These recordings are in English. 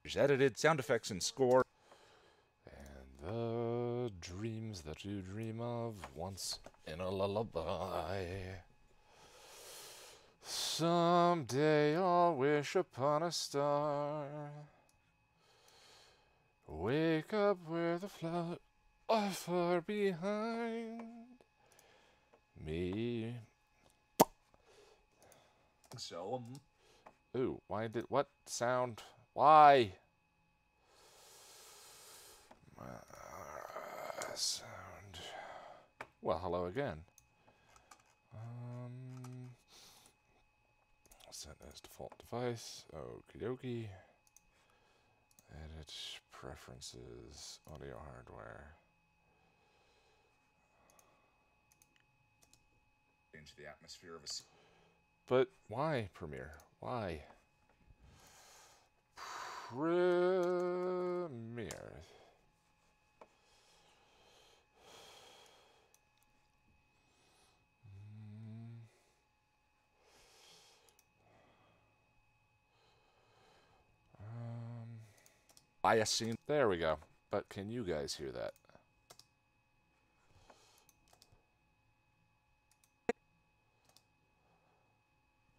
There's edited sound effects and score. And the dreams that you dream of once in a lullaby. Someday I'll wish upon a star. Wake up where the flowers are far behind me. So, ooh, why did, what sound? Why? Sound. Well, hello again. Set as default device. Okie dokie. Edit preferences, audio hardware. Change the atmosphere of a. But why, Premiere? Why? Premiere. I assume. There we go. But can you guys hear that?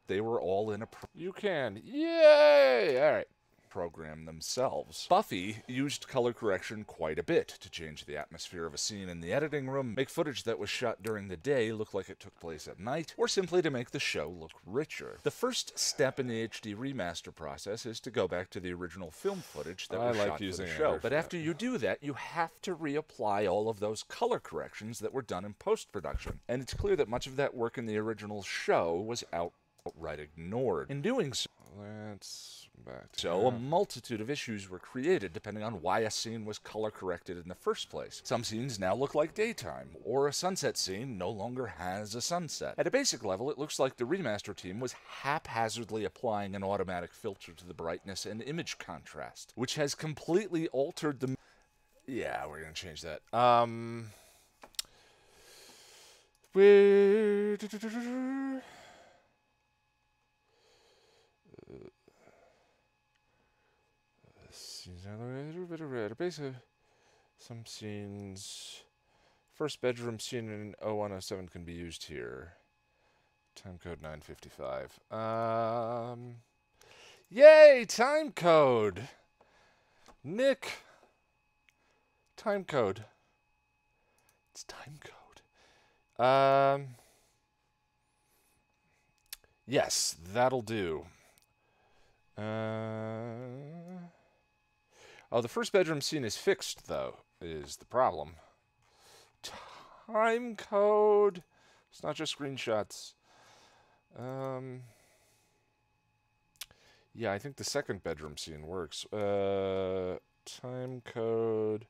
They were all in a. You can. Yay! All right. Program themselves. Buffy used color correction quite a bit to change the atmosphere of a scene in the editing room, make footage that was shot during the day look like it took place at night, or simply to make the show look richer. The first step in the HD remaster process is to go back to the original film footage that was shot for the show. But after you do that, you have to reapply all of those color corrections that were done in post-production. And it's clear that much of that work in the original show was outright ignored. In doing so, a multitude of issues were created depending on why a scene was color corrected in the first place. Some scenes now look like daytime, or a sunset scene no longer has a sunset. At a basic level, it looks like the remaster team was haphazardly applying an automatic filter to the brightness and image contrast, which has completely altered the... Yeah, we're gonna change that. Some scenes. First bedroom scene in 0107 can be used here. Time code 955. Yay! Time code! Nick! Time code. It's time code. Yes, that'll do. Oh, the first bedroom scene is fixed, though, is the problem. Time code. It's not just screenshots. Yeah, I think the second bedroom scene works. Time code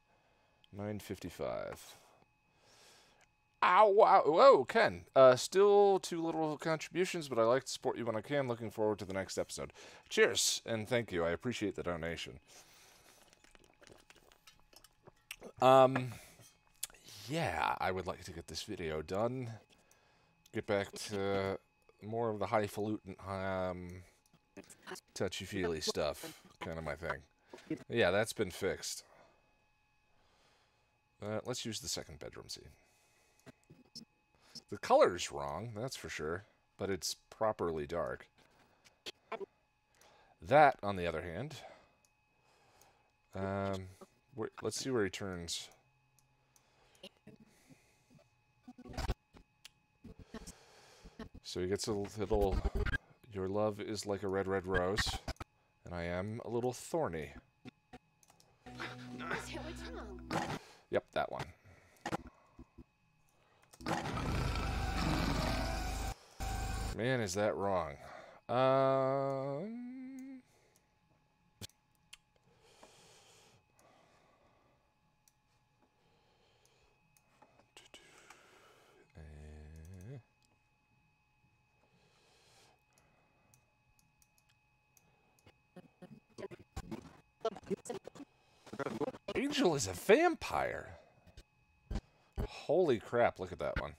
955. Ow, wow. Whoa, Ken. Still too little contributions, but I like to support you when I can. Looking forward to the next episode. Cheers, and thank you. I appreciate the donation. Yeah, I would like to get this video done. Get back to more of the highfalutin, touchy-feely stuff. Kind of my thing. Yeah, that's been fixed. Let's use the second bedroom scene. The color's wrong, that's for sure, but it's properly dark. That, on the other hand, let's see where he turns. So he gets a little, your love is like a red, red rose, and I am a little thorny. Yep, that one. Man, is that wrong. Angel is a vampire. Holy crap, look at that one.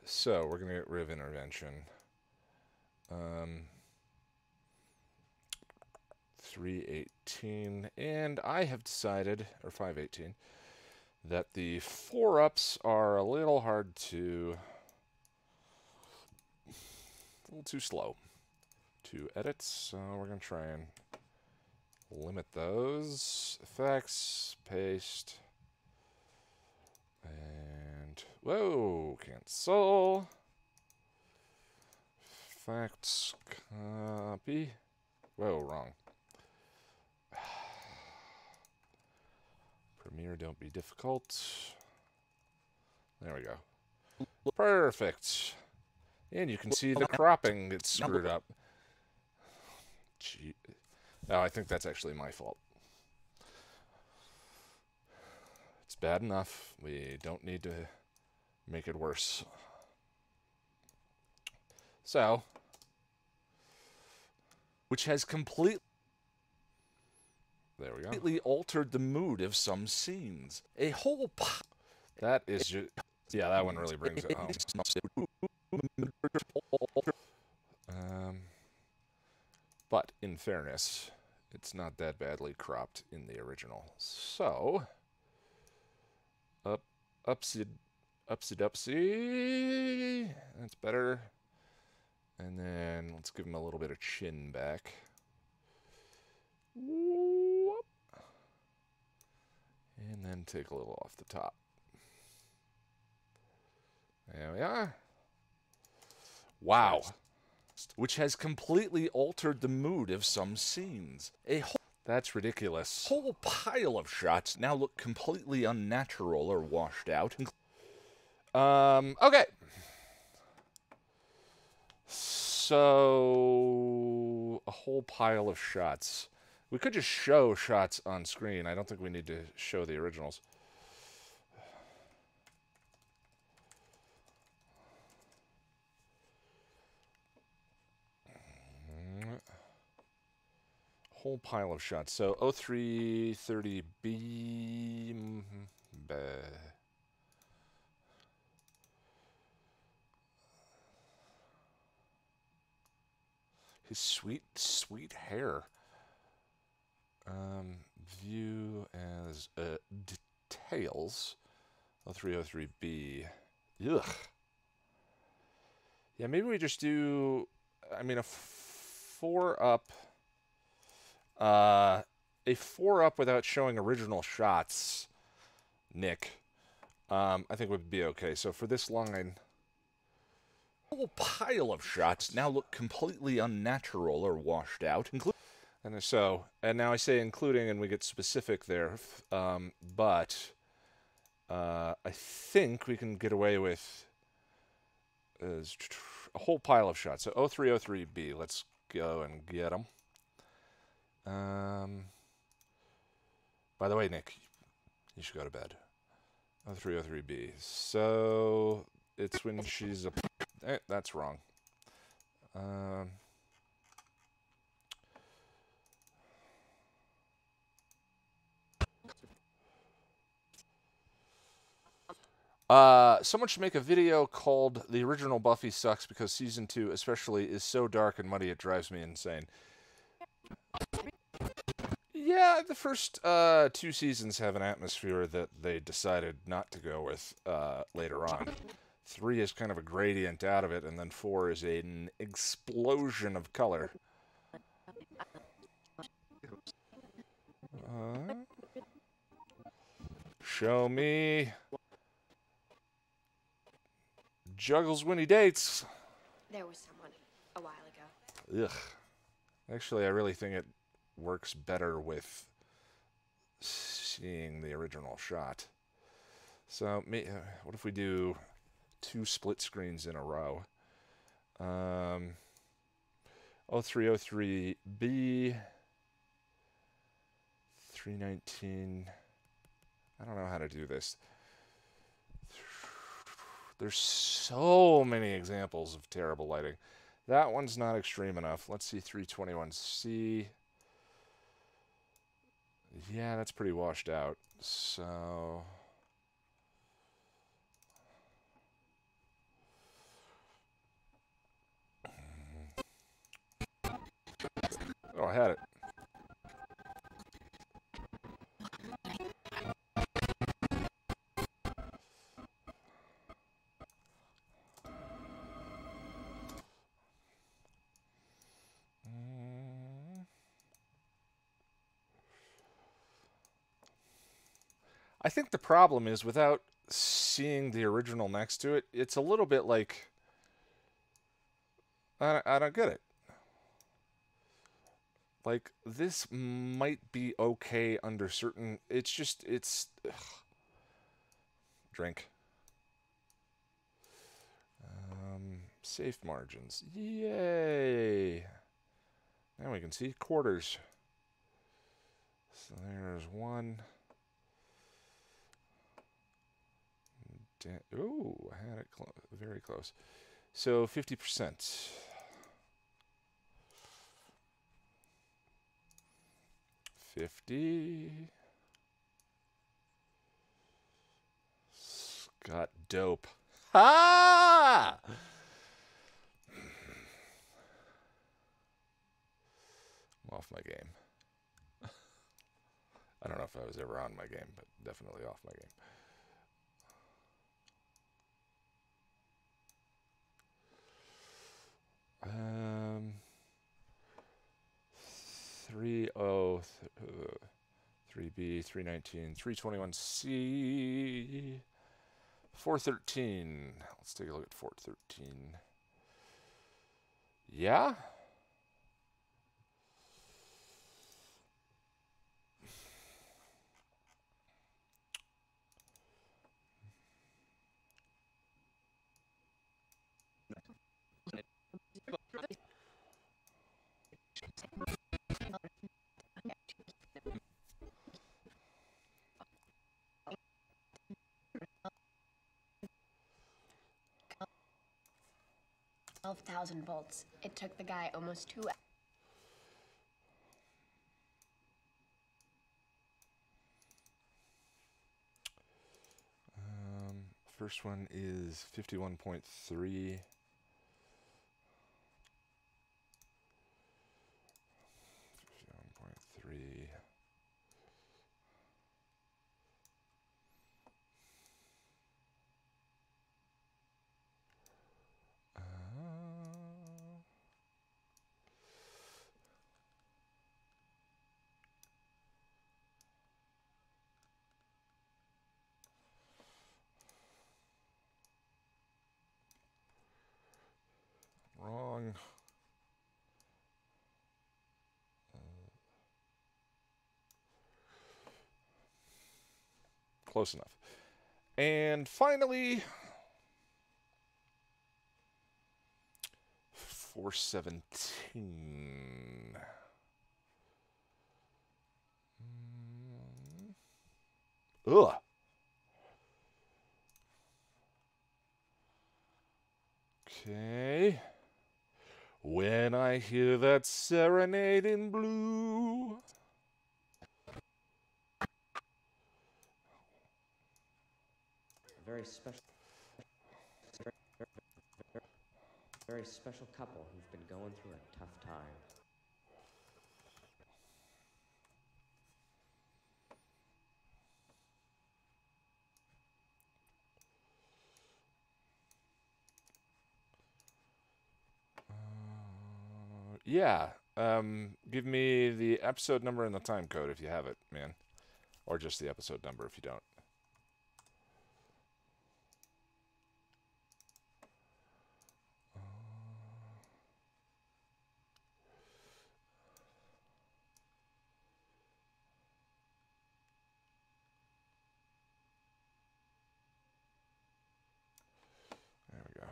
So we're gonna get rid of intervention. 318, and I have decided, or 518, that the 4-ups are a little hard to, a little too slow to edit, so we're going to try and limit those. Effects, paste, and, whoa, cancel. Effects, copy. Whoa, wrong. Premiere, don't be difficult. There we go. Perfect. And you can see the cropping gets screwed up. Gee. Oh, I think that's actually my fault. It's bad enough. We don't need to make it worse. So, which has completely altered the mood of some scenes. A whole that is just, yeah, that one really brings it home. But in fairness, it's not that badly cropped in the original. So, upsy dupsy. That's better. And then let's give him a little bit of chin back. Whoop. And then take a little off the top. There we are. Wow. Which has completely altered the mood of some scenes. That's ridiculous. A whole pile of shots now look completely unnatural or washed out. Okay. So, a whole pile of shots. We could just show shots on screen. I don't think we need to show the originals. Whole pile of shots. So 0330B. His sweet, sweet hair. View as details. 0303B. Ugh. Yeah, maybe we just do, I mean, a 4-up. A 4-up without showing original shots, Nick, I think would be okay. So for this line, a whole pile of shots now look completely unnatural or washed out. And so, and now I say including, and we get specific there, but I think we can get away with a whole pile of shots. So 0303B, let's go and get them. By the way, Nick, you should go to bed. 0303B. So it's when she's that's wrong. Someone should make a video called "The Original Buffy Sucks" because season 2, especially, is so dark and muddy it drives me insane. Yeah, the first 2 seasons have an atmosphere that they decided not to go with later on. 3 is kind of a gradient out of it, and then 4 is an explosion of color. Show me Juggles when he dates. There was someone a while ago. Ugh. Actually, I really think it works better with seeing the original shot. So, what if we do 2 split screens in a row? 0303B, 319. I don't know how to do this. There's so many examples of terrible lighting. That one's not extreme enough. Let's see 321C. Yeah, that's pretty washed out. So had it. I think the problem is without seeing the original next to it, it's a little bit like I don't get it. Like, this might be okay under certain... It's just... It's... Ugh. Drink. Safe margins. Yay! Now we can see quarters. So there's one. Ooh, I had it very close. So 50%. 50. Scott Dope. Ah! I'm off my game. I don't know if I was ever on my game, but definitely off my game. Three O, 3B, 319, 321C, 413. Let's take a look at 413. Yeah? $12,000 volts. It took the guy almost 2 hours. First one is 51.3. 51.3. Wrong. Close enough. And finally, 417. Ugh. Okay. When I hear that serenade in blue. Very special couple who've been going through a tough time. Yeah. Give me the episode number and the time code if you have it, man. Or just the episode number if you don't. There we go.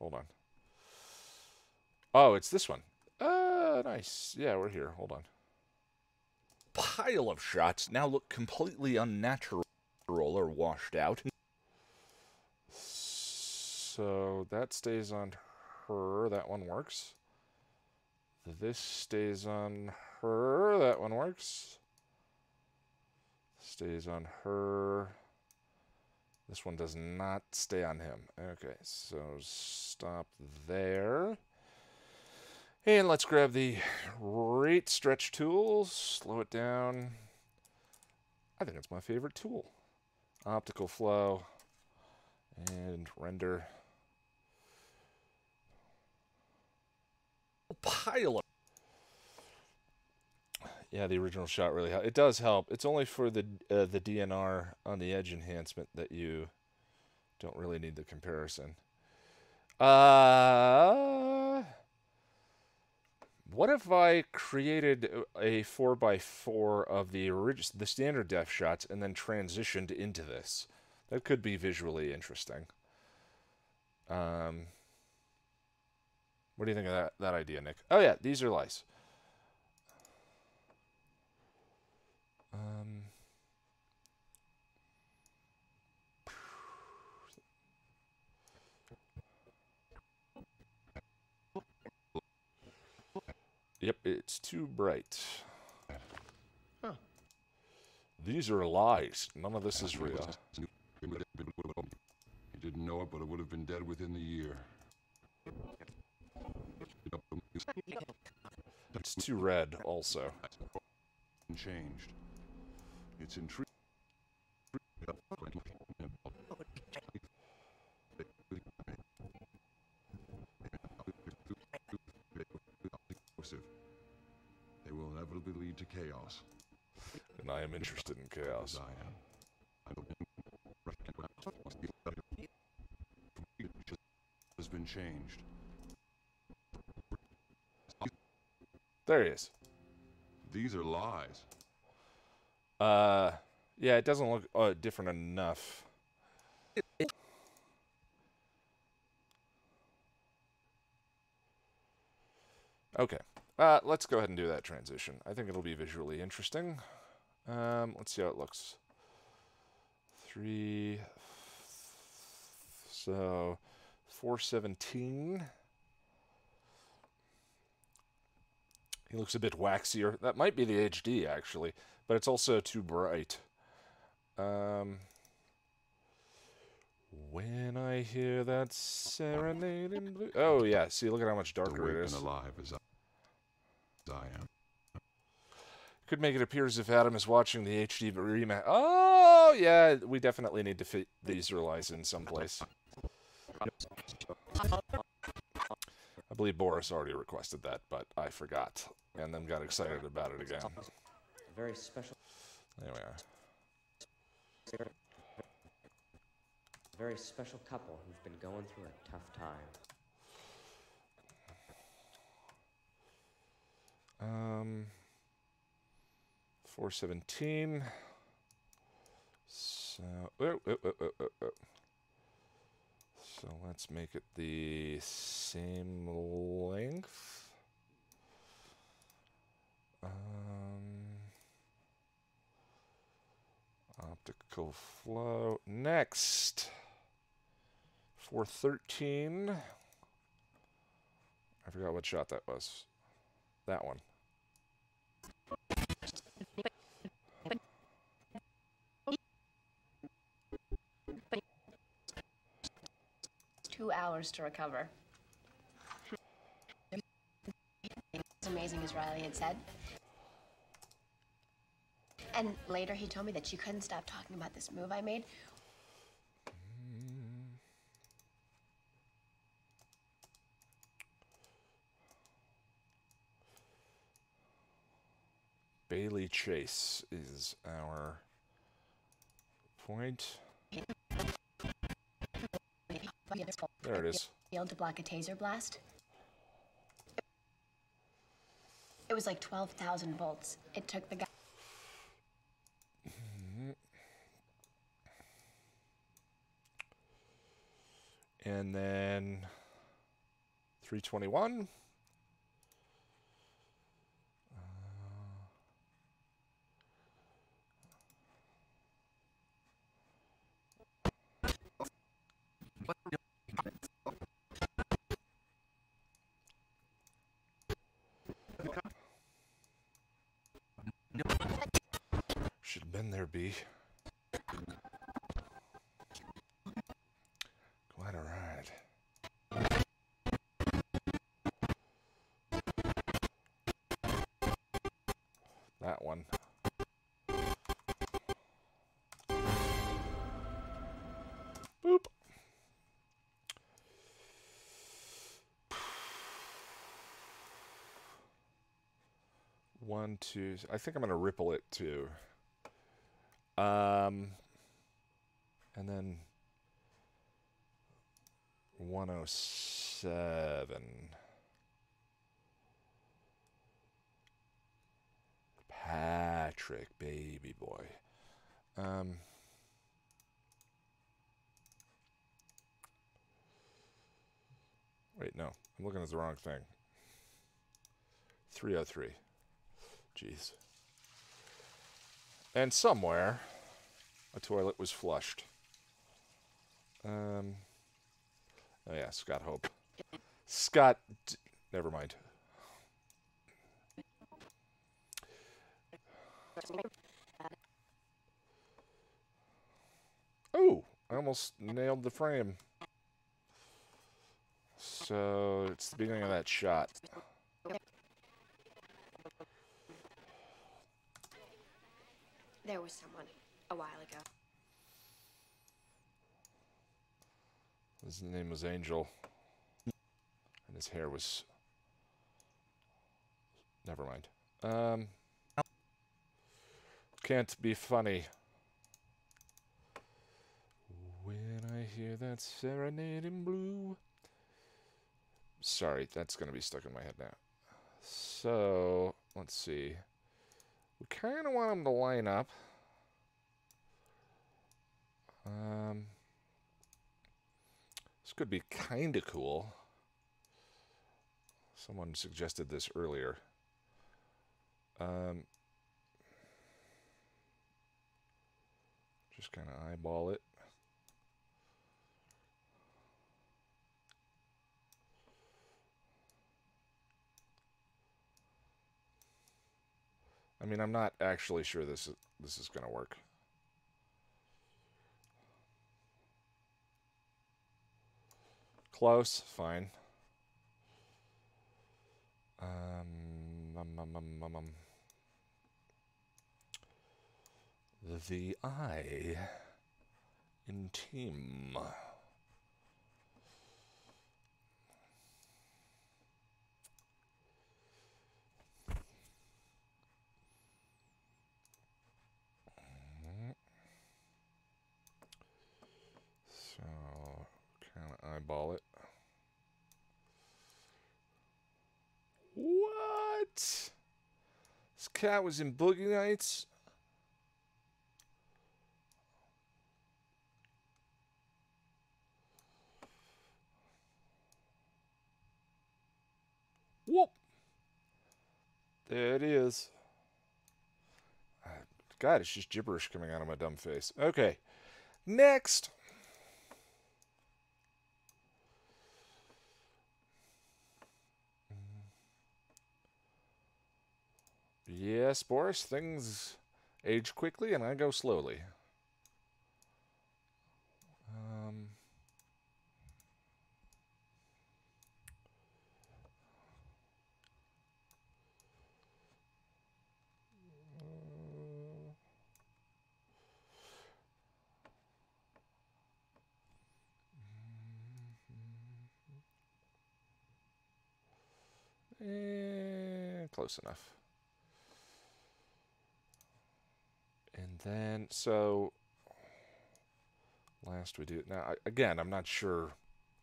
Hold on. Oh, it's this one. Nice. Yeah, we're here. Hold on. Pile of shots now look completely unnatural or washed out. So that stays on her. That one works. This stays on her. That one works. Stays on her. This one does not stay on him. Okay, so stop there. And let's grab the great stretch tool. Slow it down. I think it's my favorite tool. Optical flow and render. Pile of. Yeah, the original shot really helps. It does help. It's only for the DNR on the edge enhancement that you don't really need the comparison. What if I created a 4x4 of the standard def shots and then transitioned into this? That could be visually interesting. What do you think of that idea, Nick? Oh yeah, these are lice. Yep, it's too bright. Huh. These are lies. None of this is real. He didn't know it, but it would have been dead within the year. It's too red, also. Changed. It's intriguing. They will inevitably lead to chaos. And I am interested in chaos. I am. Has been changed. There he is. These are lies. Yeah, it doesn't look different enough. Okay. Let's go ahead and do that transition. I think it'll be visually interesting. Let's see how it looks. 3. So, 417. He looks a bit waxier. That might be the HD, actually, but it's also too bright. When I hear that serenade in blue... Oh, yeah. See, look at how much darker it is. Alive as I am. Could make it appear as if Adam is watching the HD remaster. Oh, yeah. We definitely need to fit these relies in someplace. I believe Boris already requested that, but I forgot. And then got excited about it again. Very special. There we are. A very special couple who've been going through a tough time. 417. So, so let's make it the same length. Optical flow. Next, 413. I forgot what shot that was. That one. Two hours to recover. As amazing as Riley had said. And later he told me that you couldn't stop talking about this move I made. Bailey Chase is our point. There it is. Failed to block a taser blast. It was like 12,000 volts. It took the guy. And then 321. Should have been there, B. Quite a ride. that one. Boop. One, two. I think I'm going to ripple it too. And then 107. Patrick, baby boy. Wait, no. I'm looking at the wrong thing. 303. Jeez. And somewhere, a toilet was flushed. Oh yeah, Scott Hope. Scott... never mind. Oh, I almost nailed the frame. So, it's the beginning of that shot. There was someone a while ago. His name was Angel. And his hair was... never mind. Can't be funny. When I hear that serenading blue... Sorry, that's going to be stuck in my head now. So, let's see. We kind of want them to line up. This could be kind of cool. Someone suggested this earlier. Just kind of eyeball it. I mean, I'm not actually sure this is going to work. Close, fine. The eye in team. So, kind of eyeball it. What? This cat was in Boogie Nights? Whoop! There it is. God, it's just gibberish coming out of my dumb face. Okay. Next. Yes, Boris, things age quickly and I go slowly. Close enough. And then, so, last we do, now, again, I'm not sure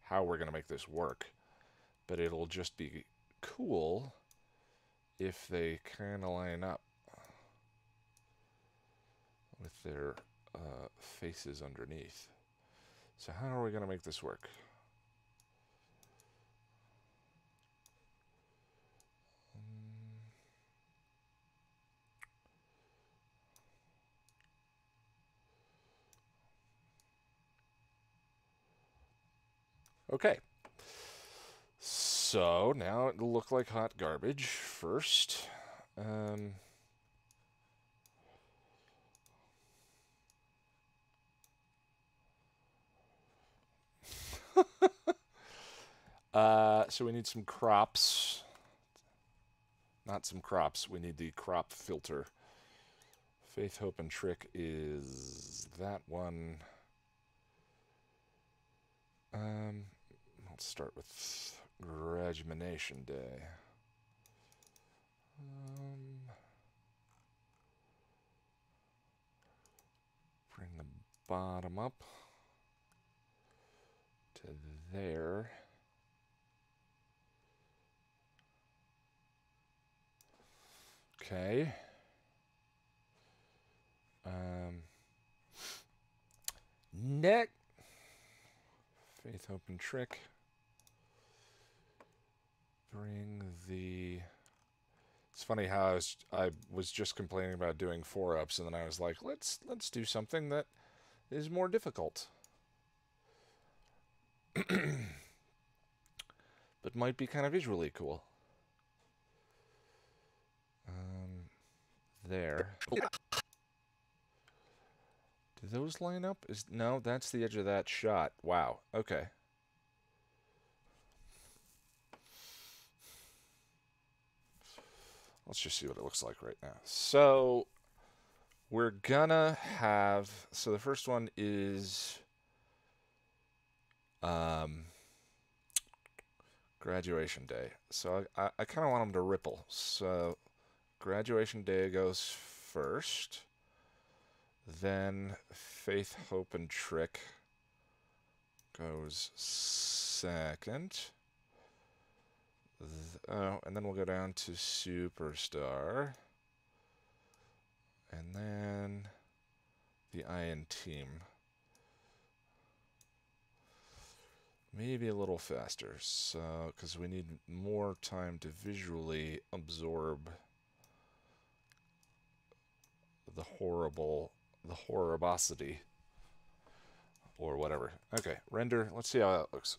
how we're going to make this work, but it'll just be cool if they kind of line up with their faces underneath. So how are we going to make this work? Okay. So now it'll look like hot garbage first. So we need some crops. Not some crops. We need the crop filter. Faith, Hope, and Trick is that one. Let's start with Graduation Day. Bring the bottom up to there. Okay. Neck. Faith, Hope, and Trick. Bring the... It's funny how I was just complaining about doing 4-ups, and then I was like, let's do something that is more difficult. But might be kind of visually cool. There. Do those line up? No, that's the edge of that shot. Wow. Okay. Let's just see what it looks like right now. So we're gonna have, so the first one is Graduation Day. So I kind of want them to ripple. So Graduation Day goes first. Then Faith, Hope, and Trick goes second. And then we'll go down to Superstar. And then the Iron Team. Maybe a little faster, so because we need more time to visually absorb the horribosity, or whatever. Okay, render. Let's see how that looks.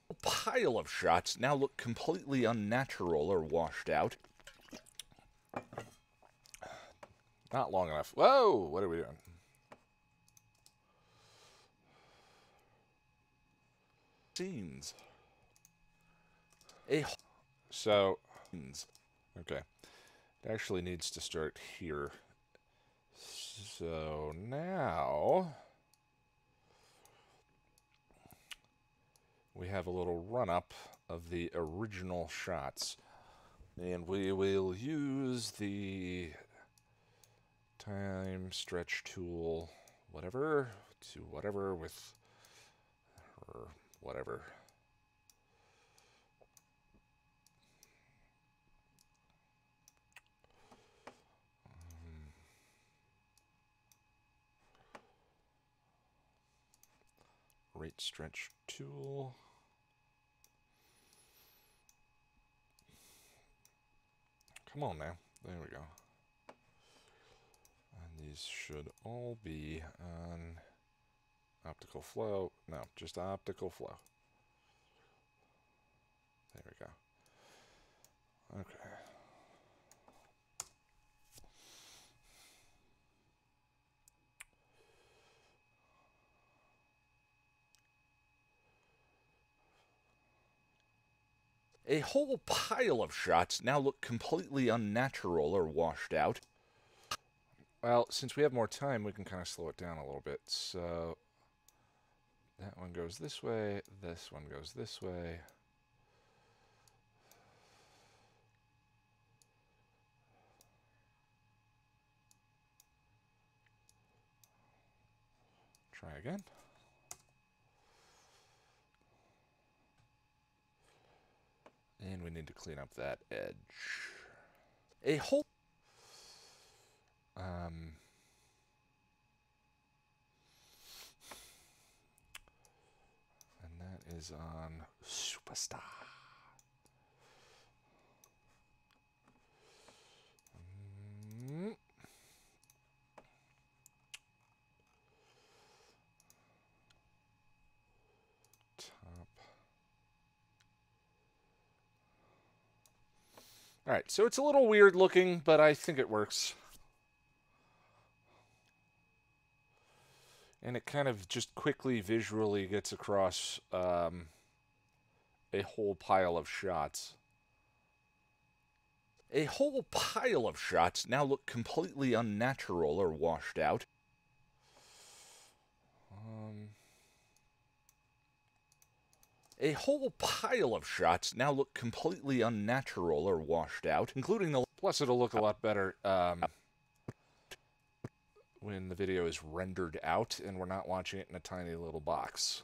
A pile of shots now look completely unnatural or washed out. Not long enough. Whoa! What are we doing? Scenes. So, okay. It actually needs to start here. So now we have a little run-up of the original shots. And we will use the time stretch tool, whatever, to whatever with, or whatever. Rate stretch tool. Come on now. There we go. And these should all be on optical flow. No, just optical flow. There we go. Okay. A whole pile of shots now look completely unnatural or washed out. Well, since we have more time, we can kind of slow it down a little bit. So that one goes this way, this one goes this way. Try again. And we need to clean up that edge. A whole... and that is on Superstar. Alright, so it's a little weird looking, but I think it works. And it kind of just quickly visually gets across A whole pile of shots. A whole pile of shots now look completely unnatural or washed out. A whole pile of shots now look completely unnatural or washed out, including the... Plus, it'll look a lot better when the video is rendered out and we're not watching it in a tiny little box.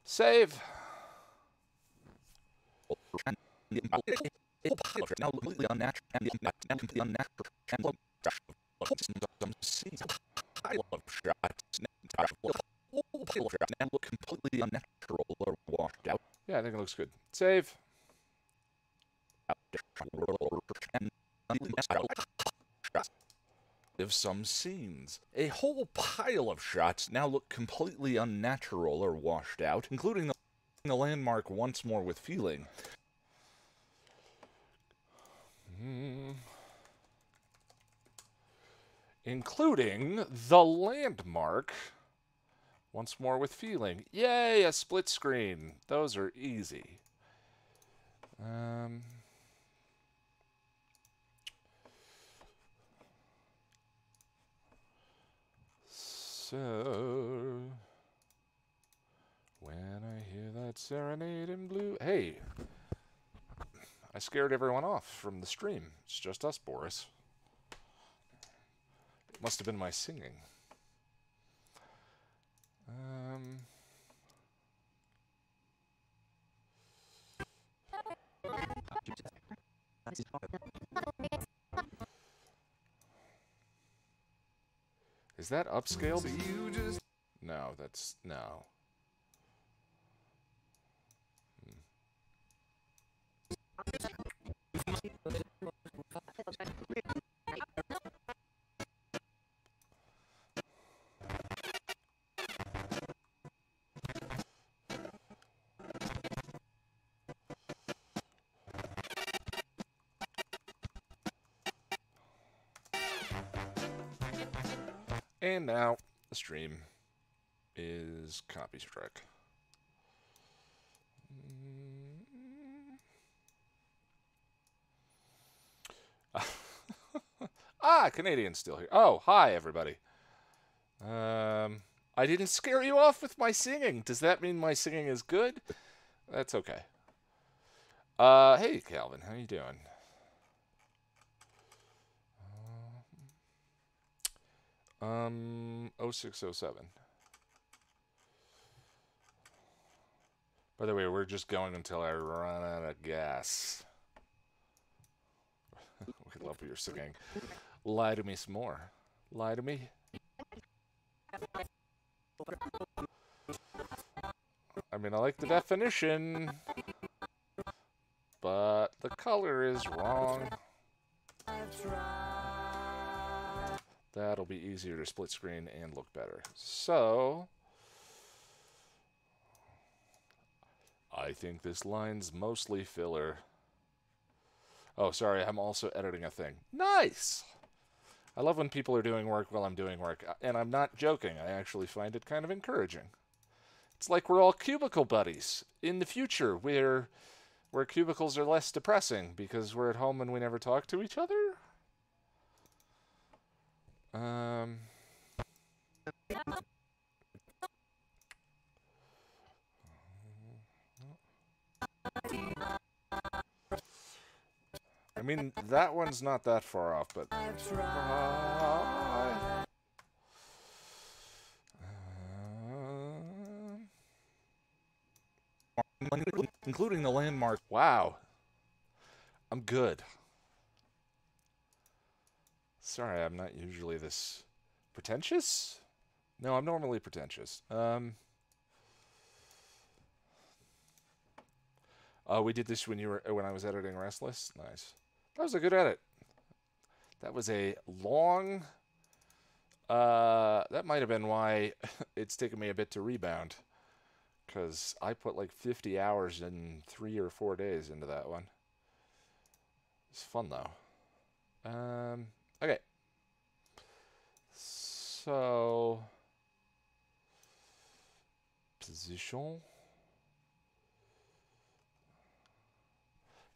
Save! Now completely unnatural and completely unnatural pile of shots now look completely unnatural or washed out. Yeah, I think it looks good. Save. Of some scenes. A whole pile of shots now look completely unnatural or washed out, including the landmark once more with feeling. Including the landmark once more with feeling. Yay, a split screen. Those are easy. So, when I hear that serenade in blue... Hey, I scared everyone off from the stream. It's just us, Boris. It must have been my singing. Is that upscaled? No, that's... no. And now the stream is copy struck. Canadian's still here. Oh, hi everybody. I didn't scare you off with my singing. Does that mean my singing is good? That's okay. Hey Calvin, how you doing? 0607. By the way, we're just going until I run out of gas. We love your singing. Lie to me some more. Lie to me. I mean, I like the definition, but the color is wrong. That'll be easier to split screen and look better. So, I think this line's mostly filler. Oh, sorry, I'm also editing a thing. Nice! I love when people are doing work while I'm doing work, and I'm not joking. I actually find it kind of encouraging. It's like we're all cubicle buddies in the future, where cubicles are less depressing because we're at home and we never talk to each other. I mean, that one's not that far off, but... including the landmark. Wow. I'm good. Sorry, I'm not usually this pretentious? No, I'm normally pretentious. We did this when I was editing Restless. Nice. That was a good edit. That was a long... that might have been why it's taken me a bit to rebound. Because I put like 50 hours in 3 or 4 days into that one. It's fun, though. Okay. So... Position...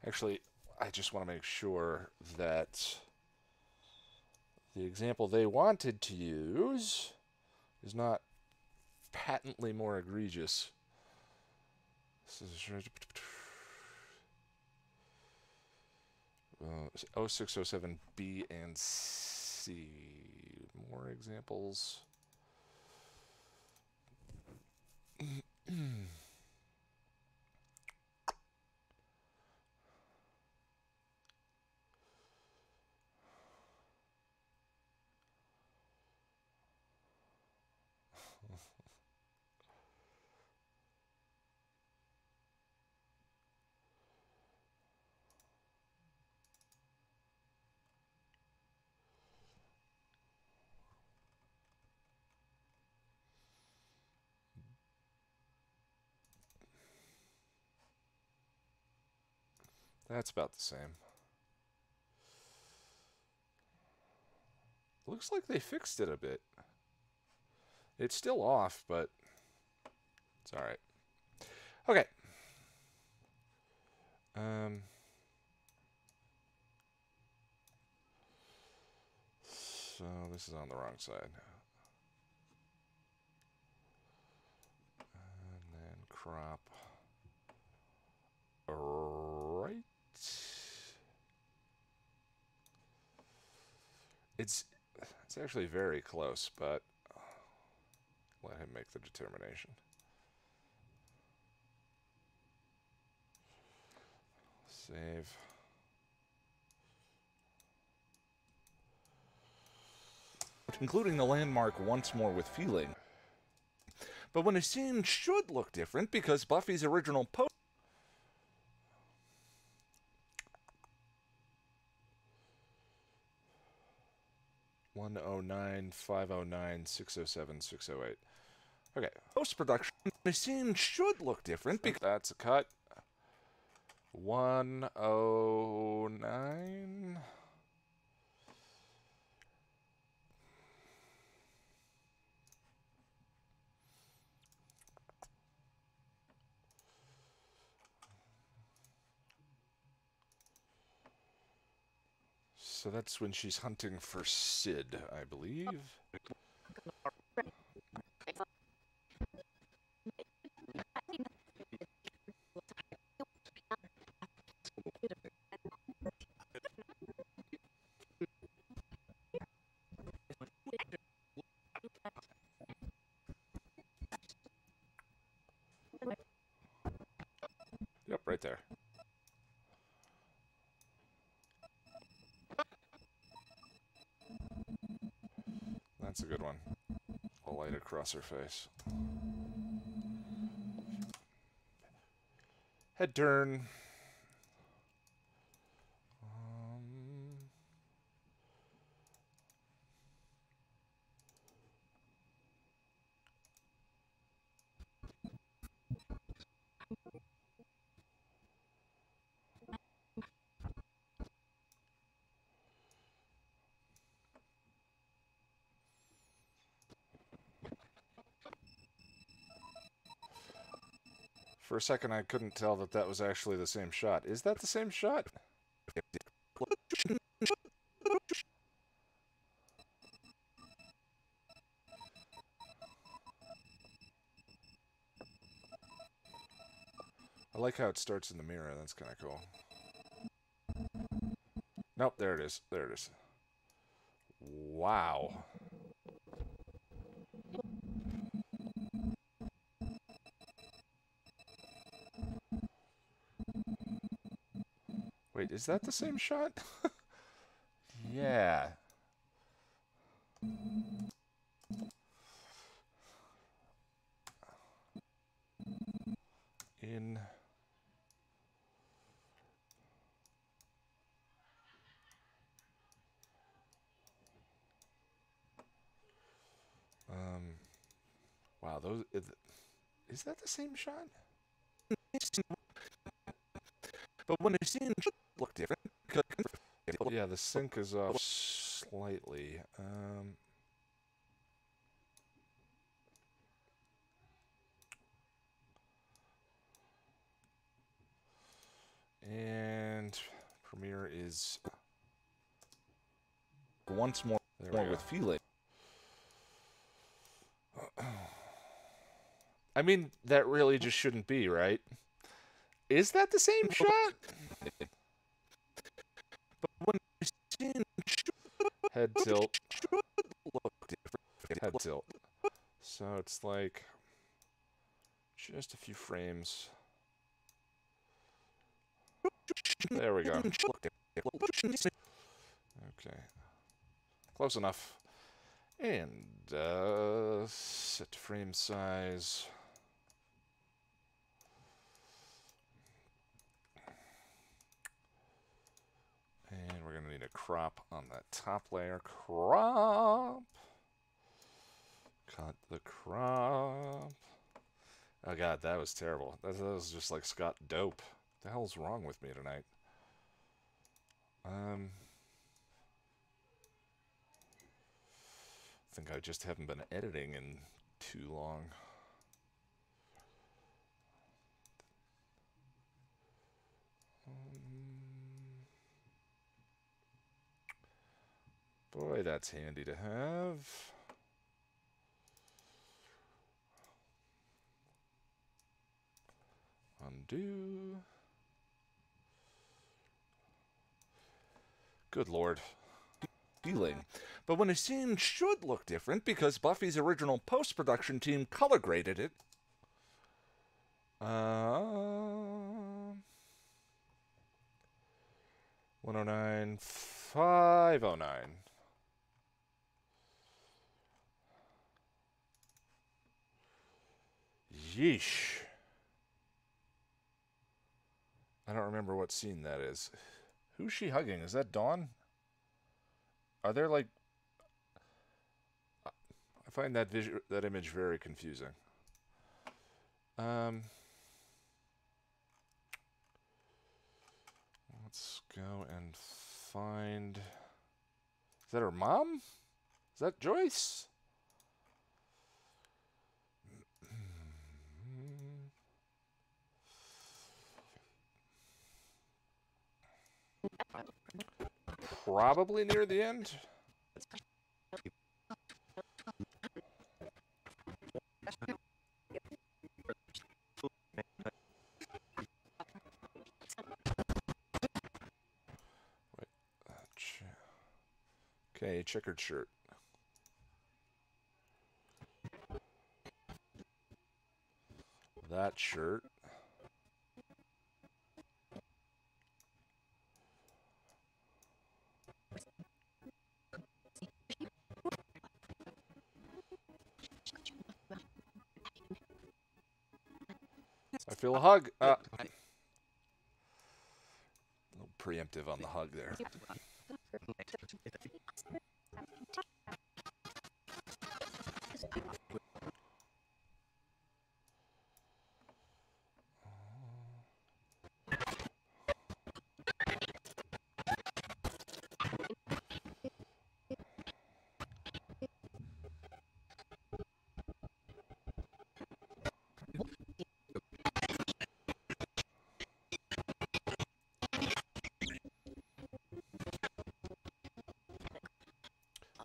Actually, I just want to make sure that the example they wanted to use is not patently more egregious. This is 0607B and C. More examples. That's about the same. Looks like they fixed it a bit. It's still off, but it's all right. Okay. So this is on the wrong side. And then crop right. It's actually very close, but let him make the determination. Save. Including the landmark once more with feeling. But when a scene should look different because Buffy's original post 109, 509, 607, 608. Okay, post-production, the scene should look different because that's a cut. 109. So that's when she's hunting for Sid, I believe. Yep, right there. That's a good one. A light across her face. Head turn. For a second, I couldn't tell that that was actually the same shot. Is that the same shot? I like how it starts in the mirror. That's kind of cool. Nope, there it is. There it is. Wow. Wait, is that the same shot? Yeah. In... Wow, those... Is that the same shot? But when the scene should look different... Yeah, the sync is off slightly. And is once more with feeling. I mean, that really just shouldn't be, right? Is that the same shot? But when you're seeing head tilt, head tilt. So it's like just a few frames. There we go. Okay. Close enough. And set frame size. And we're going to need a crop on that top layer. Crop. Cut the crop. Oh god, that was terrible. That was just like Scott Dope. What the hell's wrong with me tonight? I think I just haven't been editing in too long. Boy, that's handy to have. Undo. Good lord. Feeling. But when a scene should look different because Buffy's original post-production team color graded it. 109, 509. Yeesh. I don't remember what scene that is. Who's she hugging? Is that Dawn? Are there like... I find that image very confusing. Let's go and find... Is that her mom? Is that Joyce? Probably near the end. Okay, checkered shirt. That shirt. I feel a hug. A little preemptive on the hug there.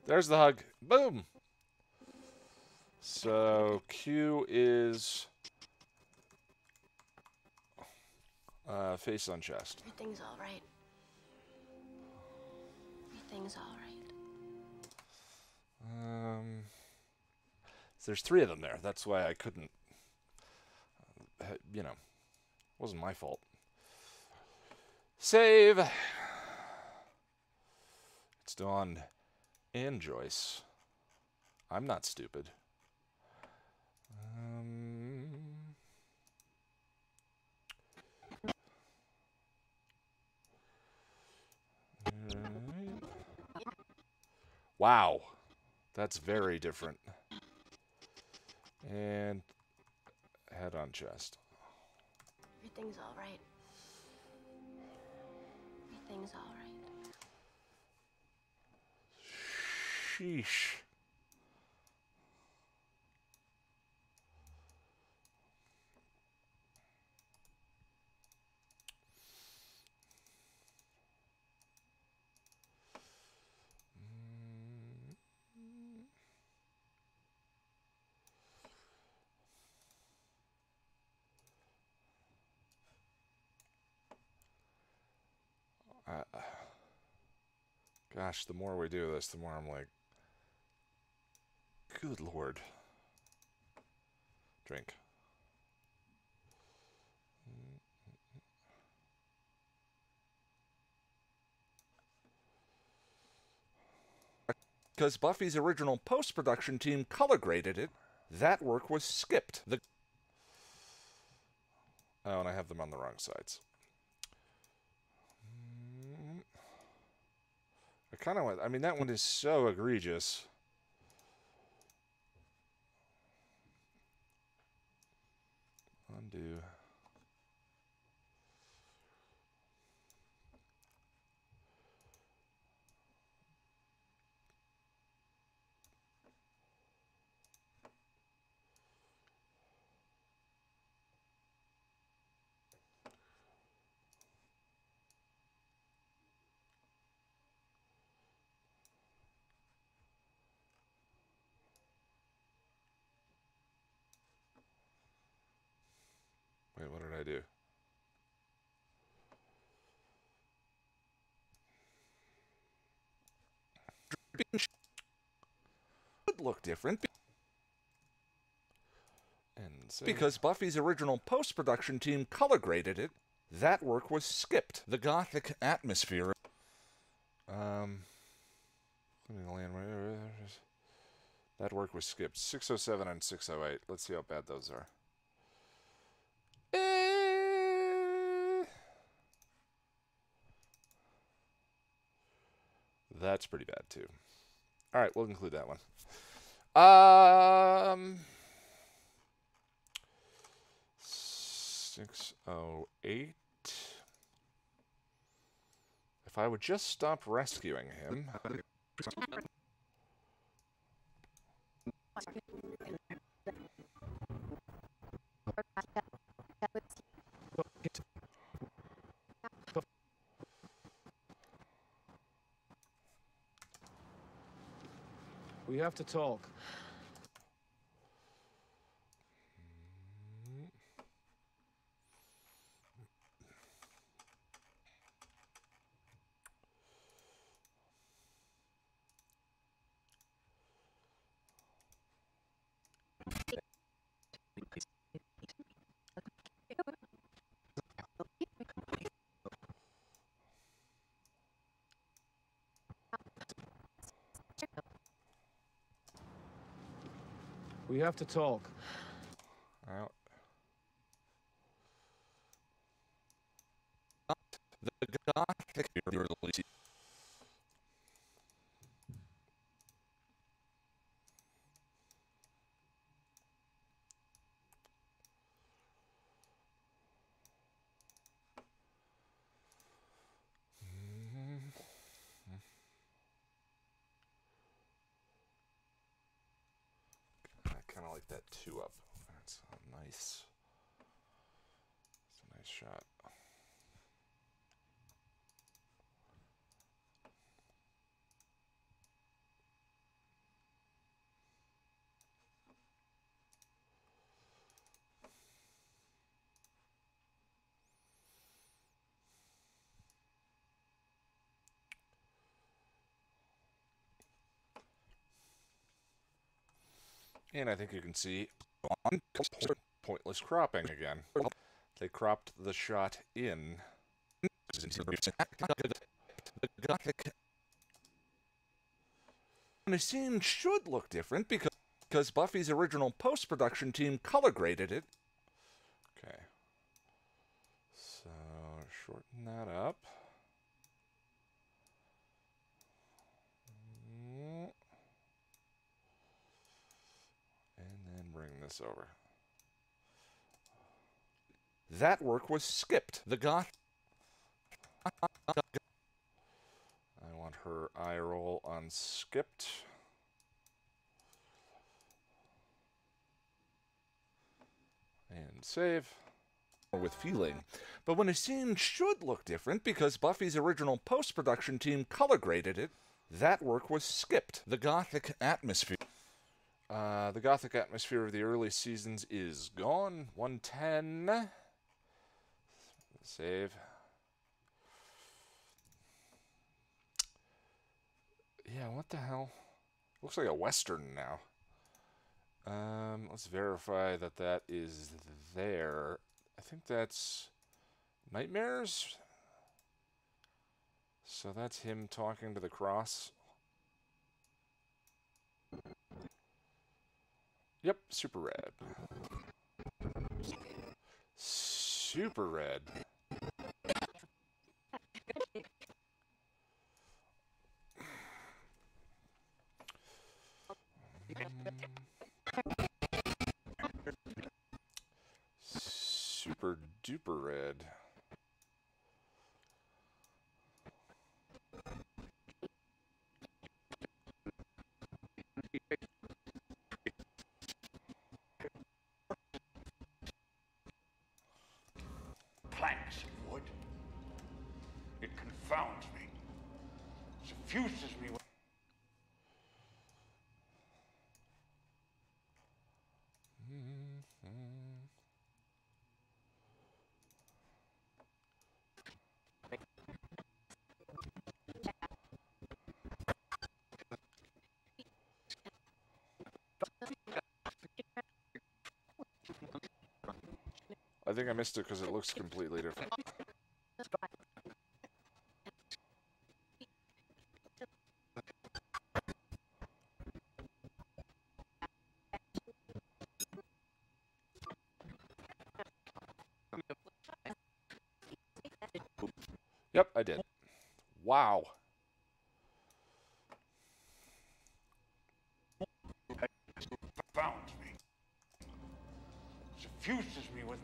There's the hug. Boom. So Q is face on chest. Everything's all right. Everything's all right. So there's 3 of them there. That's why I couldn't. You know, wasn't my fault. Save. It's Dawn and Joyce. I'm not stupid. Wow, that's very different. And head on chest. Everything's all right. Everything's all right. Sheesh. Gosh, the more we do this, the more I'm like, good Lord. Drink. Because Buffy's original post-production team color graded it, that work was skipped. Oh, and I have them on the wrong sides. I kind of want... I mean, that one is so egregious. Undo. Wait, what did I do? Would look different. And so, because Buffy's original post-production team color graded it, that work was skipped. The gothic atmosphere. That work was skipped. 607 and 608. Let's see how bad those are. That's pretty bad too. All right, we'll include that one. 608. If I would just stop rescuing him. We have to talk. We have to talk. Out. The gothic release. Kind of like that 2 up. That's nice. It's a nice shot. And I think you can see on pointless cropping again. They cropped the shot in. The gothic. And the scene should look different because Buffy's original post-production team color graded it. Okay. So shorten that up. Bring this over. That work was skipped. The goth. I want her eye roll unskipped. And save. With feeling. But when a scene should look different because Buffy's original post-production team color graded it, that work was skipped. The gothic atmosphere. The gothic atmosphere of the early seasons is gone. 110. Save. Yeah, what the hell? Looks like a Western now. Let's verify that that is there. I think that's Nightmares. So that's him talking to the cross. Yep, super red. Super red. Super duper red. Planks of wood. It confounds me. Suffuses me with... I think I missed it because it looks completely different. Yep, I did. Wow. Confounds me. Suffuses me with...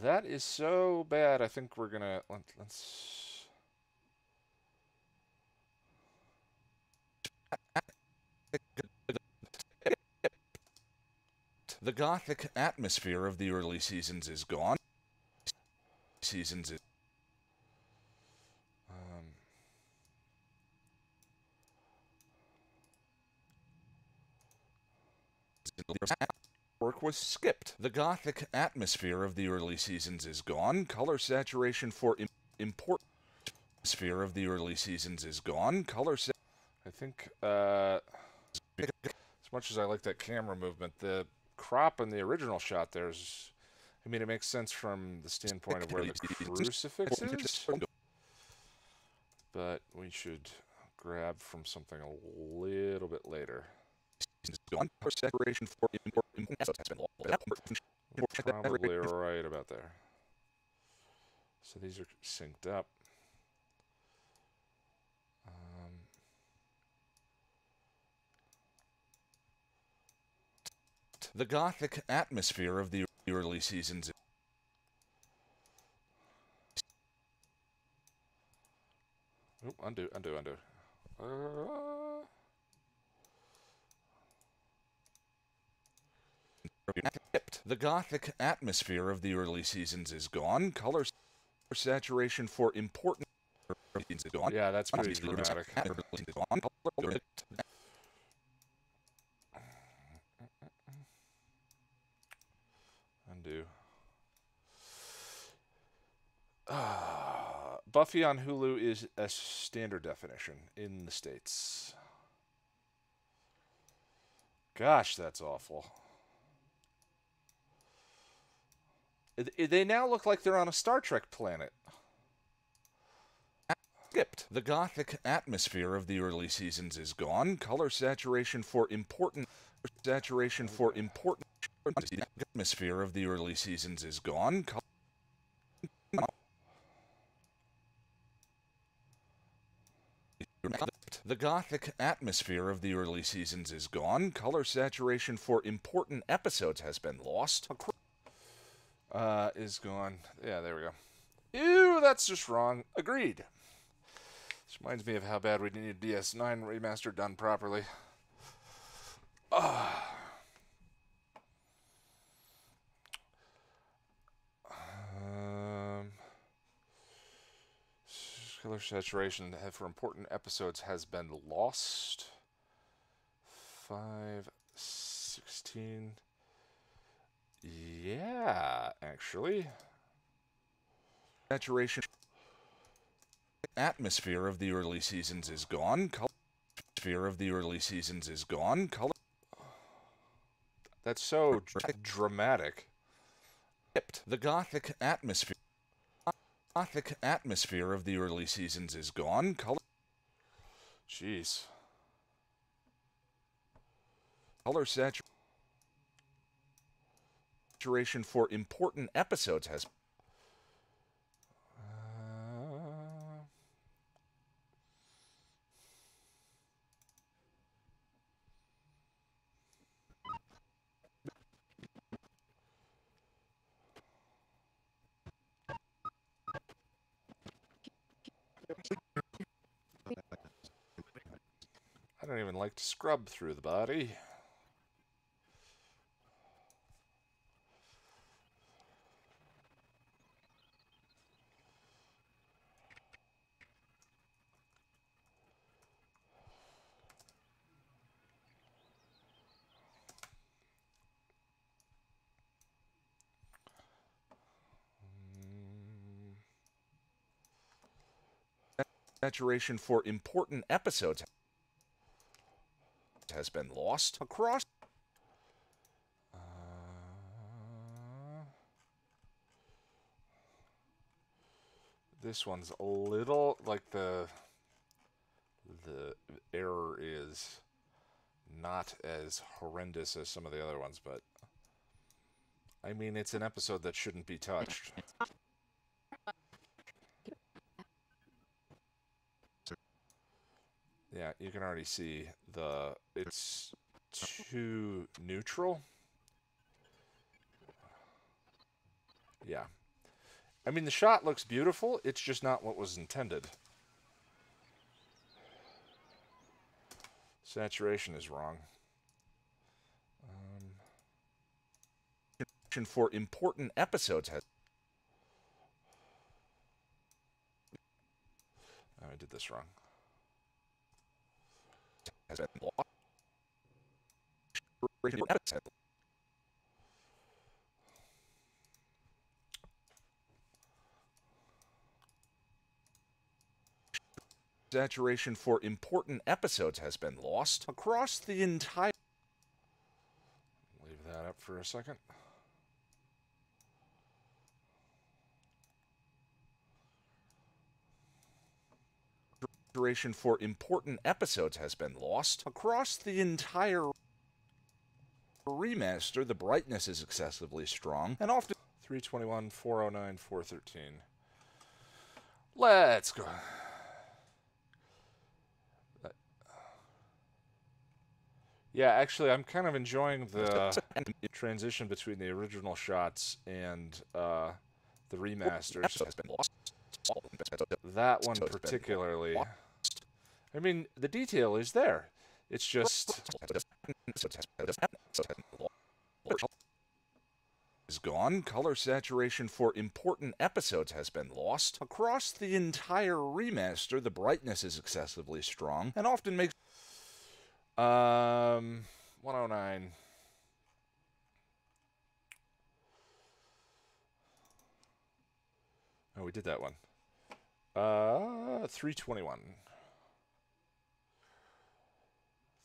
That is so bad. I think we're gonna let's. The gothic atmosphere of the early seasons is gone. Seasons is. Work was skipped. The gothic atmosphere of the early seasons is gone. Color saturation for important atmosphere of the early seasons is gone. I think as much as I like that camera movement, the crop in the original shot there's, I mean, it makes sense from the standpoint of where the crucifix is, but we should grab from something a little bit later. Gone. Separation for important probably right about there. So these are synced up. The gothic atmosphere of the early seasons. Oop, undo. The gothic atmosphere of the early seasons is gone. Color saturation for important is gone. Yeah, that's pretty dramatic. Undo. Buffy on Hulu is a standard definition in the States. Gosh, that's awful. They now look like they're on a Star Trek planet. Skipped. The gothic atmosphere of the early seasons is gone. Color saturation for important atmosphere of the early seasons is gone. The gothic atmosphere of the early seasons is gone. Color saturation for important episodes has been lost. Is gone. Yeah, there we go. Ew, that's just wrong. Agreed. This reminds me of how bad we need DS9 Remaster done properly. Color saturation for important episodes has been lost. 5:16. Yeah, actually. Saturation. Atmosphere of the early seasons is gone. Atmosphere of the early seasons is gone. That's so dramatic. The gothic atmosphere of the early seasons is gone. Jeez. Color saturation for important episodes has... I don't even like to scrub through the body. Saturation for important episodes has been lost across. This one's a little like the error is not as horrendous as some of the other ones, but I mean, it's an episode that shouldn't be touched. Yeah, you can already see it's too neutral. Yeah. I mean, the shot looks beautiful, it's just not what was intended. Saturation is wrong. For important episodes has... Oh, I did this wrong. Has been lost. Saturation for important episodes has been lost across the entire... Leave that up for a second. Saturation for important episodes has been lost across the entire remaster. The brightness is excessively strong and often 321, 409, 413. Let's go. Yeah, actually, I'm kind of enjoying the transition between the original shots and the remasters. That one particularly. I mean, the detail is there. It's just... is gone. Color saturation for important episodes has been lost. Across the entire remaster, the brightness is excessively strong and often makes... 109. Oh, we did that one. 321.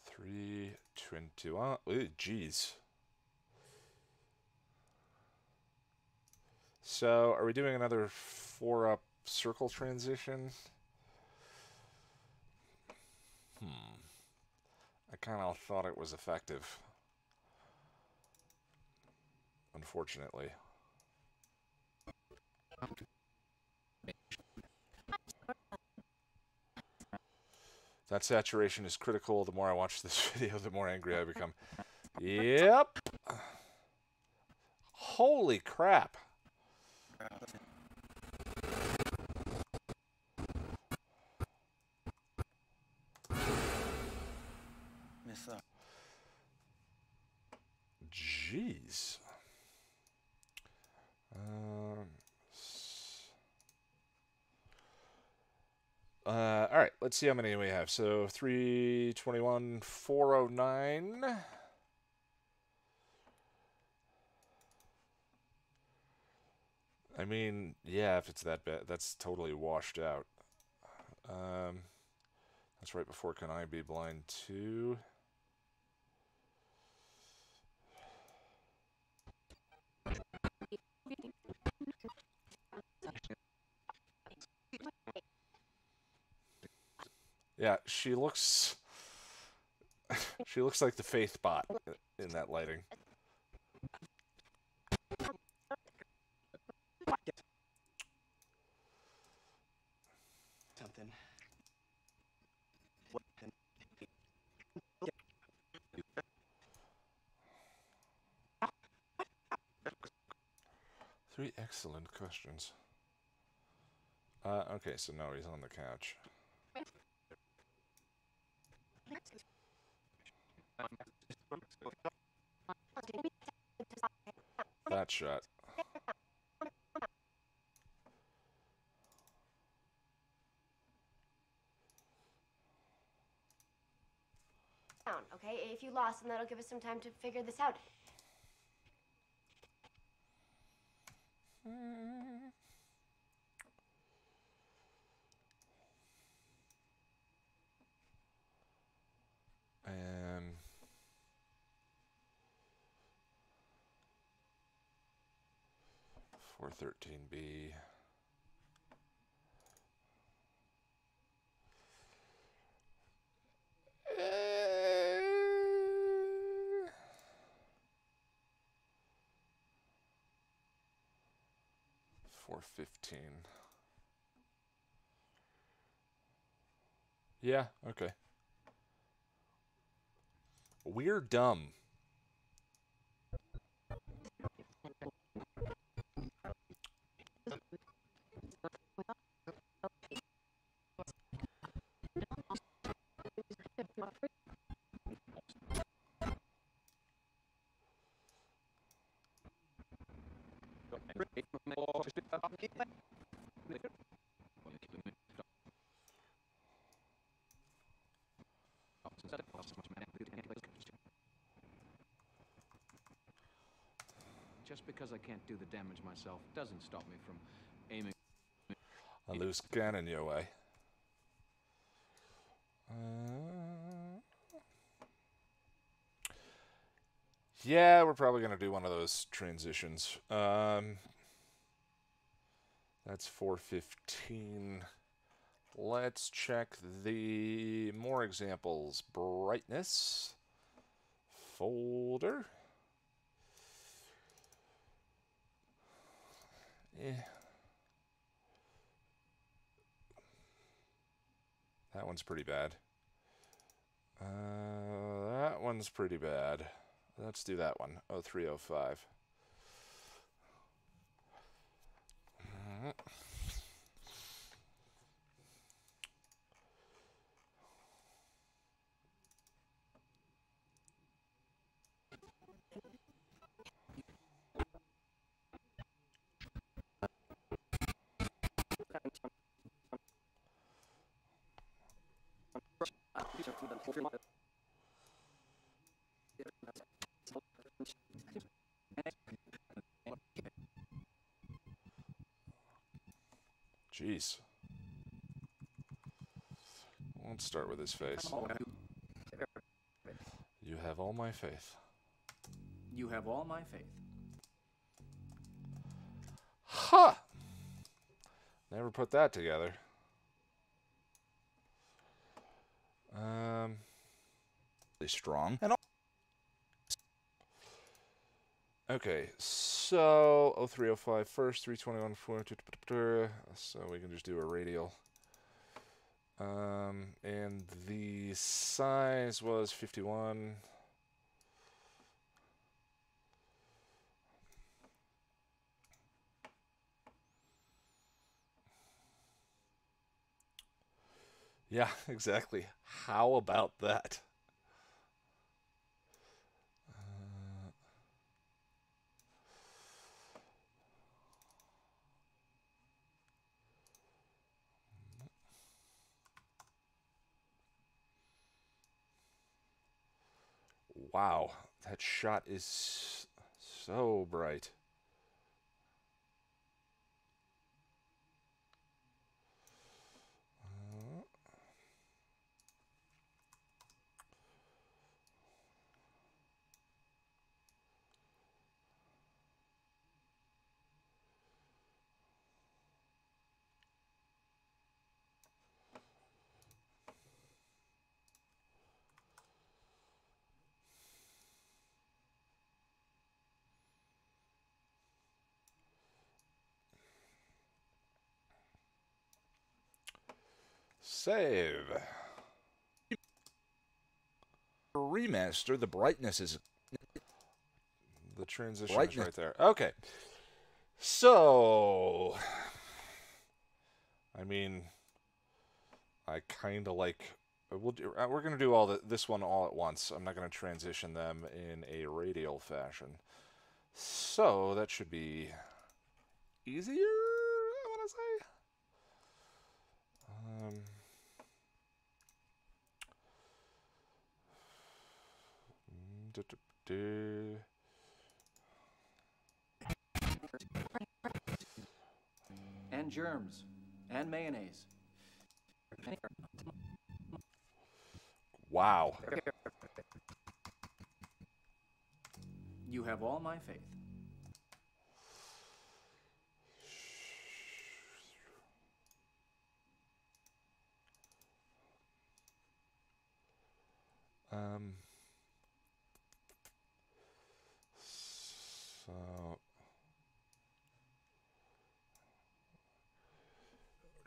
321. Ooh, geez. So, are we doing another 4-up circle transition? I kind of thought it was effective. Unfortunately. That saturation is critical. The more I watch this video, the more angry I become. Yep. Holy crap. Jeez. All right, let's see how many we have. So 321, 409. I mean, yeah, if it's that bad, that's totally washed out. That's right before Can I Be Blind 2. Yeah, she looks she looks like the Faith bot in that lighting. Something. 3 excellent questions. Okay, so no, he's on the couch. That shot. Okay, if you lost, then that'll give us some time to figure this out. And 413B. $4.15. Yeah, okay. We're dumb. Just because I can't do the damage myself doesn't stop me from aiming. A loose cannon your way. Yeah, we're probably going to do one of those transitions. That's 415. Let's check the more examples. Brightness. Folder. That one's pretty bad. That one's pretty bad. Let's do that one. 0305. Jeez. Let's start with his face. You have all my faith. You have all my faith. Huh! Never put that together. Strong. And okay, so 0305 first, 321 4, so we can just do a radial. And the size was 51. Yeah, exactly. How about that? Wow, that shot is so bright. Save. Remaster, the brightness is... The transition is right there. Okay. So... I mean... I kind of like... we're going to do this one all at once. I'm not going to transition them in a radial fashion. So, that should be easier, I want to say. And germs. And mayonnaise. Wow. You have all my faith. So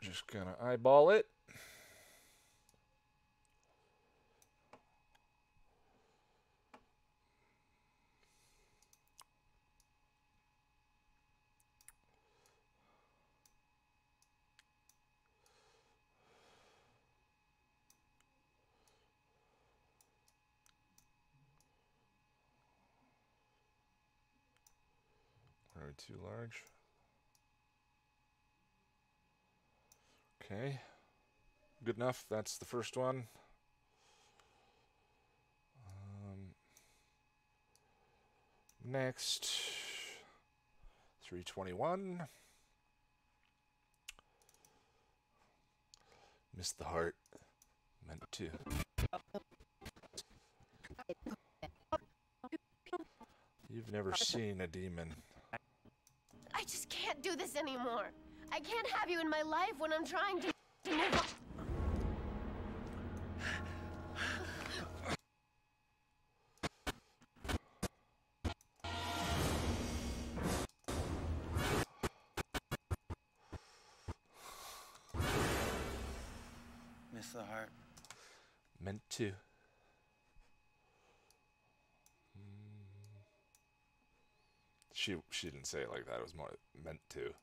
just gonna eyeball it. Are too large? Okay. Good enough. That's the first one. Next, 321. Missed the heart. Meant to. You've never seen a demon. I just can't do this anymore. I can't have you in my life when I'm trying to move on. Miss the heart. Meant to. She didn't say it like that. It was more meant to.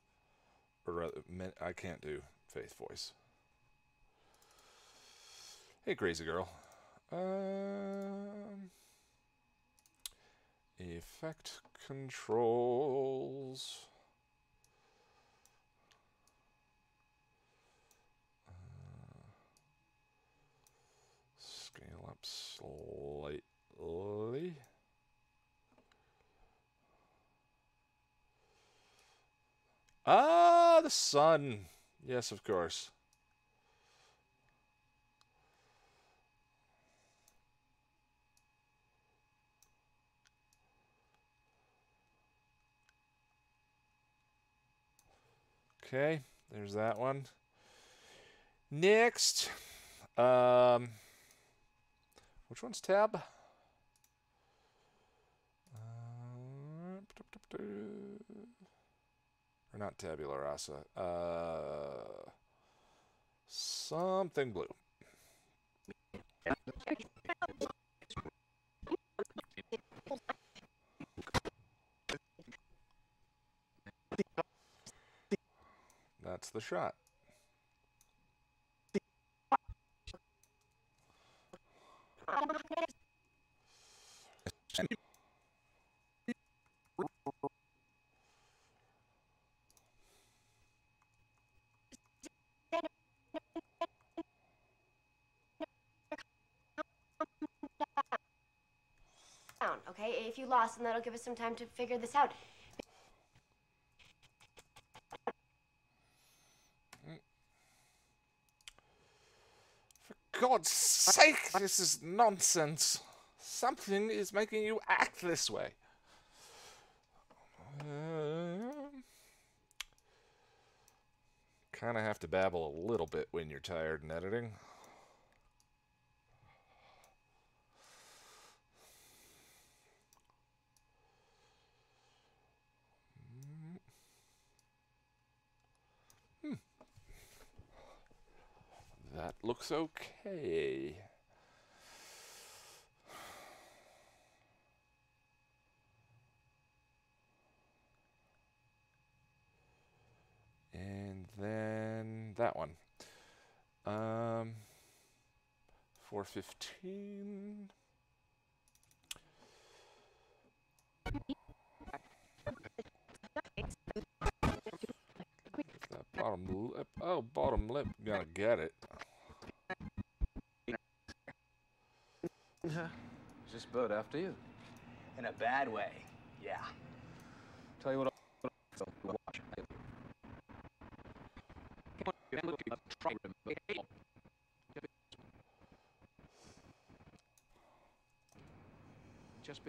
Or rather, I can't do Faith voice. Hey, crazy girl. Effect controls. Scale up slightly. Ah, the sun. Yes, of course. Okay, there's that one. Next, which one's tab? Or not tabula rasa. Something blue. That's the shot. Okay, if you lost, then that'll give us some time to figure this out. For God's sake, this is nonsense. Something is making you act this way. Kind of have to babble a little bit when you're tired in editing. That looks okay. And then that one. 415. That bottom lip. Oh, bottom lip. Gonna get it. Just bird after you. In a bad way, yeah. Tell you what I'll watch. Just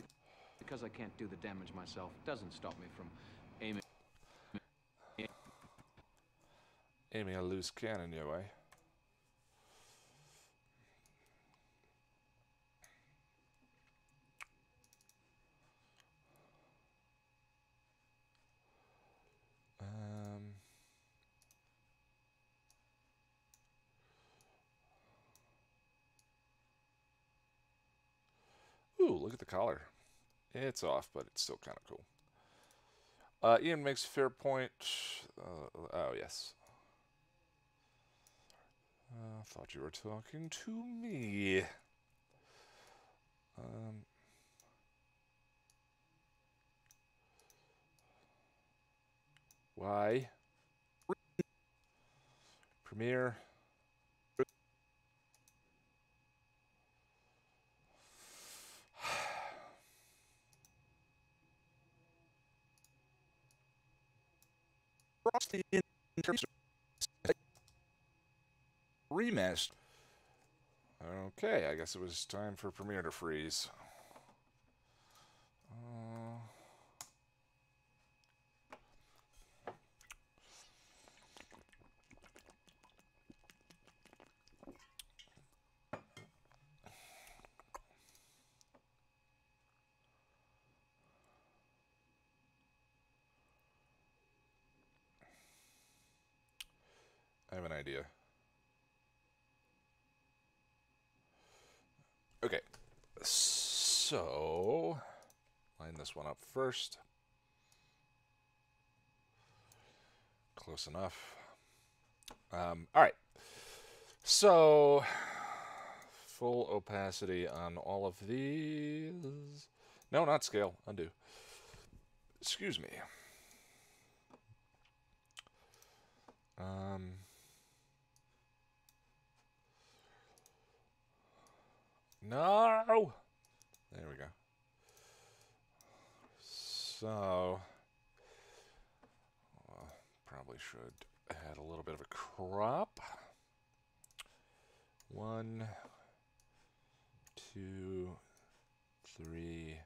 because I can't do the damage myself doesn't stop me from aiming a loose cannon your way. Ooh, look at the collar. It's off, but it's still kind of cool. Ian makes a fair point. Oh, yes. I thought you were talking to me. Why? Premiere. Remaster. Okay, I guess it was time for Premiere to freeze. I have an idea. Okay, so line this one up first. Close enough. All right, so full opacity on all of these. No, not scale. Undo. Excuse me. No! There we go. So, probably should add a little bit of a crop. 1, 2, 3,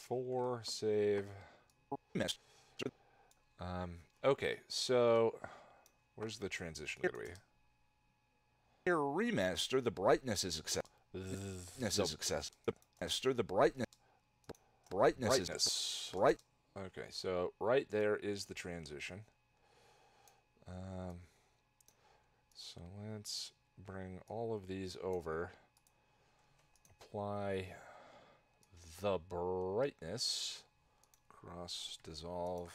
4. Save. Missed. Okay, so where's the transition going to be? Here, remaster. The brightness is excessive. The master. The brightness is bright. Okay, so right there is the transition. So let's bring all of these over. Apply the brightness. Cross dissolve.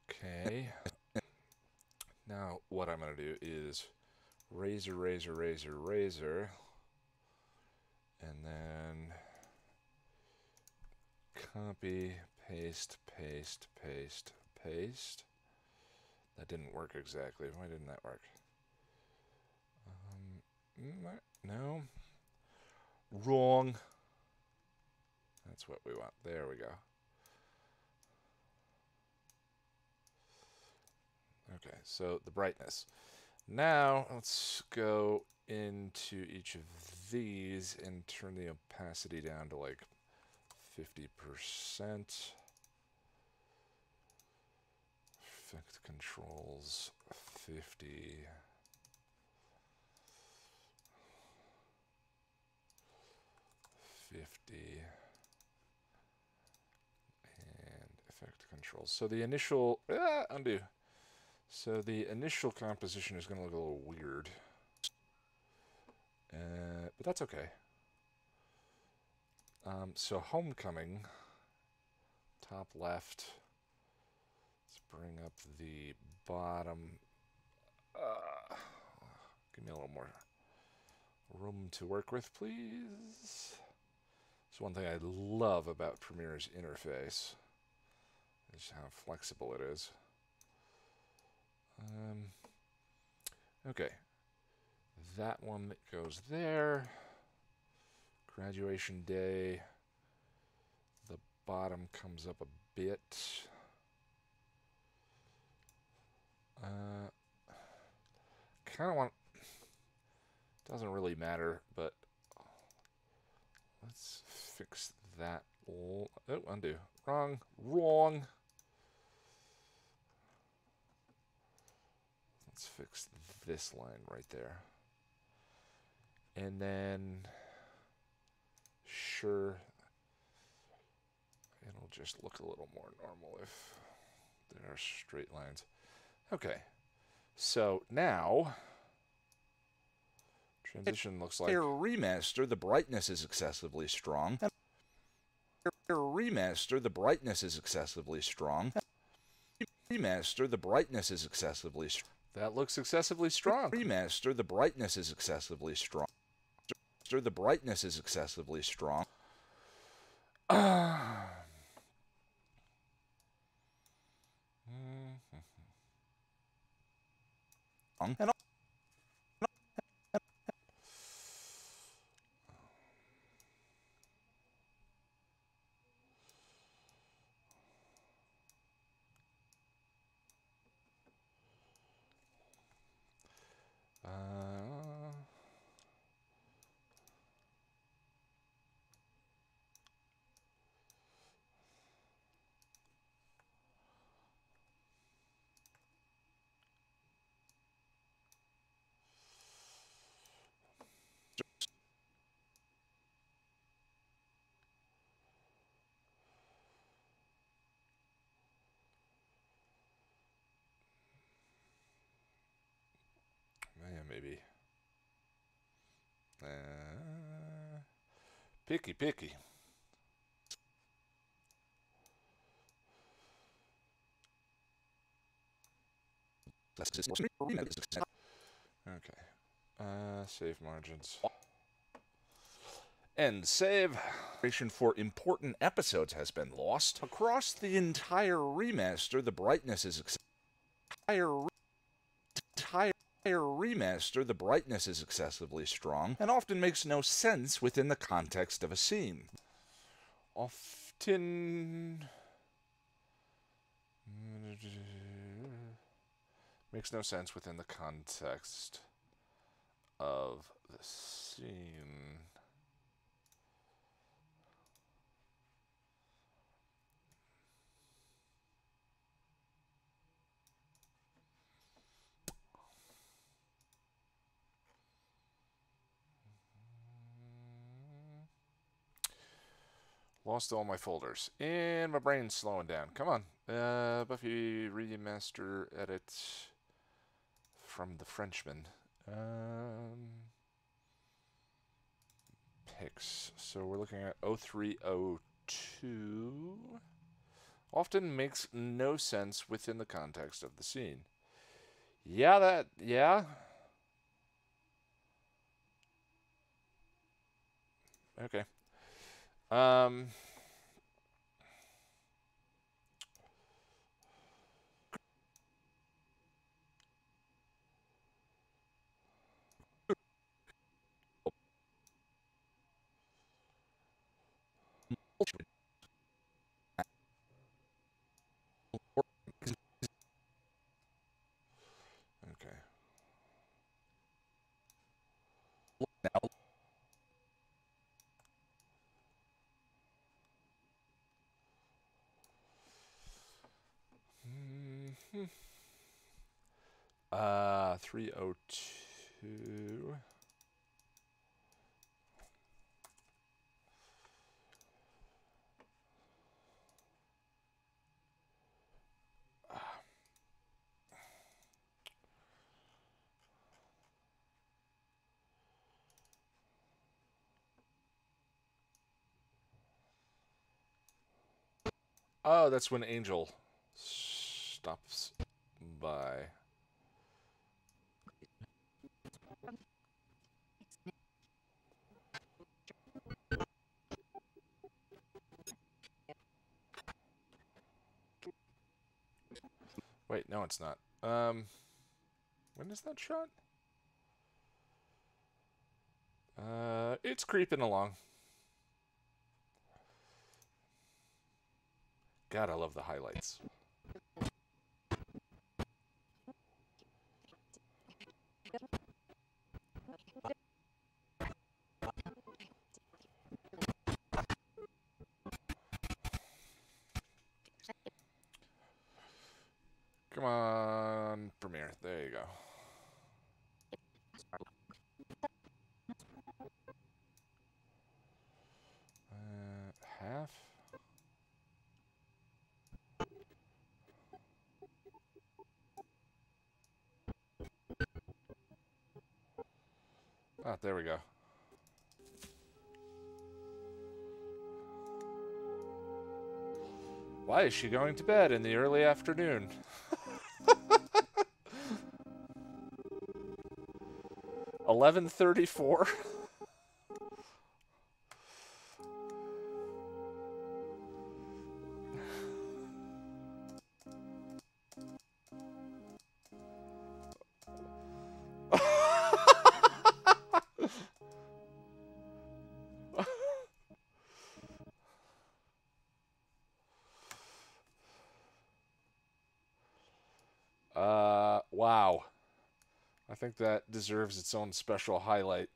Okay. Now what I'm going to do is razor, razor, razor, razor, and then copy, paste, paste, paste, paste. That didn't work exactly. Why didn't that work? No. Wrong. That's what we want. There we go. Okay, so the brightness. Now, let's go into each of these and turn the opacity down to like 50%. Effect controls 50. 50. And Effect controls. So the initial... undo. So the initial composition is going to look a little weird. But that's okay. So Homecoming, top left. Let's bring up the bottom. Give me a little more room to work with, please. It's one thing I love about Premiere's interface, is how flexible it is. Okay. That one goes there. Graduation day. The bottom comes up a bit. Kind of want... Doesn't really matter, but let's fix that. Oh, undo. Wrong. Wrong. Let's fix this line right there. And then, sure, it'll just look a little more normal if there are straight lines. Okay, so now, transition looks like... Remaster, the brightness is excessively strong. Remaster, the brightness is excessively strong. Remaster, the brightness is excessively strong. That looks excessively strong. Remaster, the brightness is excessively strong. The brightness is excessively strong. And yeah, maybe. Picky. Okay. Save margins. End save. For important episodes has been lost. Across the entire remaster, the brightness is entire remaster, the brightness is excessively strong and often makes no sense within the context of a scene. Often makes no sense within the context of the scene. Lost all my folders. And my brain's slowing down. Come on. Buffy Remaster edit from the Frenchman. Picks. So we're looking at 0302. Often makes no sense within the context of the scene. Yeah. Okay. Okay. Now. Mm-hmm. 302. Oh, that's when Angel stops by. Wait, no, it's not. When is that shot? It's creeping along. God, I love the highlights. Come on, Premiere. There you go. Half? Ah, there we go. Why is she going to bed in the early afternoon? 11:34. Wow. I think that deserves its own special highlight.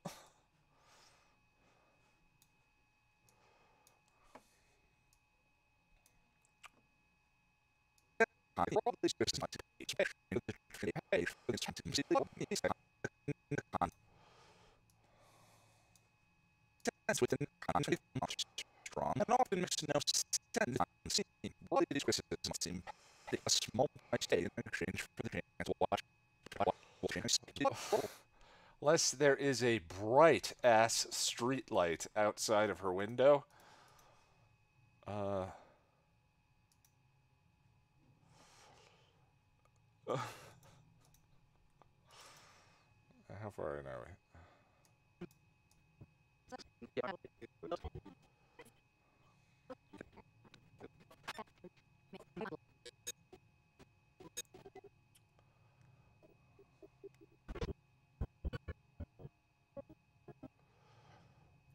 Strong and often makes no sense. What these criticisms seem a small mistake in exchange for the chance to watch. Unless there is a bright ass street light outside of her window. How far in are we?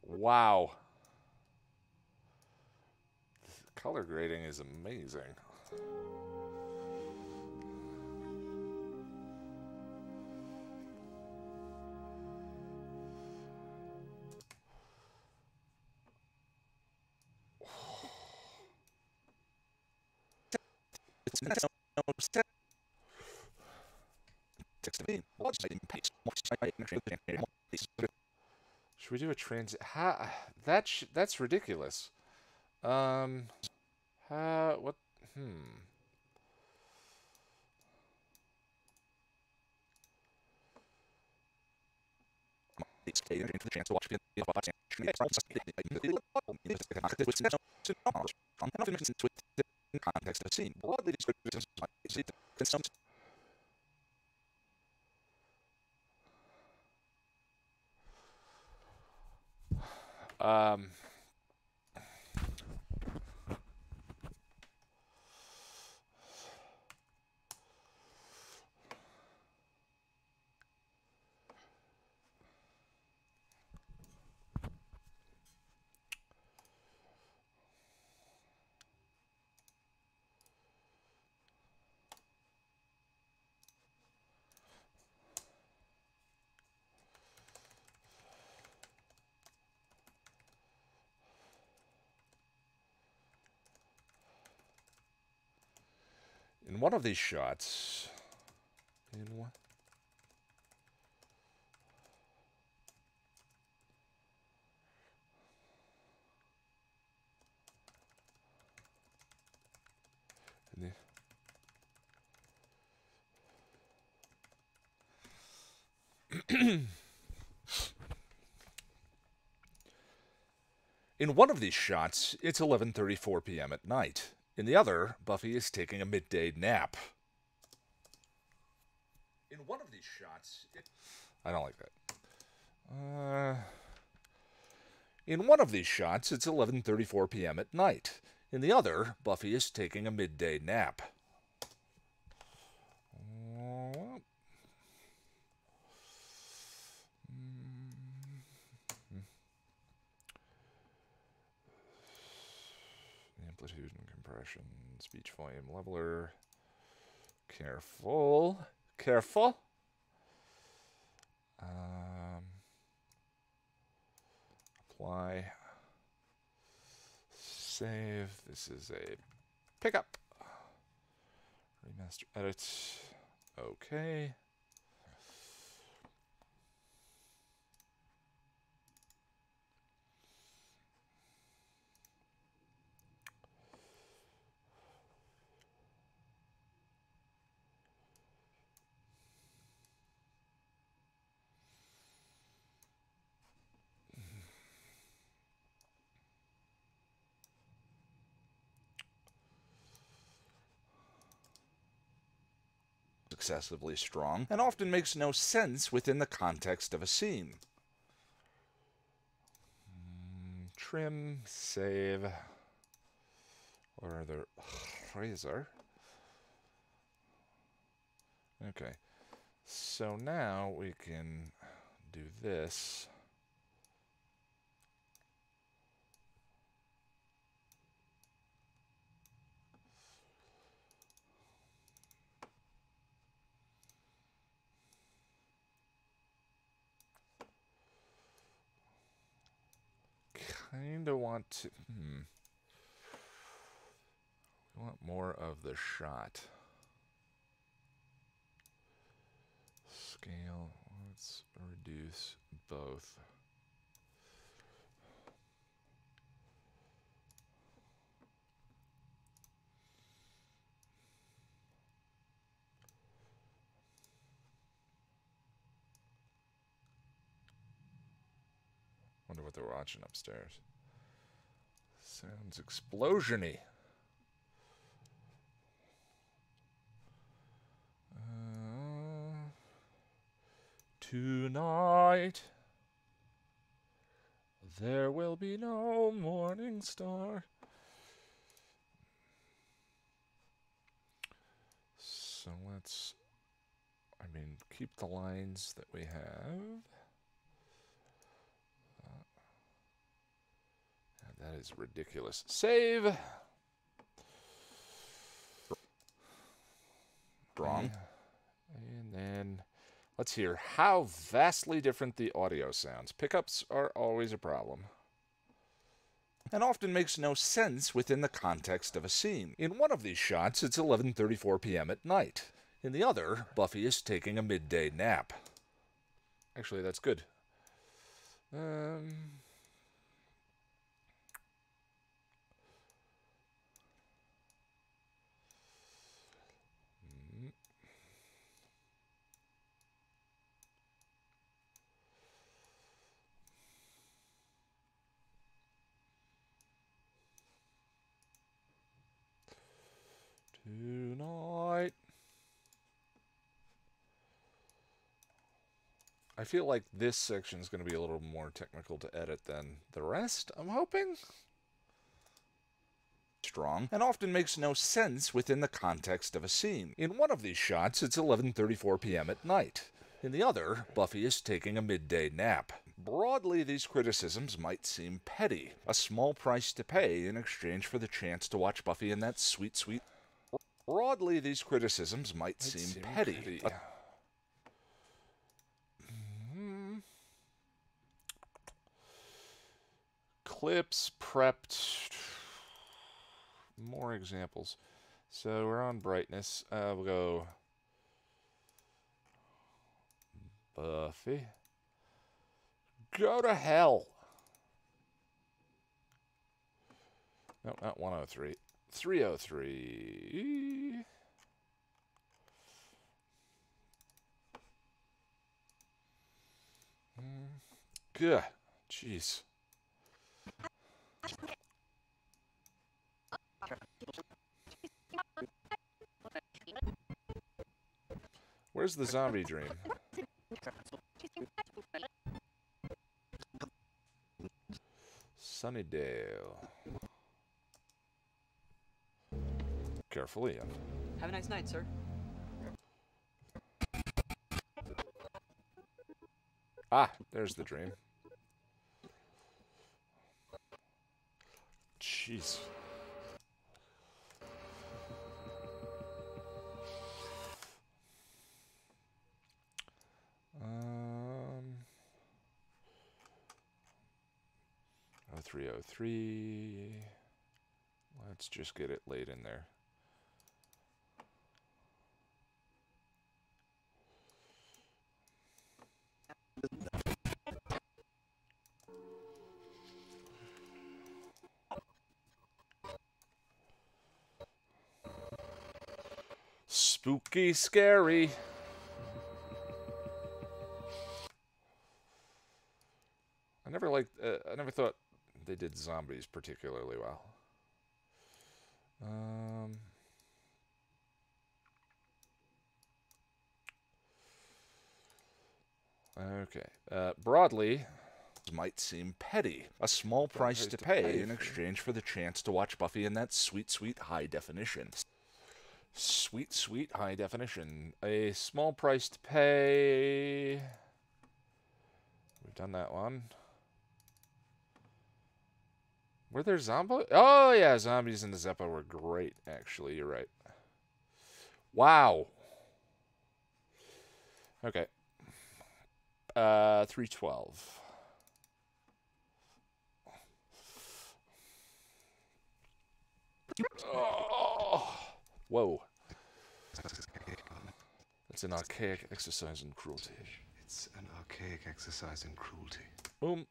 Wow. The color grading is amazing. Should we do a transit? That's ridiculous. What? Context of the scene. Broadly descriptive. In one of these shots, in one of these shots, it's 11:34 p.m. at night. In the other, Buffy is taking a midday nap. In one of these shots, I don't like that. In one of these shots, it's 11:34 p.m. at night. In the other, Buffy is taking a midday nap. Amplitude and compression, speech volume leveler. Careful. Careful. Apply. Save. This is a pickup. Remaster edit. Okay. Excessively strong and often makes no sense within the context of a scene. Trim, save, or the razor. Okay, so now we can do this. Kinda want to. We want more of the shot. Scale. Let's reduce both. Wonder what they're watching upstairs. Sounds explosion-y. Tonight there will be no morning star. So let's, keep the lines that we have. That is ridiculous. Save. Wrong. And then let's hear how vastly different the audio sounds. Pickups are always a problem. And often makes no sense within the context of a scene. In one of these shots, it's 11:34 p.m. at night. In the other, Buffy is taking a midday nap. Actually, that's good. Tonight. I feel like this section is going to be a little more technical to edit than the rest, I'm hoping. Strong, and often makes no sense within the context of a scene. In one of these shots, it's 11:34 p.m. at night. In the other, Buffy is taking a midday nap. Broadly, these criticisms might seem petty, a small price to pay in exchange for the chance to watch Buffy in that sweet, sweet... Broadly, these criticisms might seem petty. Clips, prepped... More examples. So we're on brightness. We'll go Buffy. Go to hell. No, not 103. 303. Good. Jeez. Where's the zombie dream? Sunnydale. Careful, Ian. Have a nice night, sir. Ah, there's the dream. Jeez. Oh, 303. Let's just get it laid in there. Spooky, scary. I never thought they did zombies particularly well. Okay. Broadly, might seem petty. A small price to pay in exchange for the chance to watch Buffy in that sweet, sweet high definition. Sweet, sweet high definition. A small price to pay. We've done that one. Were there zombies? Oh, yeah, zombies in the Zeppo were great, actually. You're right. Wow. Okay. 312. Oh. Whoa. It's an archaic exercise in cruelty. It's an archaic exercise in cruelty. Boom.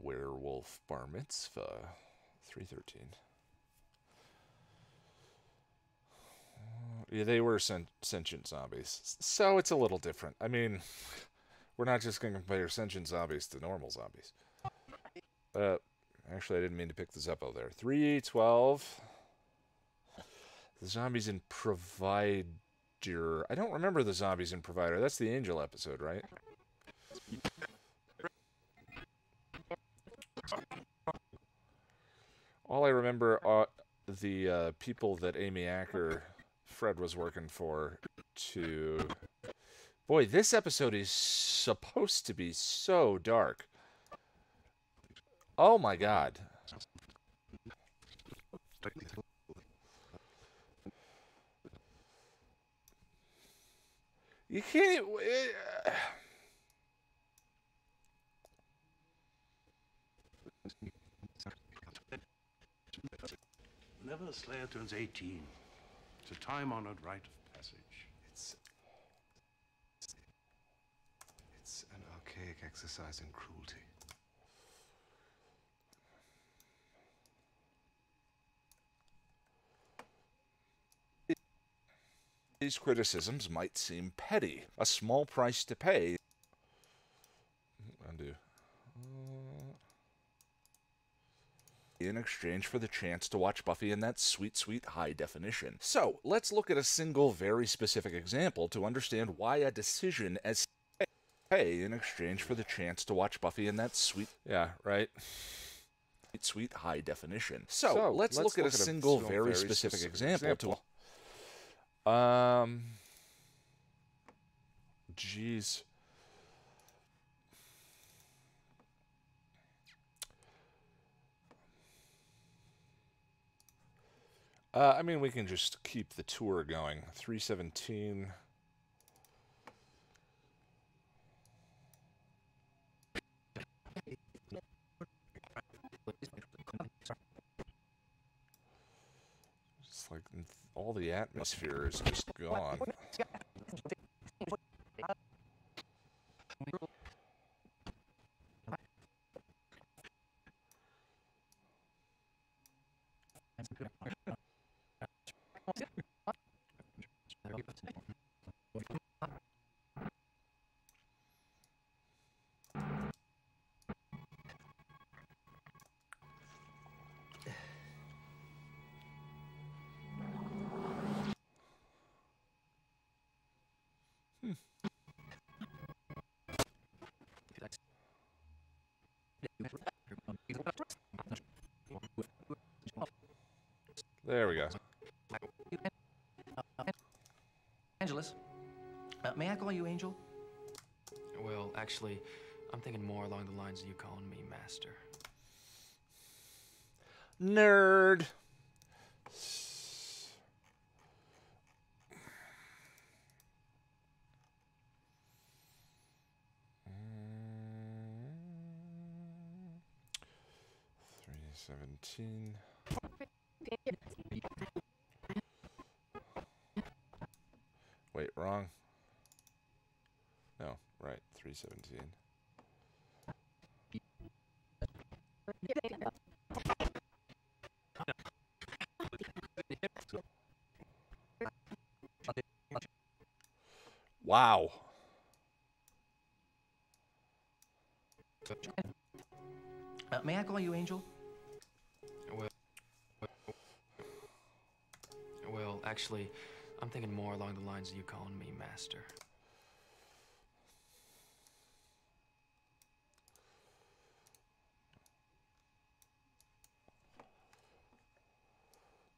Werewolf Bar Mitzvah. 313. Yeah, they were sentient zombies. So it's a little different. I mean, we're not just going to compare sentient zombies to normal zombies. Actually, I didn't mean to pick the Zeppo there. 312. The zombies in Provider. I don't remember the zombies in Provider. That's the Angel episode, right? All I remember are the people that Amy Acker, Fred was working for to... Boy, this episode is supposed to be so dark. Oh my god. You can't... Whenever a Slayer turns 18, it's a time-honored rite of passage. It's an archaic exercise in cruelty. These criticisms might seem petty. A small price to pay. Undo. In exchange for the chance to watch Buffy in that sweet, sweet high definition. So, let's look at a single very specific example to understand why a decision as pay in exchange for the chance to watch Buffy in that sweet... Yeah, right? Sweet, sweet high definition. So let's look at a single very specific example to... Jeez. I mean, we can just keep the tour going. 317. It's like all the atmosphere is just gone. There we go. Angelus, may I call you Angel? Well, actually, I'm thinking more along the lines of you calling me Master. Nerd. $3.17. Wait, wrong. No, right. $3.17. Wow. May I call you Angel? Well, actually, I'm thinking more along the lines of you calling me Master.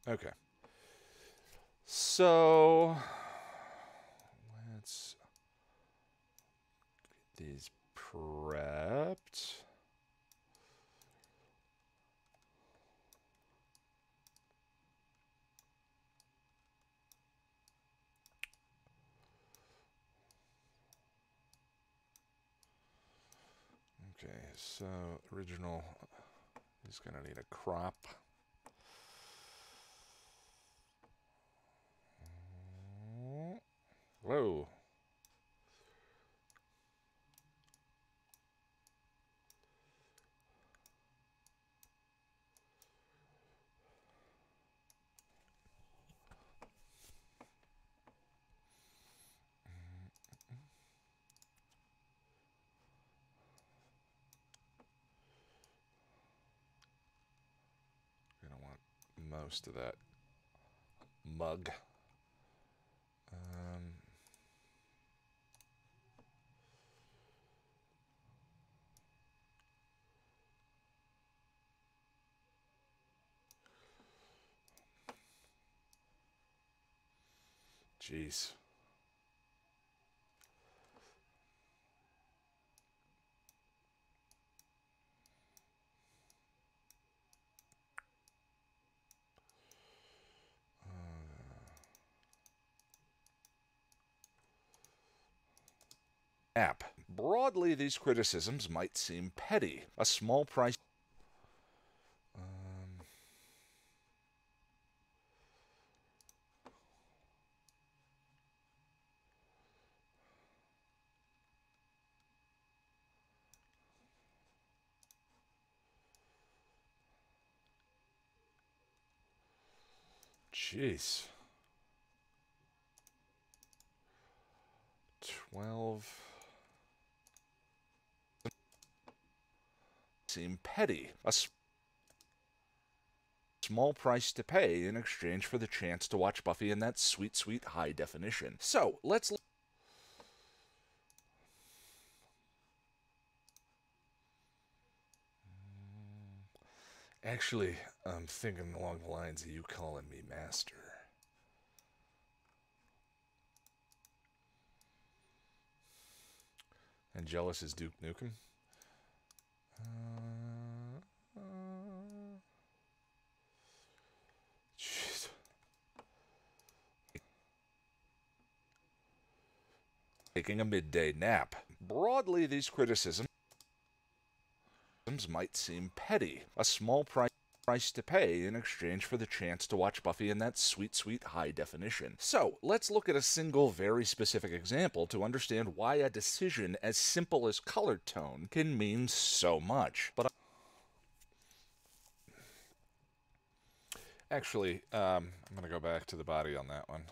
Okay. So let's get these prepped. Okay, so original is going to need a crop. Whoa. Gonna want most of that mug. Jeez. App. Broadly, these criticisms might seem petty. A small price. Jeez. 12. Seem petty. A small price to pay in exchange for the chance to watch Buffy in that sweet, sweet high definition. So, let's... Actually, I'm thinking along the lines of you calling me Master. And jealous is Duke Nukem. Jeez. Taking a midday nap. Broadly, these criticisms might seem petty. A small price to pay in exchange for the chance to watch Buffy in that sweet, sweet high definition. So, let's look at a single very specific example to understand why a decision as simple as color tone can mean so much. But actually, I'm going to go back to the body on that one.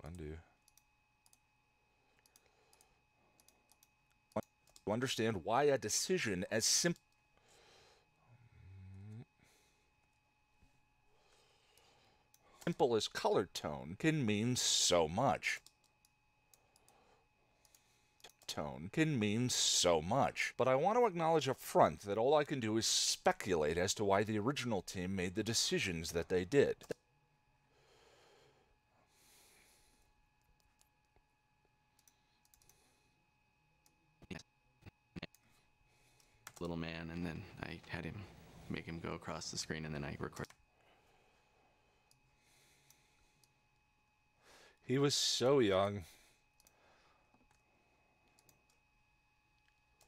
Undo. To understand why a decision as simple as color tone can mean so much. Tone can mean so much, but I want to acknowledge up front that all I can do is speculate as to why the original team made the decisions that they did. Little man, and then I had him make him go across the screen, and then I recorded. He was so young.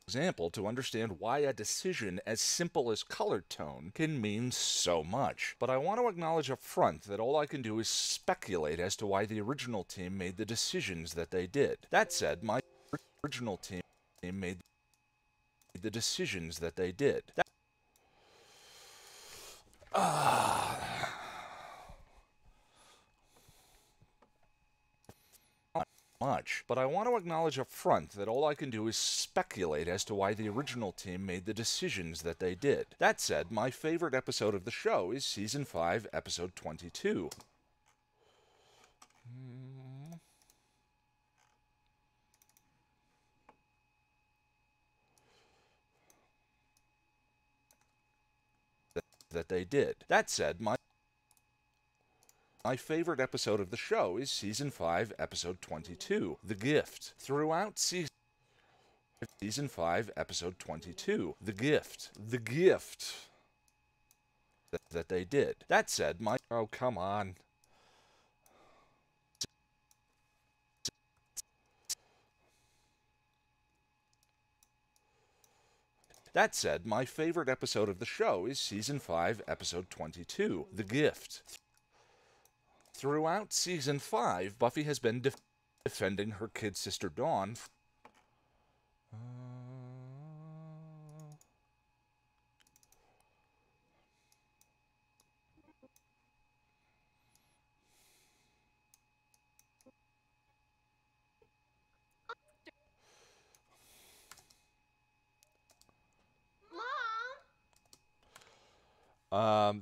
Example, to understand why a decision as simple as color tone can mean so much. But I want to acknowledge up front that all I can do is speculate as to why the original team made the decisions that they did. That said, my original team made the decisions that they did. Much, but I want to acknowledge up front that all I can do is speculate as to why the original team made the decisions that they did. That said, my favorite episode of the show is Season 5, Episode 22. That they did. That said, my favorite episode of the show is Season 5, Episode 22, The Gift. Throughout Season 5, Episode 22, The Gift. The Gift. That they did. That said, my... Oh, come on. That said, my favorite episode of the show is Season 5, Episode 22, The Gift. Throughout Season 5, Buffy has been defending her kid sister Dawn.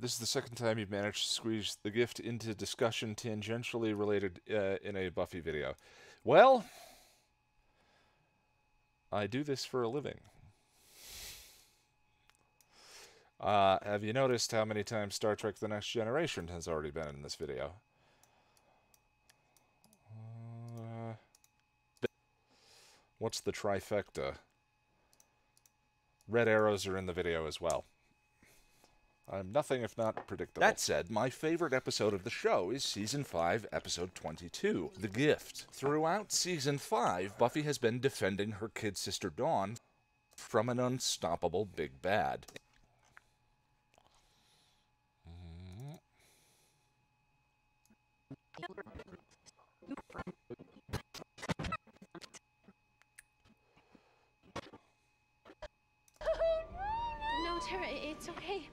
This is the second time you've managed to squeeze the gift into discussion tangentially related in a Buffy video. Well, I do this for a living. Have you noticed how many times Star Trek The Next Generation has already been in this video? What's the trifecta? Red arrows are in the video as well. I'm nothing if not predictable. That said, my favorite episode of the show is Season 5, Episode 22, The Gift. Throughout Season 5, Buffy has been defending her kid sister Dawn from an unstoppable big bad. No, Tara, it's okay.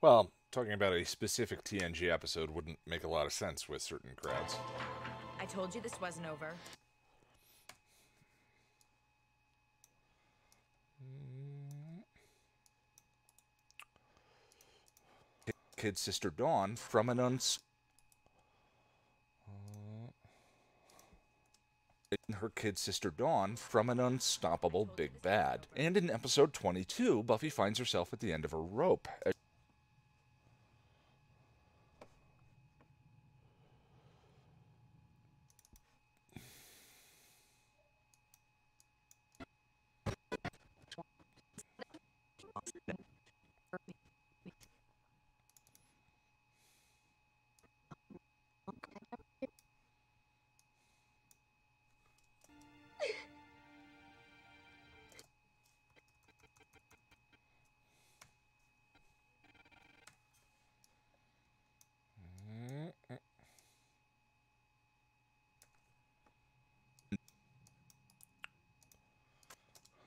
Well, talking about a specific TNG episode wouldn't make a lot of sense with certain crowds. I told you this wasn't over. Kid sister Dawn from an her kid sister Dawn from an unstoppable big bad. And in episode 22, Buffy finds herself at the end of her rope.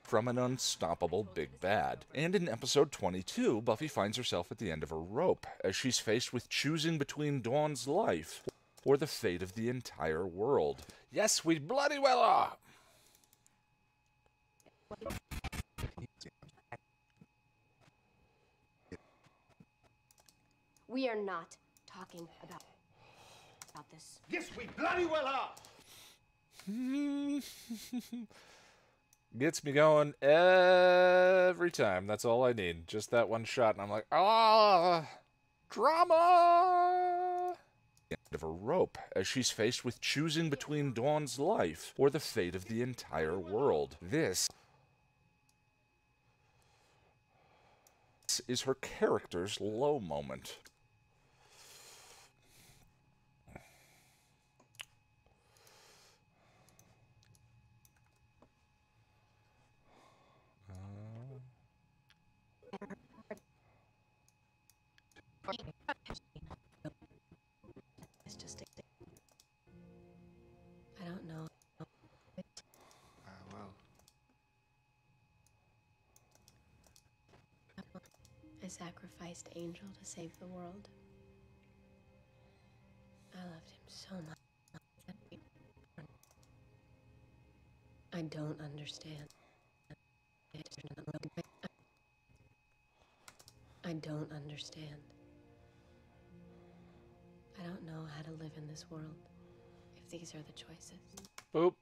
from an unstoppable big bad. And in episode 22, Buffy finds herself at the end of her rope, as she's faced with choosing between Dawn's life or the fate of the entire world. Yes, we bloody well are! We are not talking about this. Yes, we bloody well are! Gets me going every time. That's all I need. Just that one shot, and I'm like, ah, drama! End of her rope, as she's faced with choosing between Dawn's life or the fate of the entire world. This is her character's low moment. It's just I don't know. Well. I sacrificed Angel to save the world. I loved him so much. I don't understand. I don't understand. I don't know how to live in this world if these are the choices. Boop.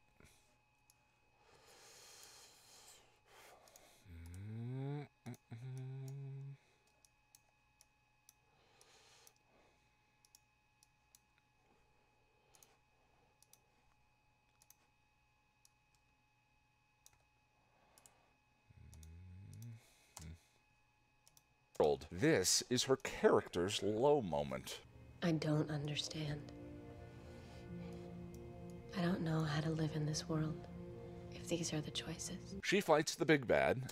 This is her character's low moment. I don't understand. I don't know how to live in this world if these are the choices. She fights the big bad.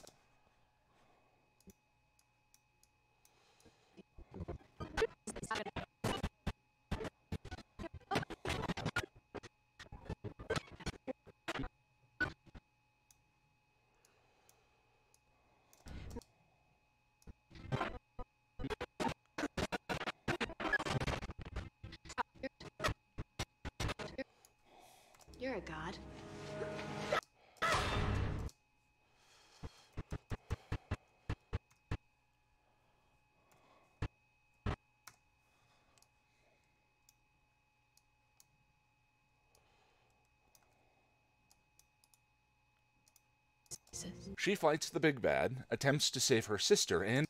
You're a god. She fights the big bad, attempts to save her sister, and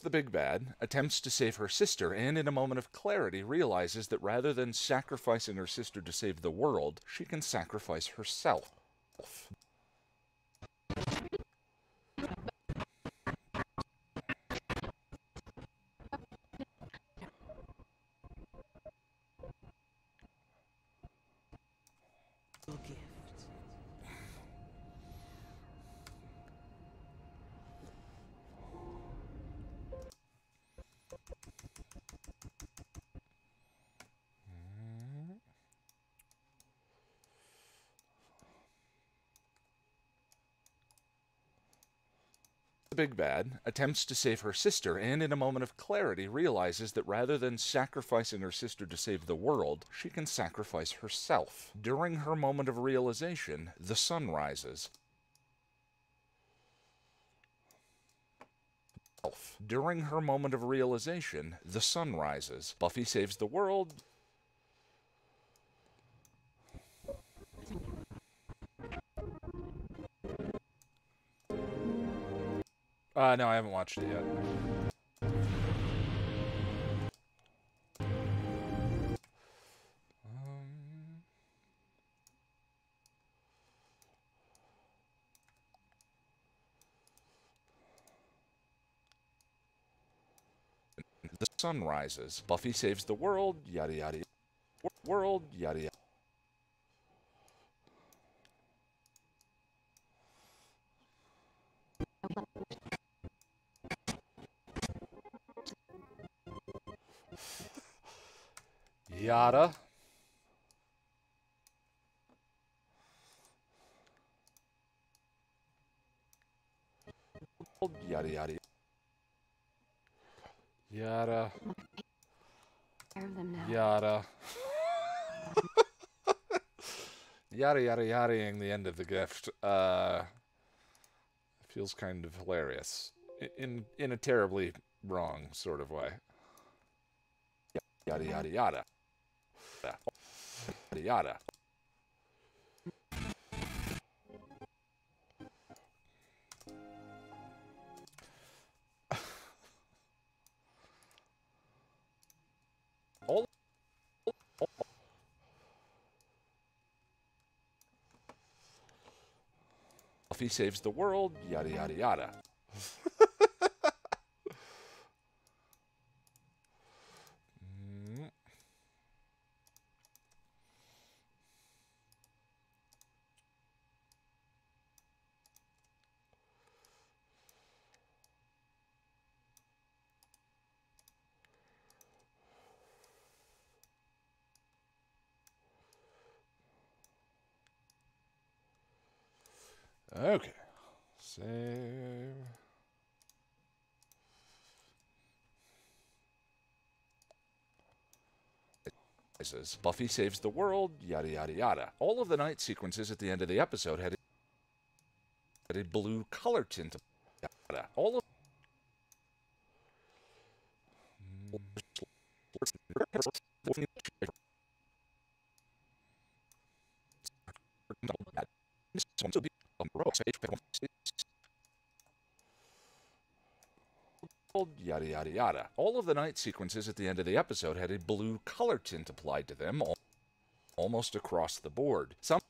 the big bad attempts to save her sister, and in a moment of clarity realizes that rather than sacrificing her sister to save the world, she can sacrifice herself. The big bad attempts to save her sister, and in a moment of clarity realizes that rather than sacrificing her sister to save the world, she can sacrifice herself. During her moment of realization, the sun rises. During her moment of realization, the sun rises. Buffy saves the world. No, I haven't watched it yet. The sun rises. Buffy saves the world, yada yada. World, yada yada. Yada. Yada yada. Yada. Yada. Yada yada yadaing the end of the gift. Feels kind of hilarious. In a terribly wrong sort of way. Yada yada yada. Yada yada. Buffy saves the world, yada yada yada. Okay. Save. Buffy saves the world, yada yada yada. All of the night sequences at the end of the episode had a blue color tint. Yada. All of yada yada yada. All of the night sequences at the end of the episode had a blue color tint applied to them, almost across the board. Some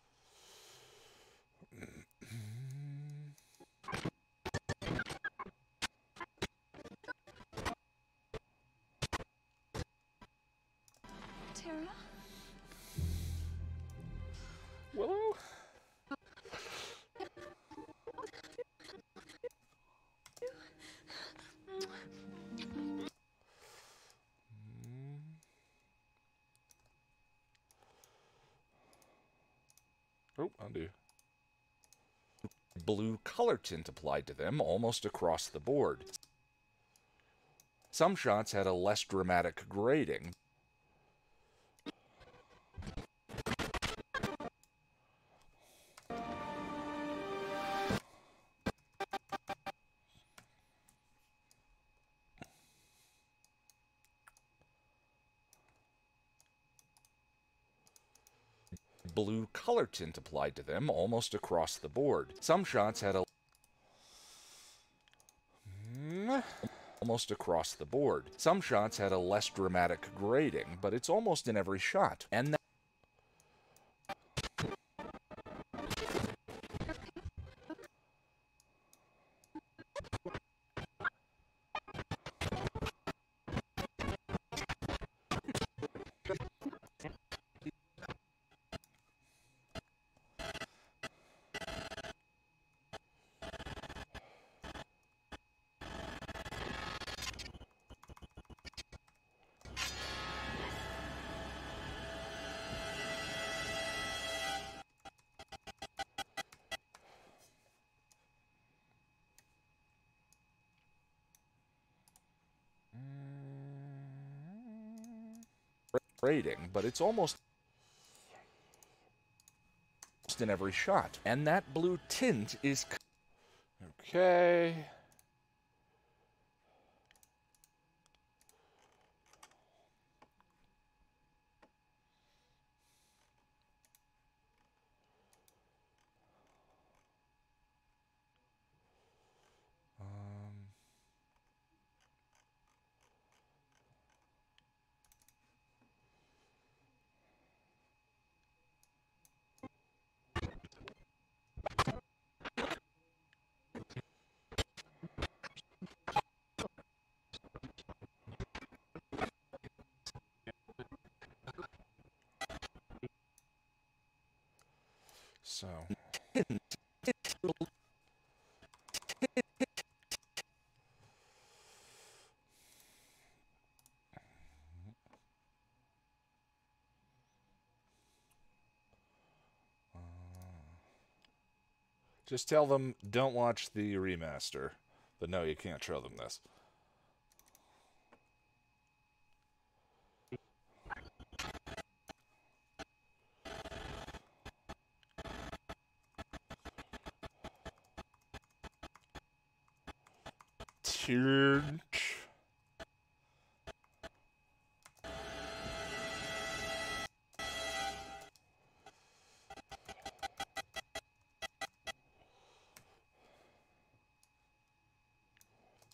Tara? Willow? Oh, undo. Blue color tint applied to them, almost across the board. Some shots had a less dramatic grading. Blue color tint applied to them, almost across the board. Some shots had a almost across the board. Some shots had a less dramatic grading, but it's almost in every shot. And rating, but it's almost in every shot. And that blue tint is okay. So... Just tell them, don't watch the remaster. But no, you can't show them this. Church.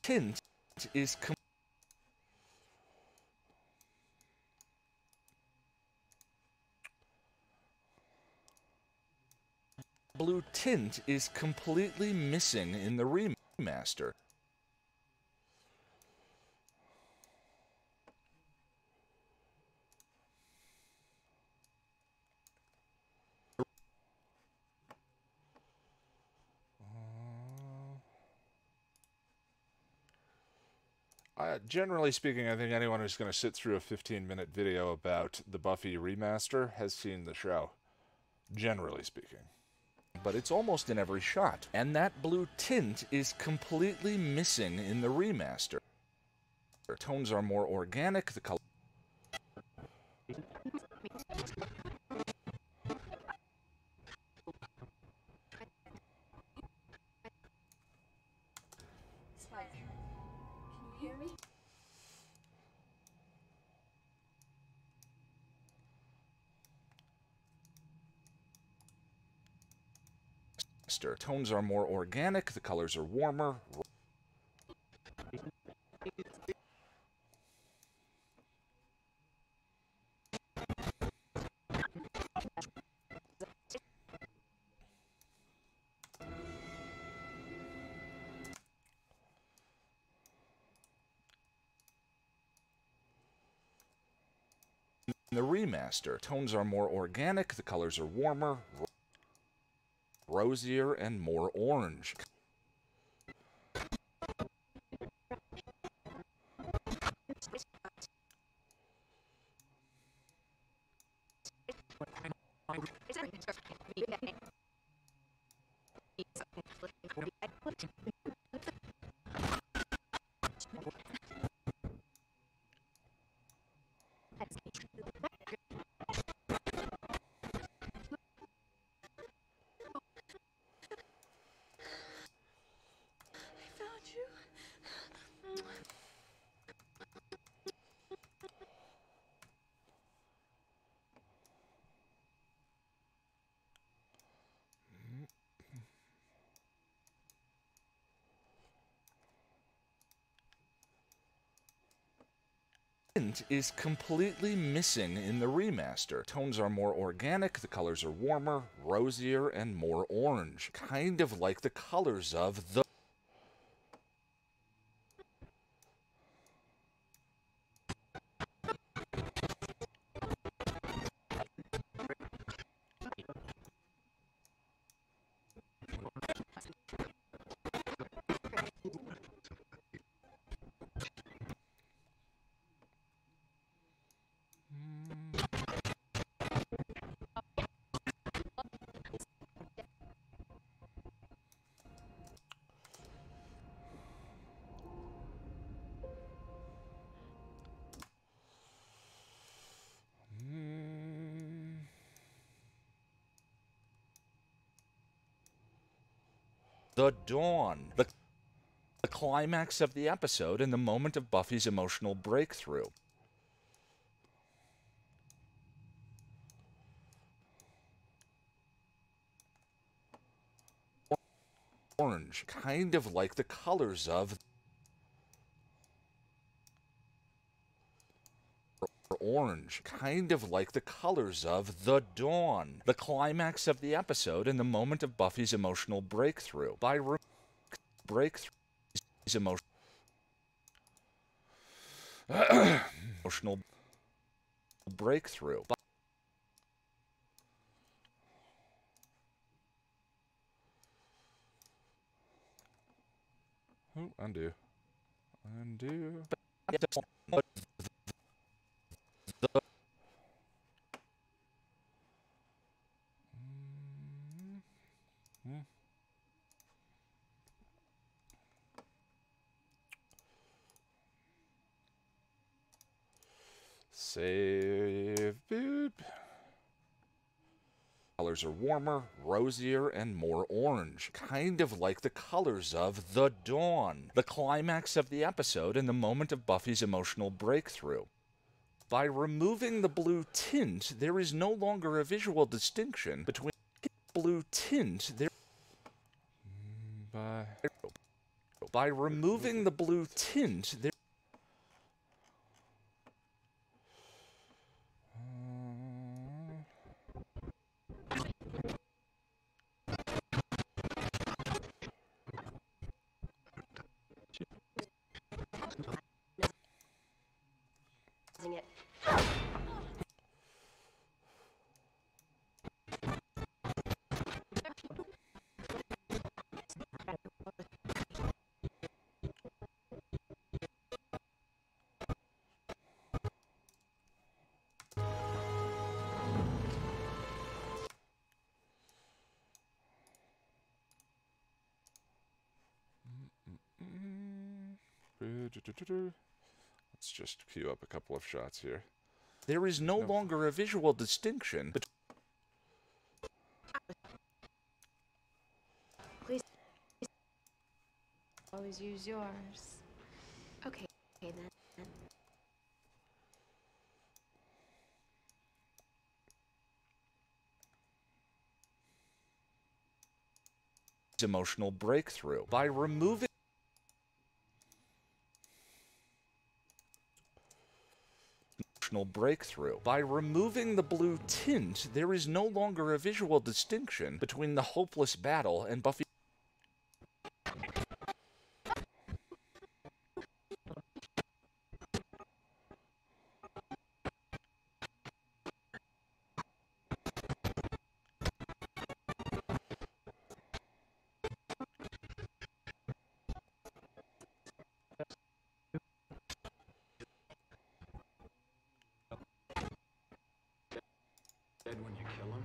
Tint is blue tint is completely missing in the remaster. Generally speaking, I think anyone who's going to sit through a 15-minute video about the Buffy remaster has seen the show. Generally speaking. But it's almost in every shot. And that blue tint is completely missing in the remaster. Tones are more organic, the color... Spike, can you hear me? Tones are more organic, the colors are warmer. In the remaster, tones are more organic, the colors are warmer, rosier, and more orange. Tint is completely missing in the remaster. Tones are more organic, the colors are warmer, rosier, and more orange. Kind of like the colors of the... The dawn. The climax of the episode and the moment of Buffy's emotional breakthrough. Orange, kind of like the colors of... Orange, kind of like the colors of the dawn. The climax of the episode and the moment of Buffy's emotional breakthrough. By breakthrough, emotional breakthrough. Undo. Undo. Save. Boop. Colors are warmer, rosier, and more orange. Kind of like the colors of The Dawn, the climax of the episode and the moment of Buffy's emotional breakthrough. By removing the blue tint, there is no longer a visual distinction between blue tint. By removing the blue tint, there. It. Let's just queue up a couple of shots here. There is no longer a visual distinction between. Please. Always use yours. Okay then. Emotional breakthrough. By removing. Breakthrough. By removing the blue tint, there is no longer a visual distinction between the hopeless battle and Buffy. Dead when you kill him?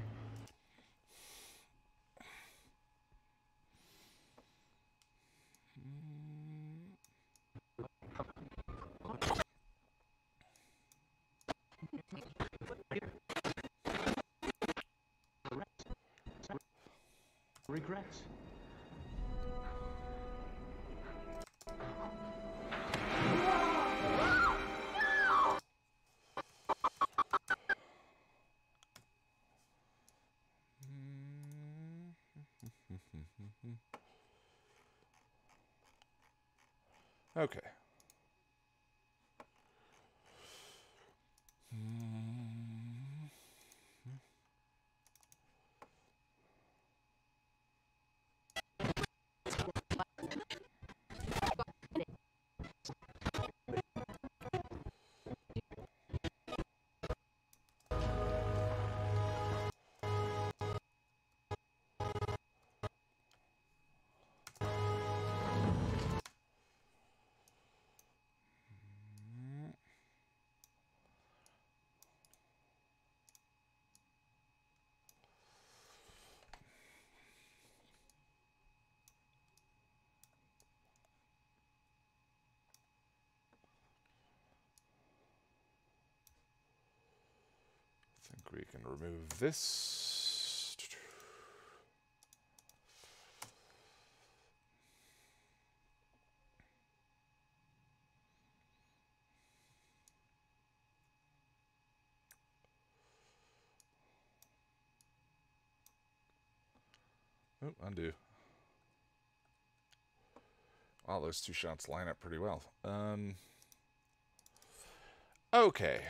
Regrets. Okay. I think we can remove this. Oh, undo. Wow, those two shots line up pretty well. Okay.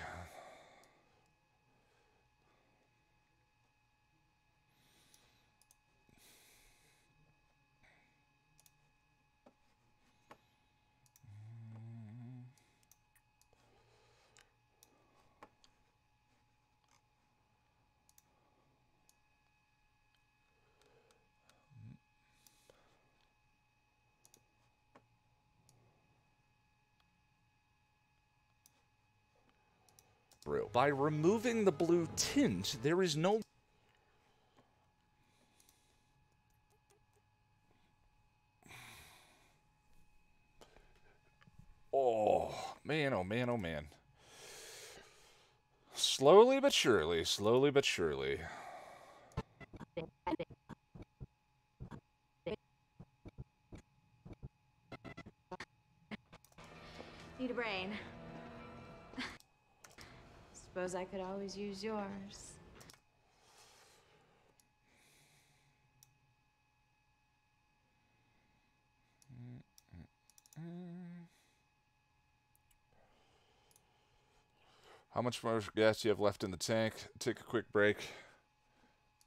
through. By removing the blue tint, there is no... Oh, man, oh man, oh man. Slowly but surely, slowly but surely. Need a brain. Suppose I could always use yours. How much more gas do you have left in the tank? Take a quick break.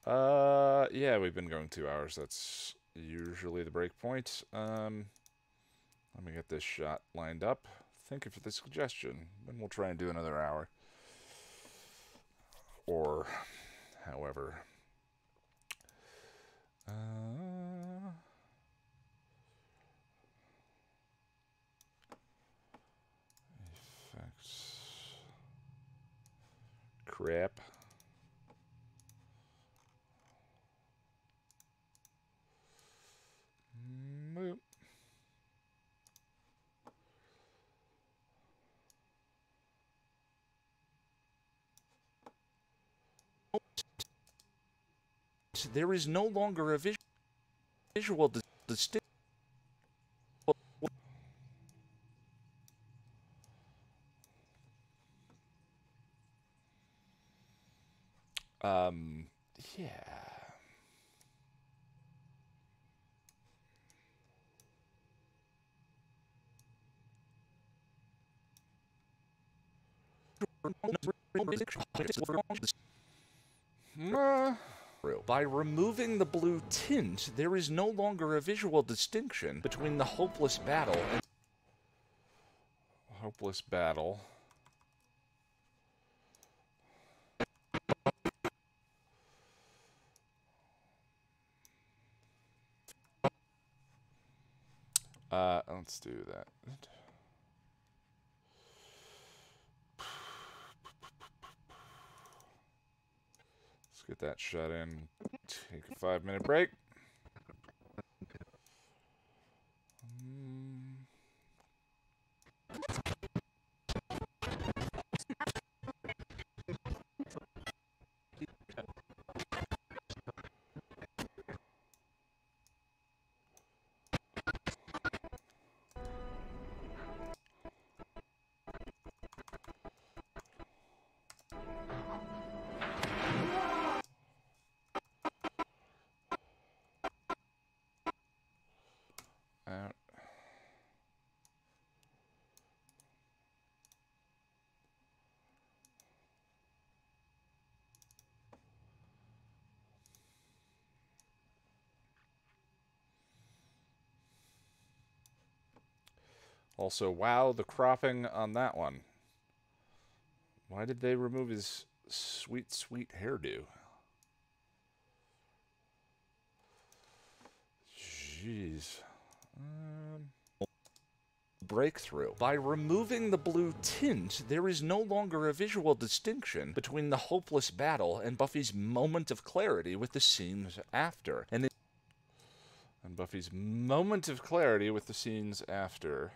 Yeah, we've been going 2 hours. That's usually the break point. Let me get this shot lined up. Thank you for the suggestion. Then we'll try and do another hour. Or, however. Effects. Crap. Boop. There is no longer a visual distinction. Yeah. By removing the blue tint, there is no longer a visual distinction between the hopeless battle and let's do that. Let's get that shut in. Take a 5-minute break. Also, wow, the cropping on that one. Why did they remove his sweet, sweet hairdo? Jeez. Breakthrough. By removing the blue tint, there is no longer a visual distinction between the hopeless battle and Buffy's moment of clarity with the scenes after. And Buffy's moment of clarity with the scenes after.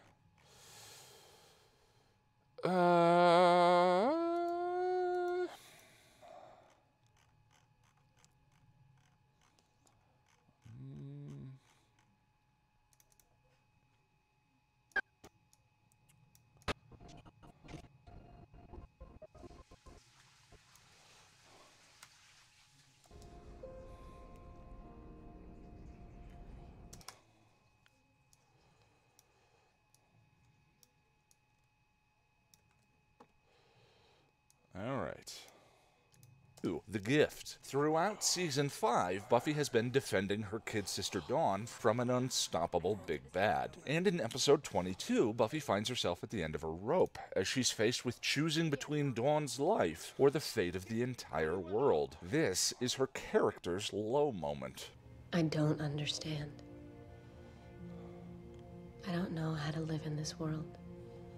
Alright. The gift. Throughout Season 5, Buffy has been defending her kid sister Dawn from an unstoppable big bad. And in episode 22, Buffy finds herself at the end of her rope, as she's faced with choosing between Dawn's life or the fate of the entire world. This is her character's low moment. I don't understand. I don't know how to live in this world.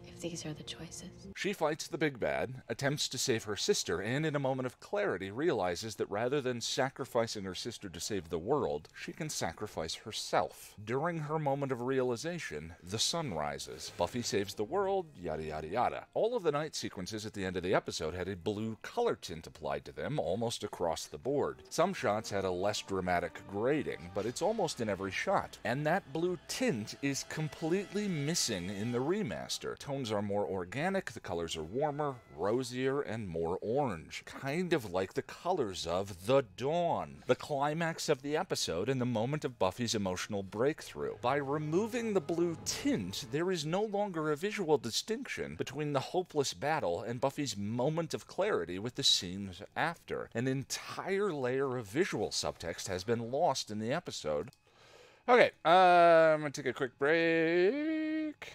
If These are the choices. She fights the big bad, attempts to save her sister, and in a moment of clarity realizes that rather than sacrificing her sister to save the world, she can sacrifice herself. During her moment of realization, the sun rises. Buffy saves the world, yada yada yada. All of the night sequences at the end of the episode had a blue color tint applied to them almost across the board. Some shots had a less dramatic grading, but it's almost in every shot. And that blue tint is completely missing in the remaster. Tones are more organic, the colors are warmer, rosier, and more orange. Kind of like the colors of The Dawn, the climax of the episode and the moment of Buffy's emotional breakthrough. By removing the blue tint, there is no longer a visual distinction between the hopeless battle and Buffy's moment of clarity with the scenes after. An entire layer of visual subtext has been lost in the episode. Okay, I'm going to take a quick break.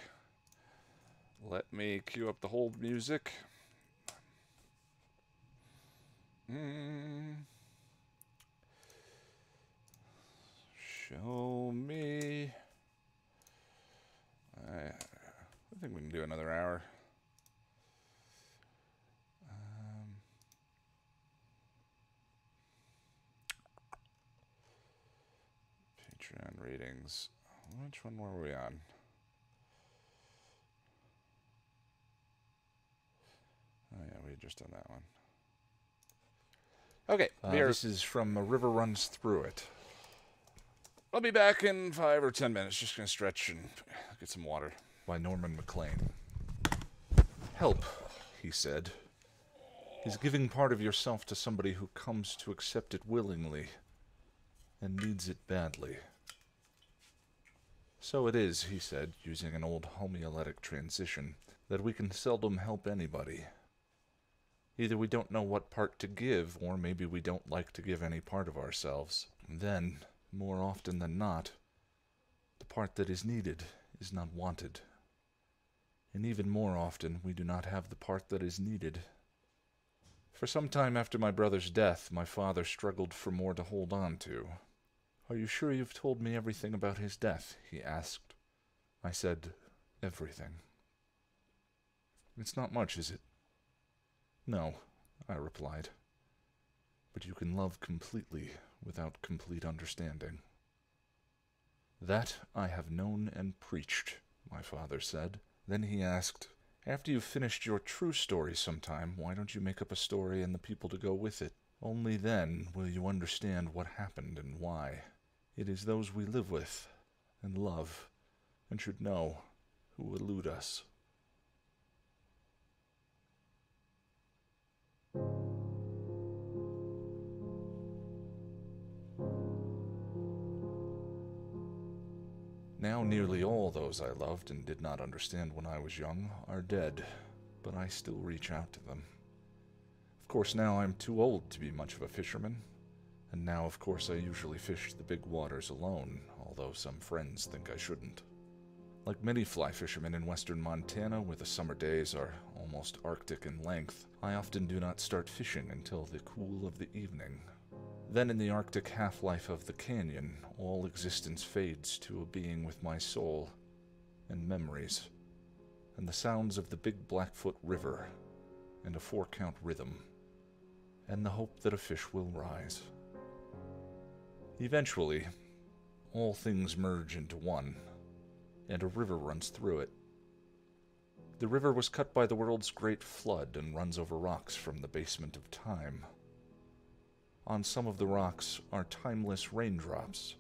Let me cue up the hold music. Show me. I think we can do another hour. Patreon ratings. Which one were we on? Oh yeah, we had just done that one. Okay, this is from A River Runs Through It. I'll be back in 5 or 10 minutes. Just gonna stretch and get some water. By Norman MacLean. Help, he said, is giving part of yourself to somebody who comes to accept it willingly and needs it badly. So it is, he said, using an old homiletic transition, that we can seldom help anybody. Either we don't know what part to give, or maybe we don't like to give any part of ourselves. Then, more often than not, the part that is needed is not wanted. And even more often, we do not have the part that is needed. For some time after my brother's death, my father struggled for more to hold on to. "Are you sure you've told me everything about his death?" he asked. I said, "Everything." "It's not much, is it?" "No," I replied. "But you can love completely without complete understanding." "That I have known and preached," my father said. Then he asked, "After you've finished your true story sometime, why don't you make up a story and the people to go with it? Only then will you understand what happened and why. It is those we live with and love and should know who elude us." Now nearly all those I loved and did not understand when I was young are dead, but I still reach out to them. Of course now I'm too old to be much of a fisherman, and now of course I usually fish the big waters alone, although some friends think I shouldn't. Like many fly fishermen in western Montana, where the summer days are almost Arctic in length, I often do not start fishing until the cool of the evening. Then in the Arctic half-life of the canyon, all existence fades to a being with my soul, and memories, and the sounds of the big Blackfoot River, and a 4-count rhythm, and the hope that a fish will rise. Eventually, all things merge into one, and a river runs through it. The river was cut by the world's great flood and runs over rocks from the basement of time. On some of the rocks are timeless raindrops.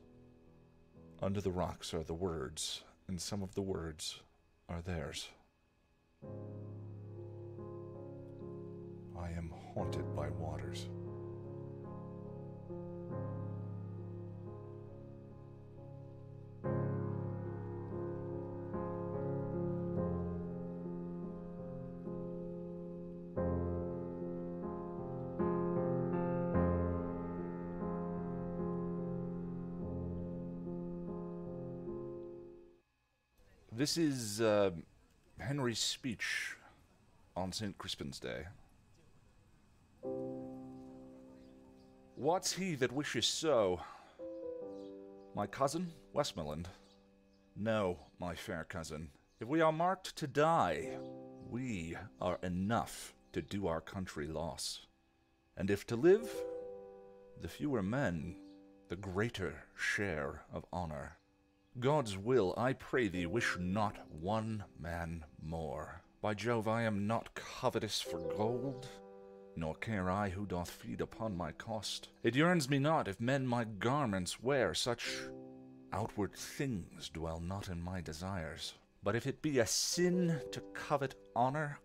Under the rocks are the words, and some of the words are theirs. I am haunted by waters. This is Henry's speech on St. Crispin's Day. What's he that wishes so? My cousin, Westmoreland? No, my fair cousin, If we are marked to die, we are enough to do our country loss. And if to live, the fewer men, the greater share of honor. God's will, I pray thee, wish not one man more. By Jove, I am not covetous for gold, nor care I who doth feed upon my cost. It yearns me not if men my garments wear, such outward things dwell not in my desires. But if it be a sin to covet honor,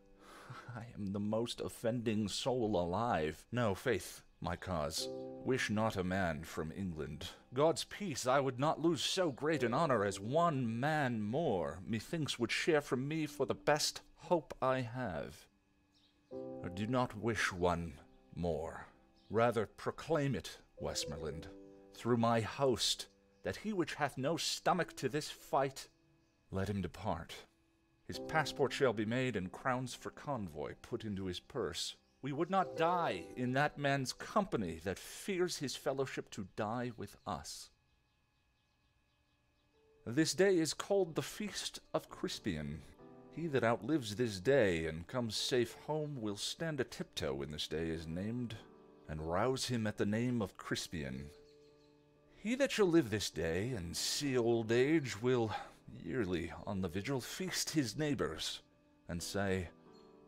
I am the most offending soul alive. No, faith, my cause, wish not a man from England. God's peace, I would not lose so great an honor as one man more, methinks would share from me for the best hope I have. I do not wish one more. Rather proclaim it, Westmoreland, through my host, that he which hath no stomach to this fight, let him depart. His passport shall be made, and crowns for convoy put into his purse. We would not die in that man's company that fears his fellowship to die with us. This day is called the Feast of Crispian. He that outlives this day and comes safe home will stand a tiptoe when this day is named, and rouse him at the name of Crispian. He that shall live this day and see old age will yearly on the vigil feast his neighbors, and say,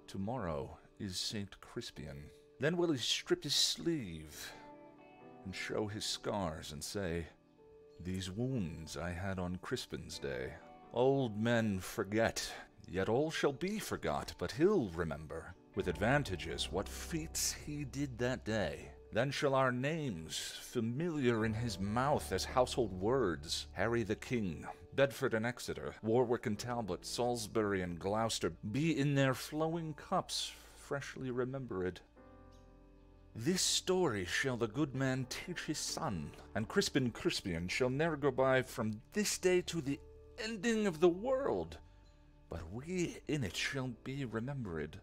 tomorrow is Saint Crispian. Then will he strip his sleeve, and show his scars, and say, these wounds I had on Crispin's day. Old men forget, yet all shall be forgot, but he'll remember, with advantages, what feats he did that day. Then shall our names, familiar in his mouth as household words, Harry the King, Bedford and Exeter, Warwick and Talbot, Salisbury and Gloucester, be in their flowing cups freshly remembered. This story shall the good man teach his son, and Crispian shall ne'er go by from this day to the ending of the world, but we in it shall be remembered.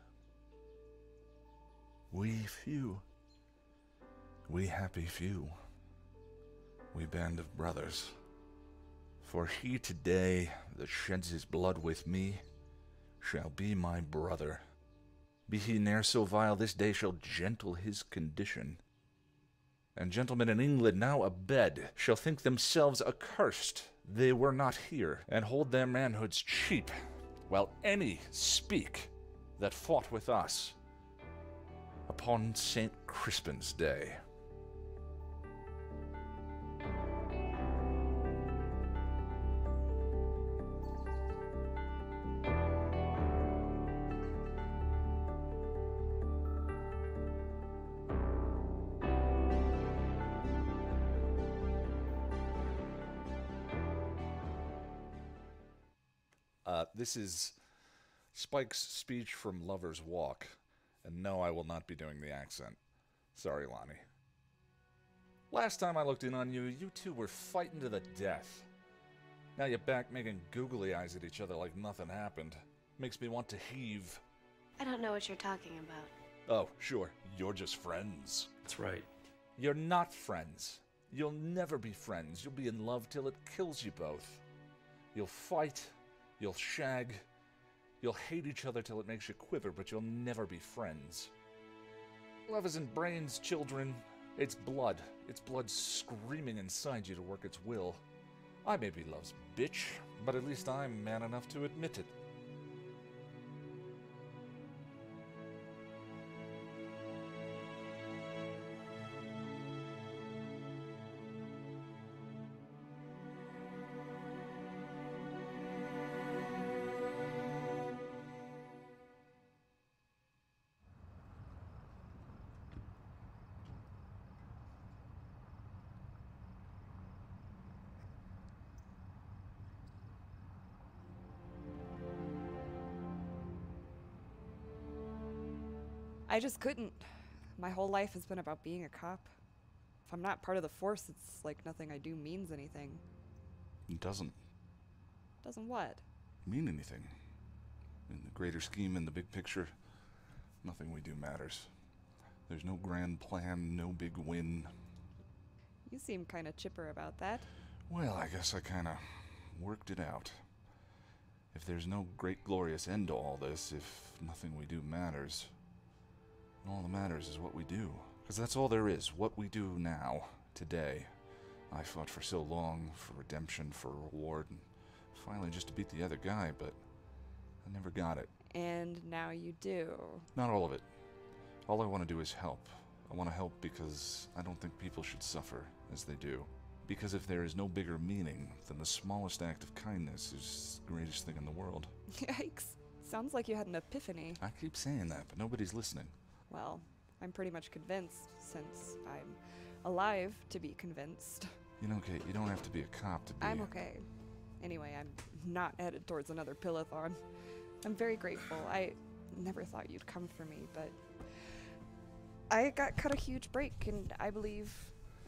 We few, we happy few, we band of brothers. For he today that sheds his blood with me shall be my brother. Be he ne'er so vile, this day shall gentle his condition. And gentlemen in England now abed shall think themselves accursed they were not here, and hold their manhoods cheap, while any speak that fought with us upon St. Crispin's day. This is Spike's speech from Lover's Walk, and no, I will not be doing the accent. Sorry, Lonnie. Last time I looked in on you, you two were fighting to the death. Now you're back making googly eyes at each other like nothing happened. Makes me want to heave. I don't know what you're talking about. Oh, sure, you're just friends. That's right. You're not friends. You'll never be friends. You'll be in love till it kills you both. You'll fight. You'll shag, you'll hate each other till it makes you quiver, but you'll never be friends. Love isn't brains, children. It's blood. It's blood screaming inside you to work its will. I may be love's bitch, but at least I'm man enough to admit it. I just couldn't. My whole life has been about being a cop. If I'm not part of the force, it's like nothing I do means anything. It doesn't. Doesn't what? Mean anything. In the greater scheme, in the big picture, nothing we do matters. There's no grand plan, no big win. You seem kind of chipper about that. Well, I guess I kind of worked it out. If there's no great glorious end to all this, if nothing we do matters, all that matters is what we do. Because that's all there is, what we do now, today. I fought for so long, for redemption, for reward, and finally just to beat the other guy, but I never got it. And now you do. Not all of it. All I want to do is help. I want to help because I don't think people should suffer as they do. Because if there is no bigger meaning, then the smallest act of kindness is the greatest thing in the world. Yikes. Sounds like you had an epiphany. I keep saying that, but nobody's listening. Well, I'm pretty much convinced, since I'm alive to be convinced. You know, Kate, you don't have to be a cop to be... I'm okay. Anyway, I'm not headed towards another pillathon. I'm very grateful. I never thought you'd come for me, but I got cut a huge break, and I believe...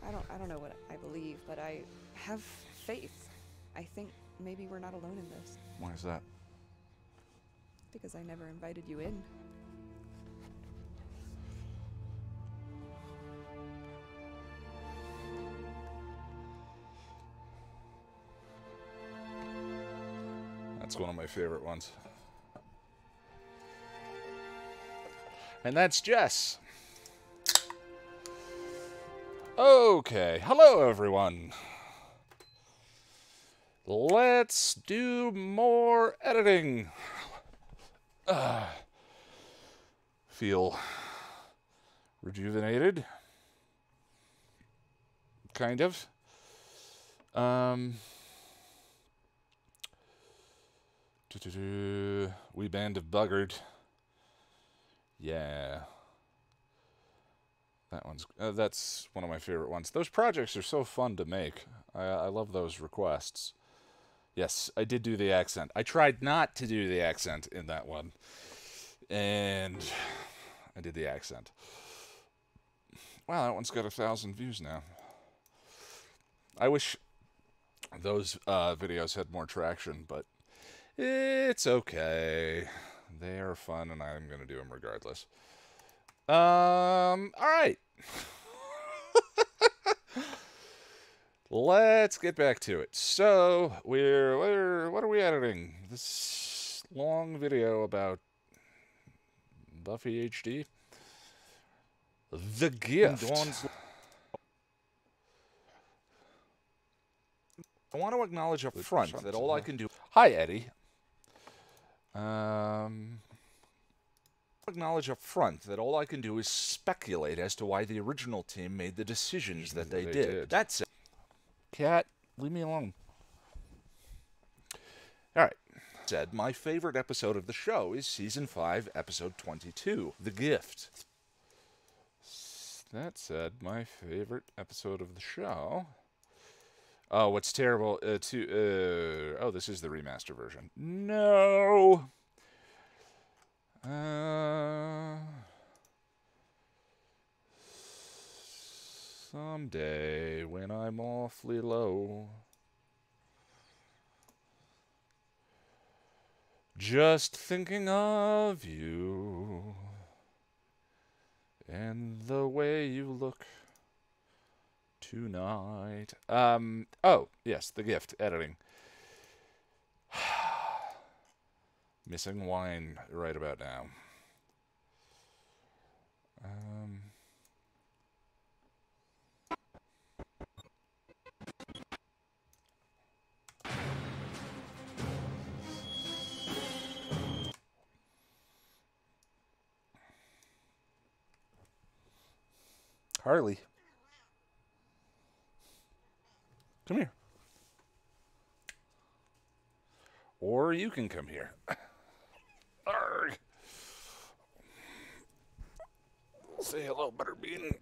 I don't know what I believe, but I have faith. I think maybe we're not alone in this. Why is that? Because I never invited you in. That's one of my favorite ones. And that's Jess. Okay, hello everyone. Let's do more editing. Feel rejuvenated. Kind of. We band of buggered. Yeah. That one's that's one of my favorite ones. Those projects are so fun to make. I love those requests. Yes, I did do the accent. I tried not to do the accent in that one. And I did the accent. Wow, that one's got 1,000 views now. I wish those videos had more traction, but it's okay. They are fun, and I'm going to do them regardless. All right. Let's get back to it. So, what are we editing? This long video about Buffy HD? The Gift. I want to acknowledge up front that all I can do... Hi, Eddie. Acknowledge up front that all I can do is speculate as to why the original team made the decisions that they did. That's it. Cat, leave me alone. Alright. Said, my favorite episode of the show is Season 5, Episode 22, The Gift. That said, my favorite episode of the show... Oh, what's terrible, oh, this is the remaster version. No! Someday, when I'm awfully low, just thinking of you, and the way you look tonight. Oh, yes, The Gift, editing. Missing wine right about now. Harley. Come here. Or you can come here. Arrgh. Say hello, Butterbean.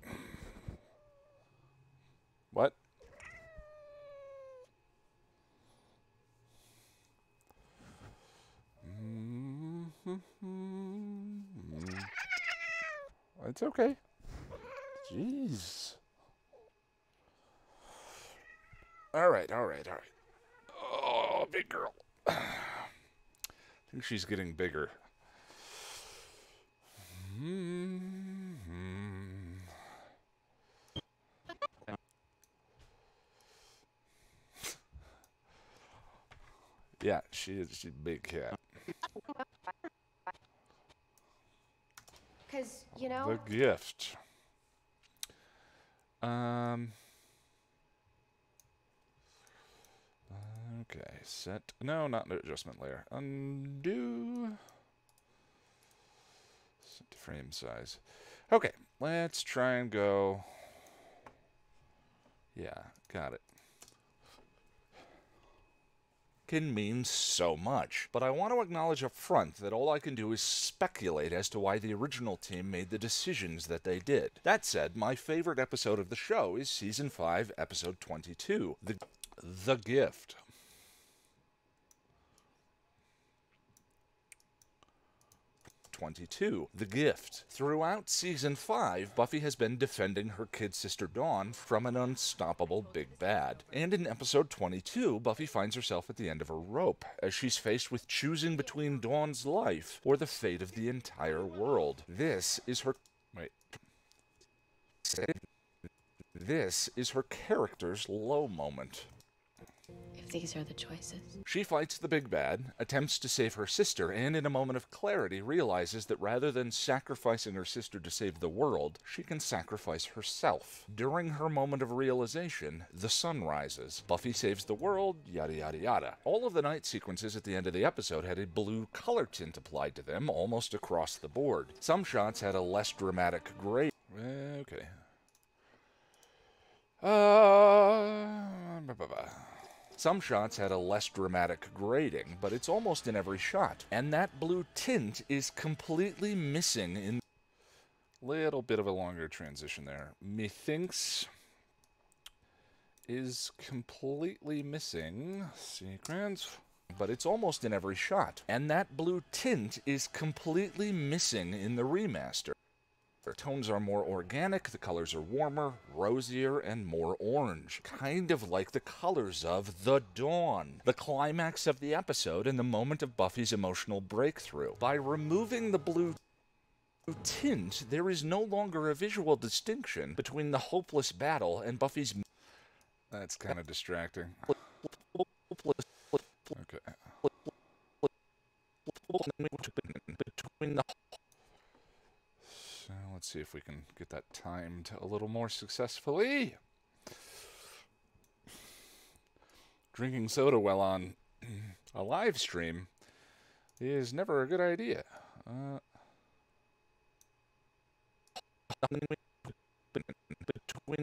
What? It's okay. Jeez. All right. Oh, big girl. I think she's getting bigger. Yeah, she's a big cat. Because, you know... The gift. Okay, set. No, not the adjustment layer. Undo. Set to frame size. Okay, let's try and go. Yeah, got it. Can mean so much, but I want to acknowledge up front that all I can do is speculate as to why the original team made the decisions that they did. That said, my favorite episode of the show is Season 5, Episode 22, The Gift. The Gift. Throughout Season 5, Buffy has been defending her kid sister Dawn from an unstoppable big bad. And in Episode 22, Buffy finds herself at the end of her rope, as she's faced with choosing between Dawn's life or the fate of the entire world. This is her... Wait. This is her character's low moment. If these are the choices. She fights the big bad, attempts to save her sister, and in a moment of clarity realizes that rather than sacrificing her sister to save the world, she can sacrifice herself. During her moment of realization, the sun rises. Buffy saves the world, yada yada yada. All of the night sequences at the end of the episode had a blue color tint applied to them almost across the board. Some shots had a less dramatic gray. Okay. Some shots had a less dramatic grading, but it's almost in every shot. And that blue tint is completely missing in... Little bit of a longer transition there. Methinks is completely missing. Sequence. But it's almost in every shot. And that blue tint is completely missing in the remaster. The tones are more organic, the colors are warmer, rosier, and more orange. Kind of like the colors of The Dawn, the climax of the episode and the moment of Buffy's emotional breakthrough. By removing the blue tint, there is no longer a visual distinction between the hopeless battle and Buffy's... That's kind of distracting. Okay. Between the... So let's see if we can get that timed a little more successfully. Drinking soda while on a live stream is never a good idea. Between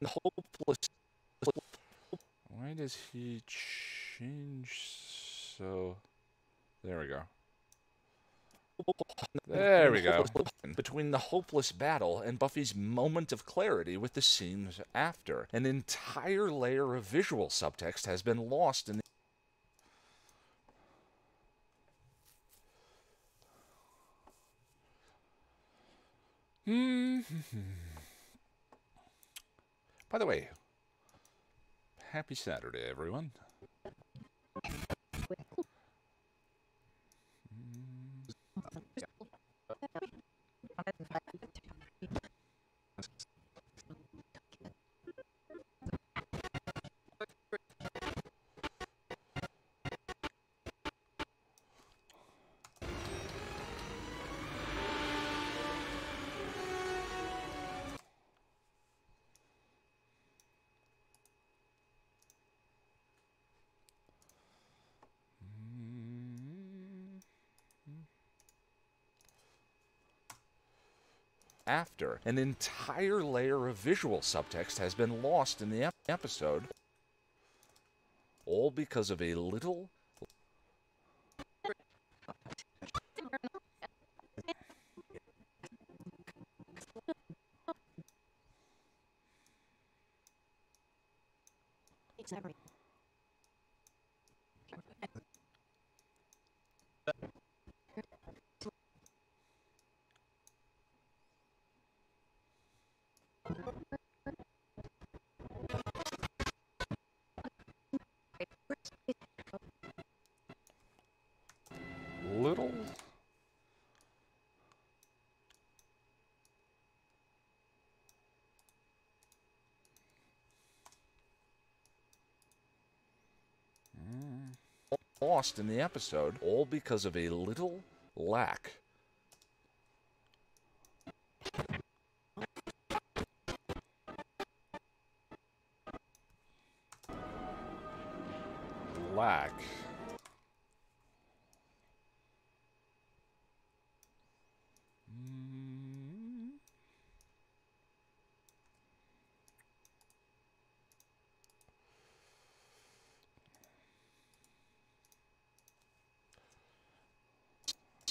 the hopeless... Why does he change so... There we go. There we go. Between the hopeless battle and Buffy's moment of clarity with the scenes after, an entire layer of visual subtext has been lost in the... By the way, happy Saturday, everyone. After, an entire layer of visual subtext has been lost in the episode, all because of a little... Little... lost in the episode, all because of a little lack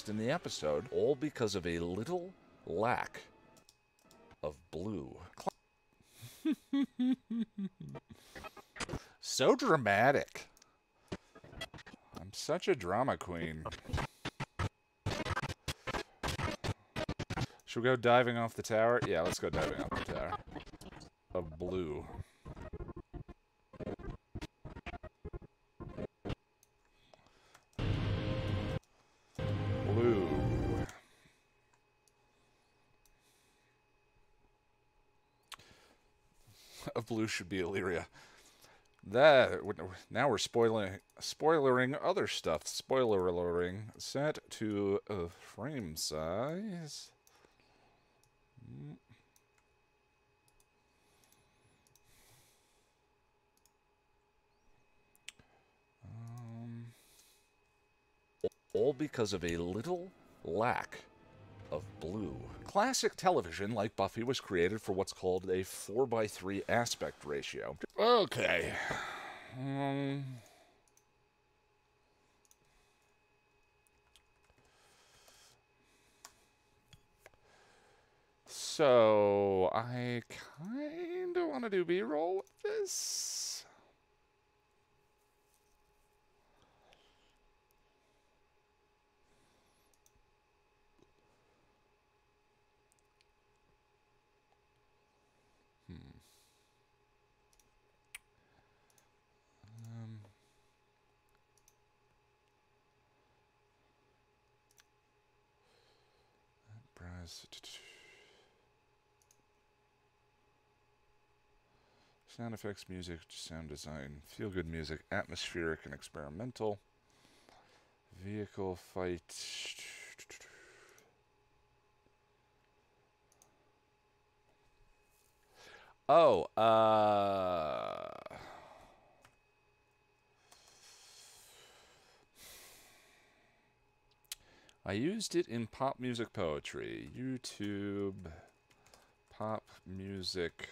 in the episode, all because of a little lack of blue. So dramatic. I'm such a drama queen. Should we go diving off the tower? Yeah, let's go diving off the tower. Of blue. Blue. Of blue should be Illyria. That now we're spoilering other stuff. Spoilering set to frame size. All because of a little lack of blue. Classic television, like Buffy, was created for what's called a 4:3 aspect ratio. Okay. So, I kind of want to do B-roll with this. Sound effects, music, sound design, feel-good music, atmospheric and experimental, vehicle fight. Oh, I used it in pop music poetry. YouTube, pop music,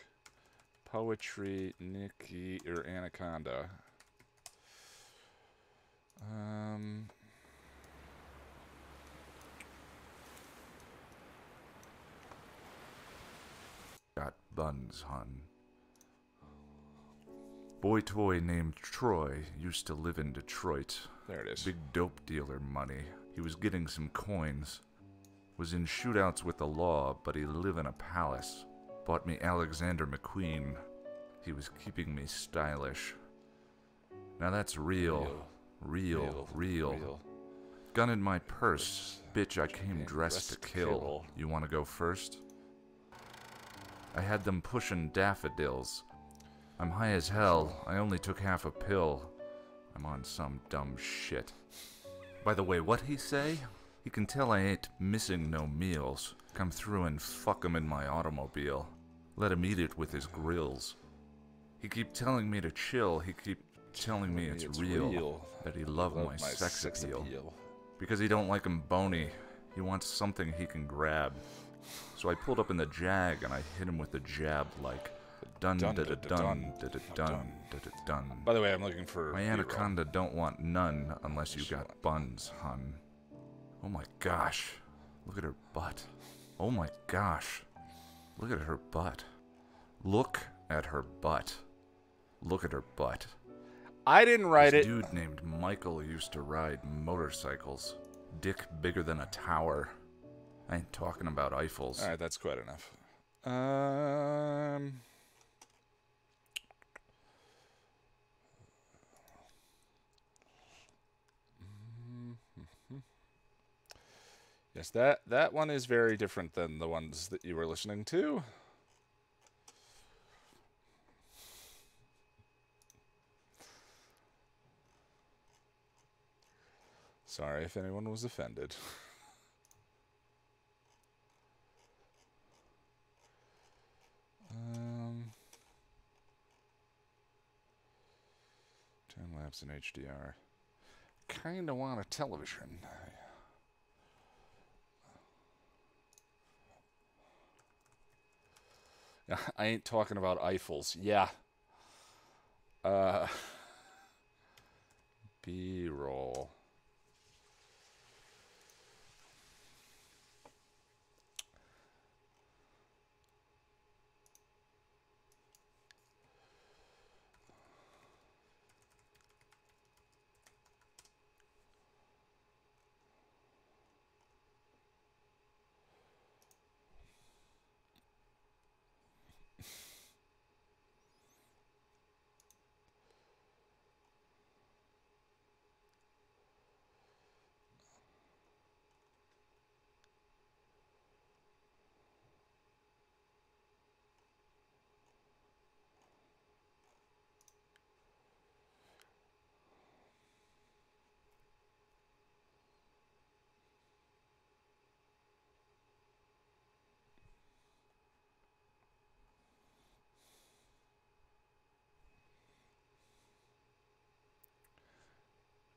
poetry, Nikki, or Anaconda. Got buns, hun. Boy toy named Troy used to live in Detroit. There it is. Big dope dealer money. He was getting some coins. Was in shootouts with the law, but he lived in a palace. Bought me Alexander McQueen. He was keeping me stylish. Now that's real. Real. Gun in my purse. Bitch, I came dressed to kill. You wanna go first? I had them pushing daffodils. I'm high as hell. I only took half a pill. I'm on some dumb shit. By the way, what'd he say? He can tell I ain't missing no meals. Come through and fuck him in my automobile. Let him eat it with his grills. He keep telling me to chill. He keep telling me it's real. That he love my sex appeal. Because he don't like him bony. He wants something he can grab. So I pulled up in the Jag and I hit him with the jab like dun da da dun da da dun da da dun. By the way, I'm looking for my anaconda don't want none unless you got buns, hun. Oh my gosh. Look at her butt. Oh my gosh. Look at her butt. Look at her butt. Look at her butt. I didn't write it. This dude named Michael used to ride motorcycles. Dick bigger than a tower. I ain't talking about Eiffels. Alright, that's quite enough. Yes, that one is very different than the ones that you were listening to. Sorry if anyone was offended. Time-lapse in HDR. Kinda want a television. I ain't talking about Eiffels. Yeah. B-roll.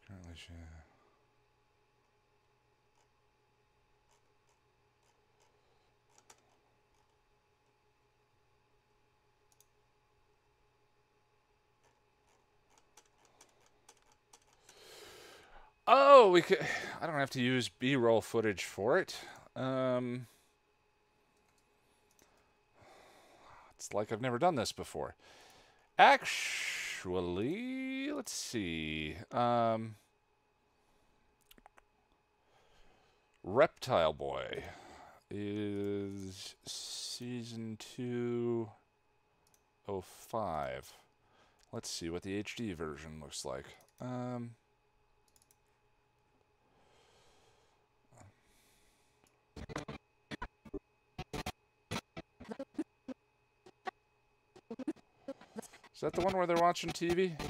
Currently, oh, we could. I don't have to use B-roll footage for it. It's like I've never done this before. Actually, let's see. Reptile Boy is season 205. Let's see what the HD version looks like. Is that the one where they're watching TV?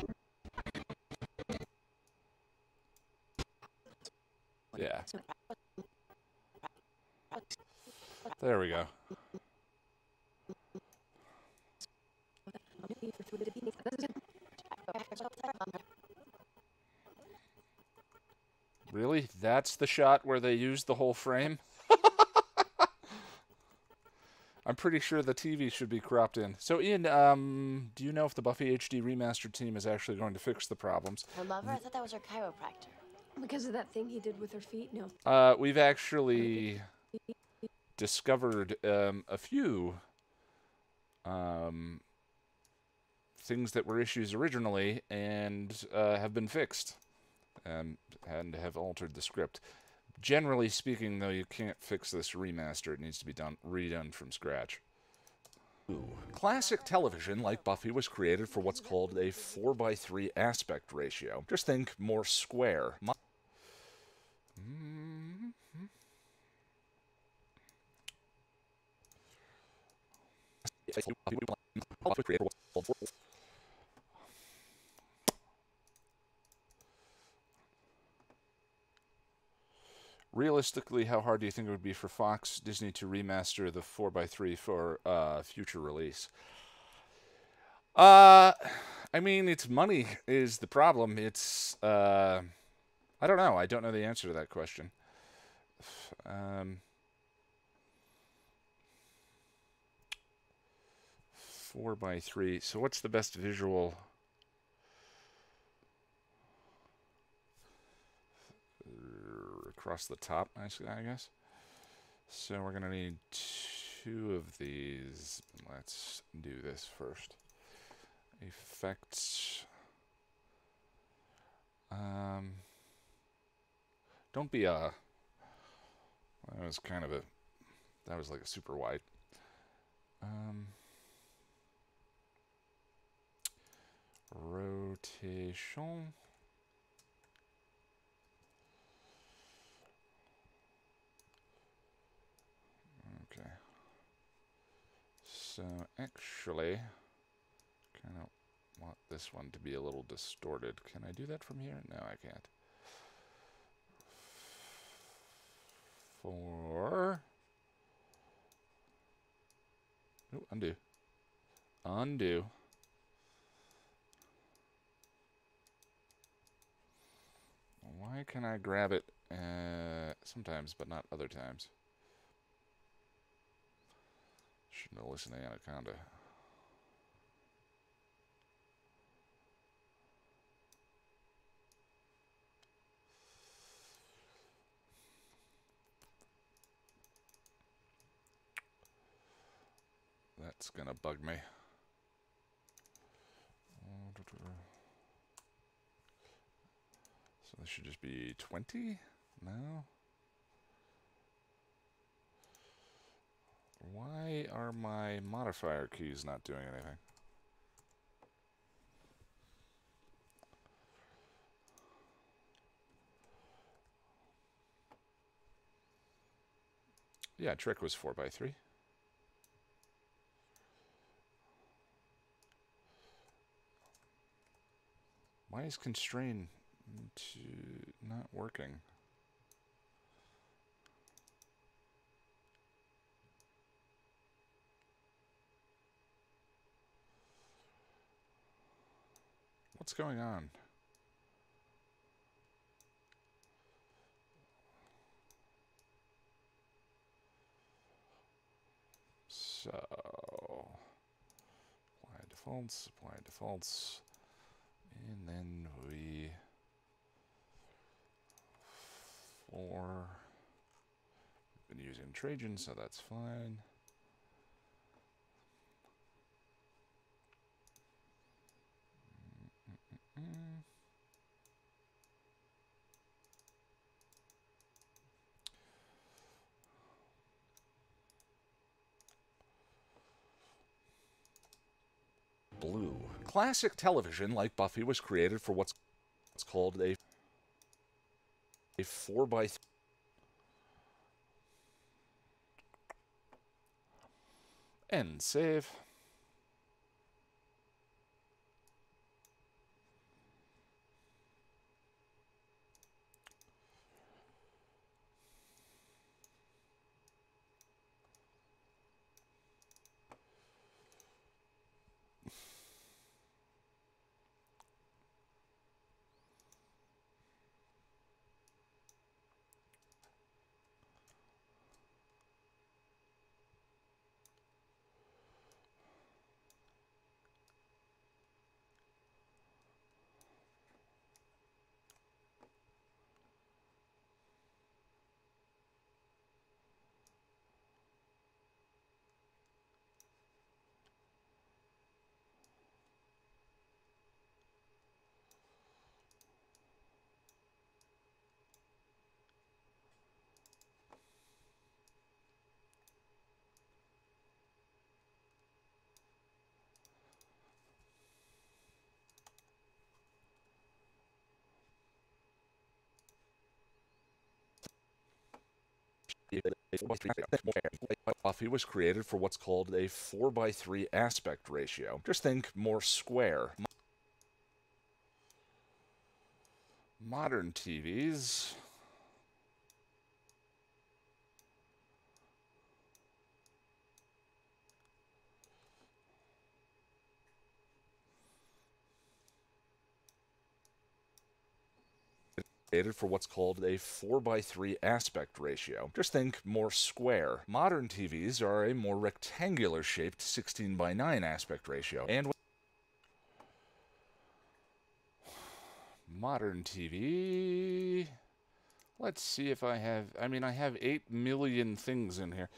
Yeah. There we go. Really? That's the shot where they used the whole frame? I'm pretty sure the TV should be cropped in. So, Ian, do you know if the Buffy HD Remaster team is actually going to fix the problems? Her lover? I thought that was her chiropractor. Because of that thing he did with her feet? No. We've actually discovered a few things that were issues originally and have been fixed and have altered the script. Generally speaking, though, you can't fix this remaster. It needs to be redone from scratch. Classic television, like Buffy, was created for what's called a 4:3 aspect ratio. Just think more square. Realistically, how hard do you think it would be for Fox Disney to remaster the 4:3 for future release? I mean, it's money is the problem. It's I don't know. I don't know the answer to that question. 4:3. So what's the best visual? Across the top, I guess. So we're gonna need 2 of these. Let's do this first. Effects. Don't be that was kind of that was like a super wide. Rotation. Okay. So actually, kind of want this one to be a little distorted. Can I do that from here? No, I can't. 4. Oh, undo. Undo. Why can I grab it sometimes, but not other times? Shouldn't have listened to Anaconda. That's gonna bug me. So this should just be 20? No? Why are my modifier keys not doing anything? Yeah, trick was 4x3. Why is constrain not working? What's going on? So, apply defaults, and then we 4. We've been using Trajan, so that's fine. Blue. Classic television, like Buffy, was created for what's called a 4x3. End save. Buffy was created for what's called a 4x3 aspect ratio. Just think more square. Modern TVs created for what's called a 4x3 aspect ratio. Just think more square. Modern TVs are a more rectangular shaped 16:9 aspect ratio. And modern TV, let's see if I have, I have 8 million things in here.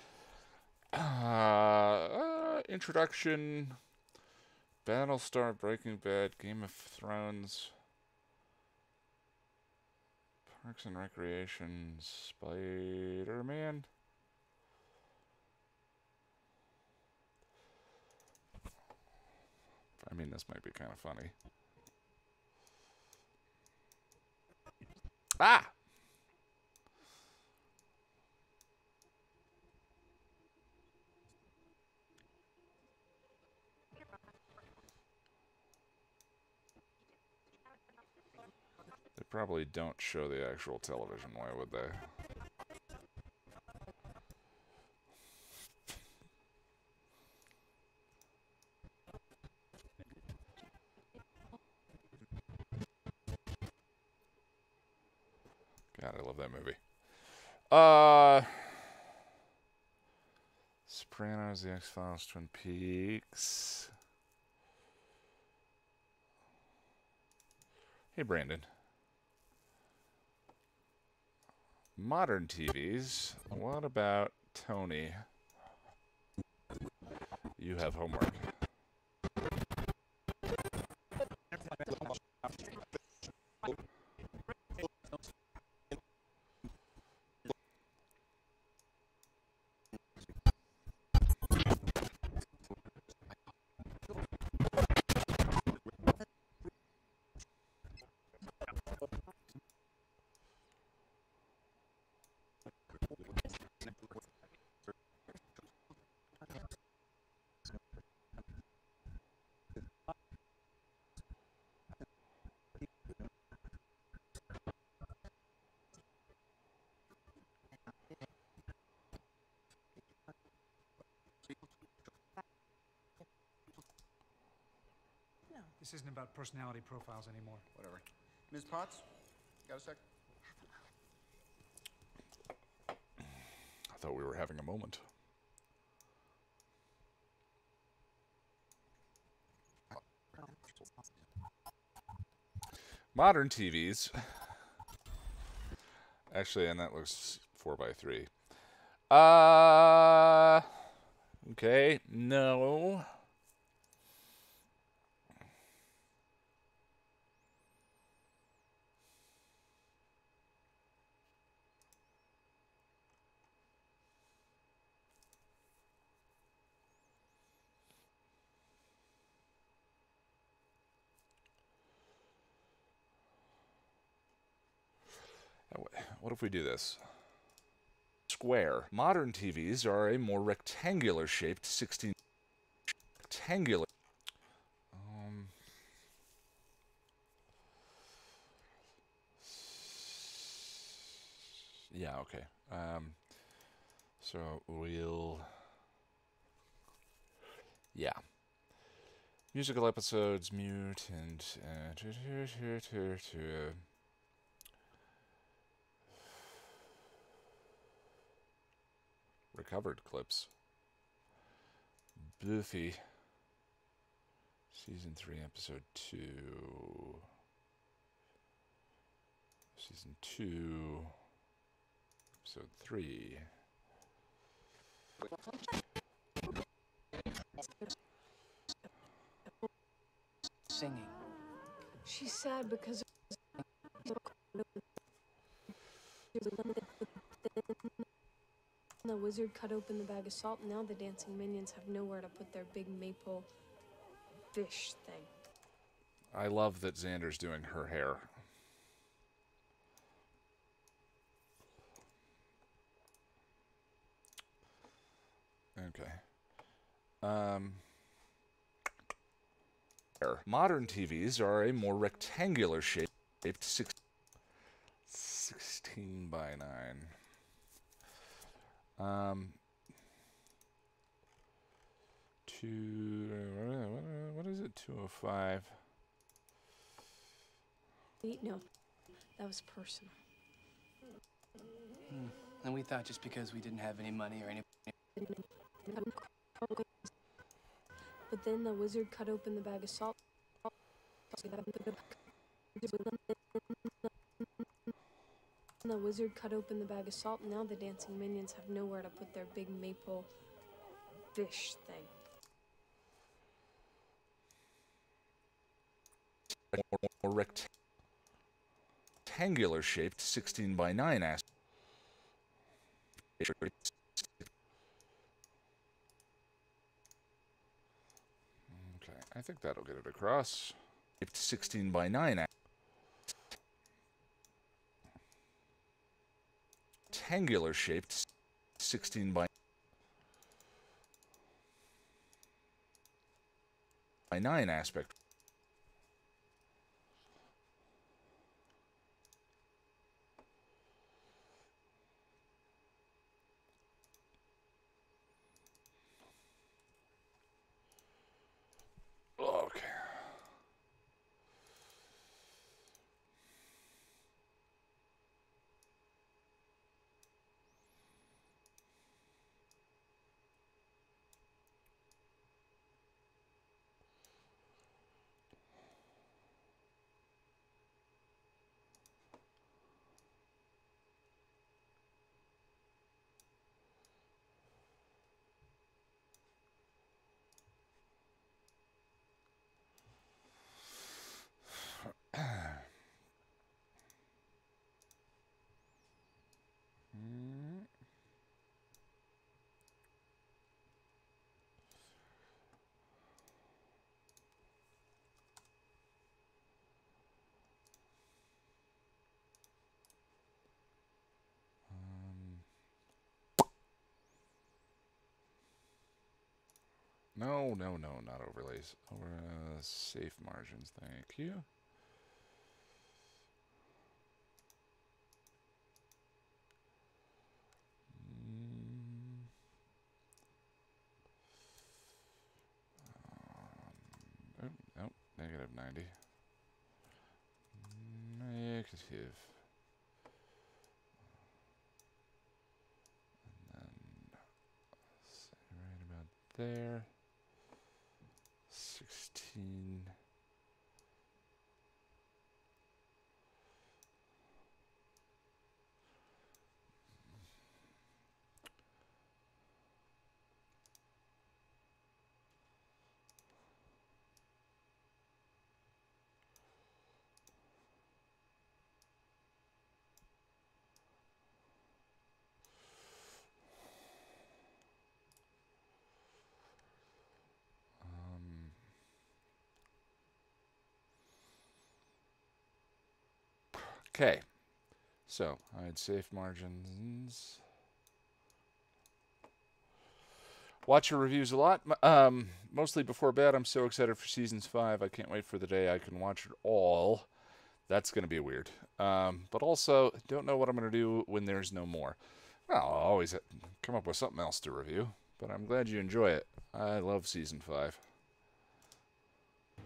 Introduction, Battlestar, Breaking Bad, Game of Thrones, Parks and Recreation, Spider-Man. This might be kind of funny. Ah! They probably don't show the actual television, why would they? God, I love that movie. Sopranos, The X-Files, Twin Peaks. Hey, Brandon. Modern TVs. What about Tony? You have homework. This isn't about personality profiles anymore. Whatever. Ms. Potts, got a sec? I thought we were having a moment. Modern TVs. Actually, and that looks 4x3. Okay, no. What if we do this? Square. Modern TVs are a more rectangular shaped 16 rectangular. Yeah, okay. So we'll yeah. Musical episodes, mute and recovered clips. Buffy, Season 3, Episode 2. Season 2, Episode 3. Singing. She's sad because the wizard cut open the bag of salt, and now the dancing minions have nowhere to put their big maple fish thing. I love that Xander's doing her hair. Okay. Modern TVs are a more rectangular shaped 16 by 9. What is it? 205. No, that was personal. And we thought just because we didn't have any money or any... But then the wizard cut open the bag of salt. The wizard cut open the bag of salt, and now the dancing minions have nowhere to put their big maple fish thing. More rectangular shaped 16 by 9 aspect. Okay, I think that'll get it across. 16 by 9 rectangular shaped 16 by 9 aspect. Okay. No, no, no, not overlays. Safe margins, thank you. Oh, nope, negative 90. Negative. And then, say right about there. 16. Okay, so I had safe margins. Watch your reviews a lot, mostly before bed. I'm so excited for seasons 5. I can't wait for the day I can watch it all. That's going to be weird. But also, don't know what I'm going to do when there's no more. Well, I'll always come up with something else to review, but I'm glad you enjoy it. I love season 5.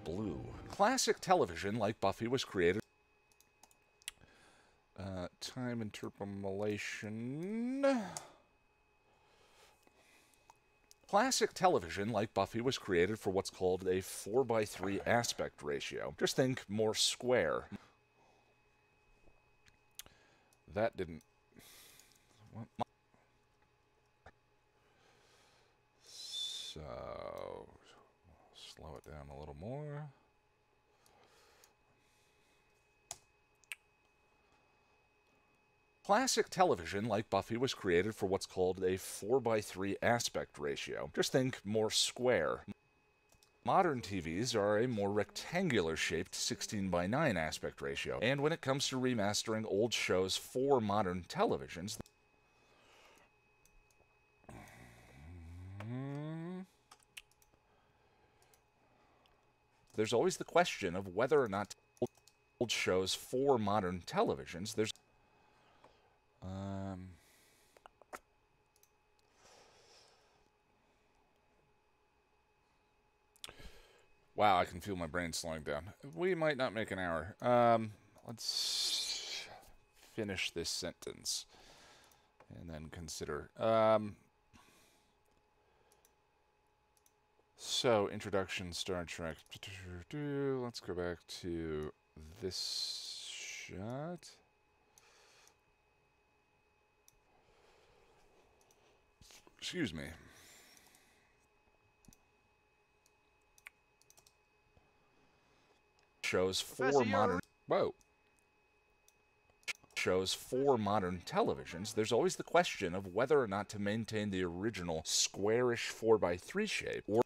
Blue. Classic television, like Buffy, was created. Time interpolation. Classic television, like Buffy, was created for what's called a 4:3 aspect ratio. Just think more square. That didn't... What? So... slow it down a little more. Classic television, like Buffy, was created for what's called a 4:3 aspect ratio. Just think more square. Modern TVs are a more rectangular-shaped 16:9 aspect ratio. And when it comes to remastering old shows for modern televisions, there's always the question of whether or not old shows for modern televisions, there's wow, I can feel my brain slowing down. We might not make an hour. Let's finish this sentence and then consider. So, introduction, Star Trek. Let's go back to this shot. Excuse me. Shows for modern... Whoa. Shows for modern televisions, there's always the question of whether or not to maintain the original squarish 4:3 shape or...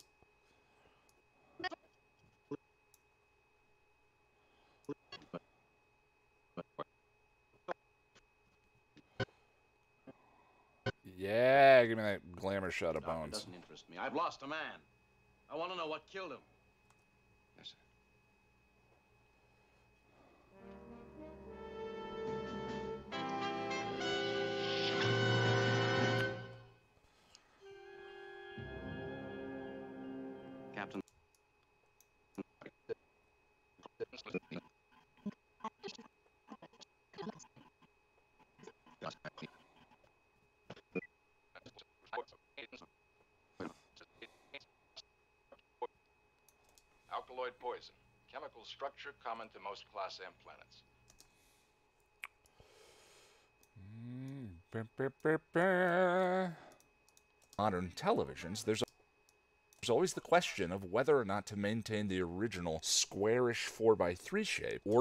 Yeah, give me that glamour shot of bones. It doesn't interest me. I've lost a man. I want to know what killed him. Yes, sir. Captain. Alkaloid poison. Chemical structure common to most Class M planets. Modern televisions, there's always the question of whether or not to maintain the original squarish 4:3 shape or...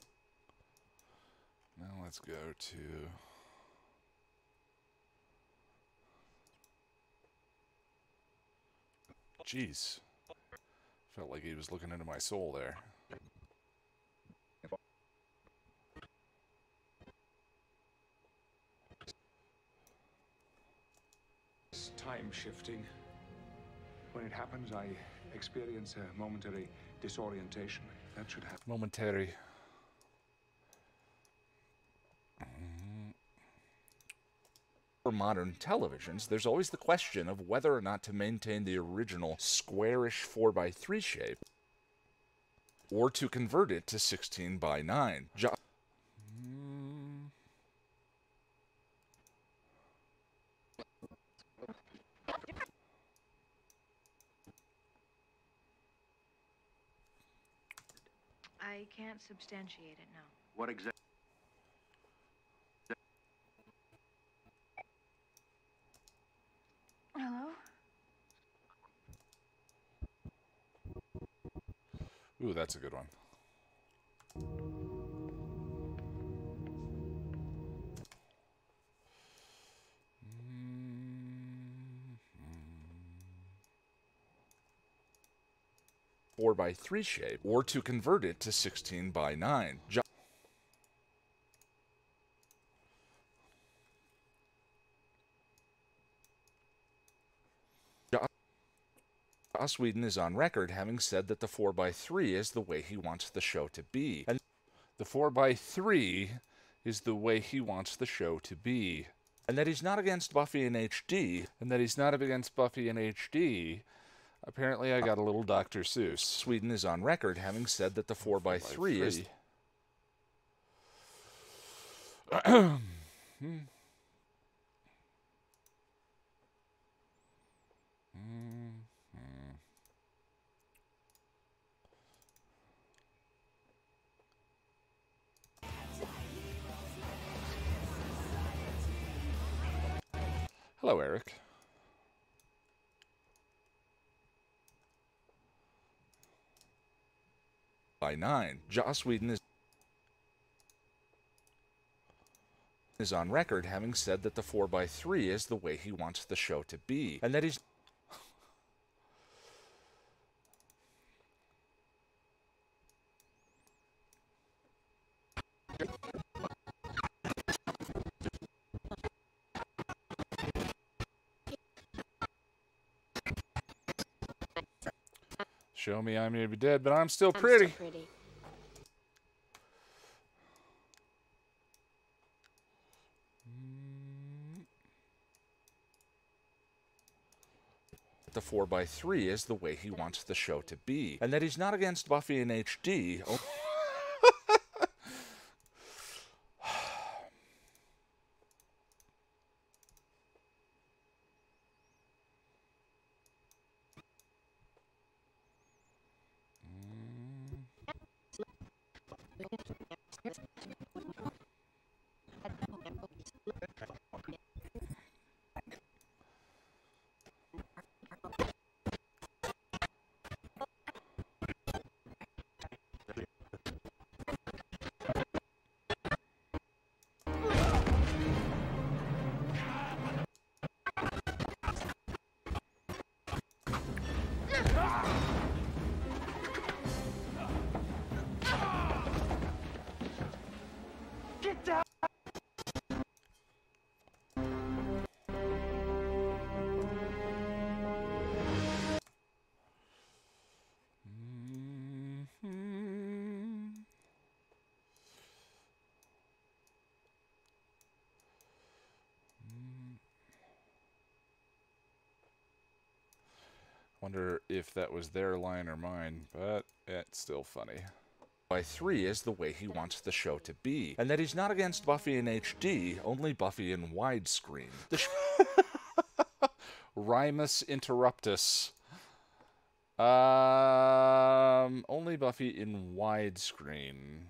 Now let's go to... Jeez. Felt like he was looking into my soul there. Time shifting. When it happens, I experience a momentary disorientation. That should happen. Momentary. For modern televisions, there's always the question of whether or not to maintain the original squarish 4x3 shape or to convert it to 16:9. I can't substantiate it, no. What exactly? Hello? Ooh, that's a good one. Four by 3 shape, or to convert it to 16:9. Joss Whedon is on record having said that the 4x3 is the way he wants the show to be. And the 4x3 is the way he wants the show to be. And that he's not against Buffy in HD. And that he's not against Buffy in HD. Apparently I got a little Dr. Seuss. Whedon is on record having said that the 4x3 is... Hello, Eric. By 9, Joss Whedon is on record having said that the 4x3 is the way he wants the show to be, and that he's... Show me I may be dead, but I'm still pretty. The 4x3 is the way he wants the show to be, and that he's not against Buffy in HD. Oh. Get down! Wonder if that was their line or mine, but it's still funny. By 3 is the way he wants the show to be, and that he's not against Buffy in HD, only Buffy in widescreen. Rimus interruptus. Only Buffy in widescreen.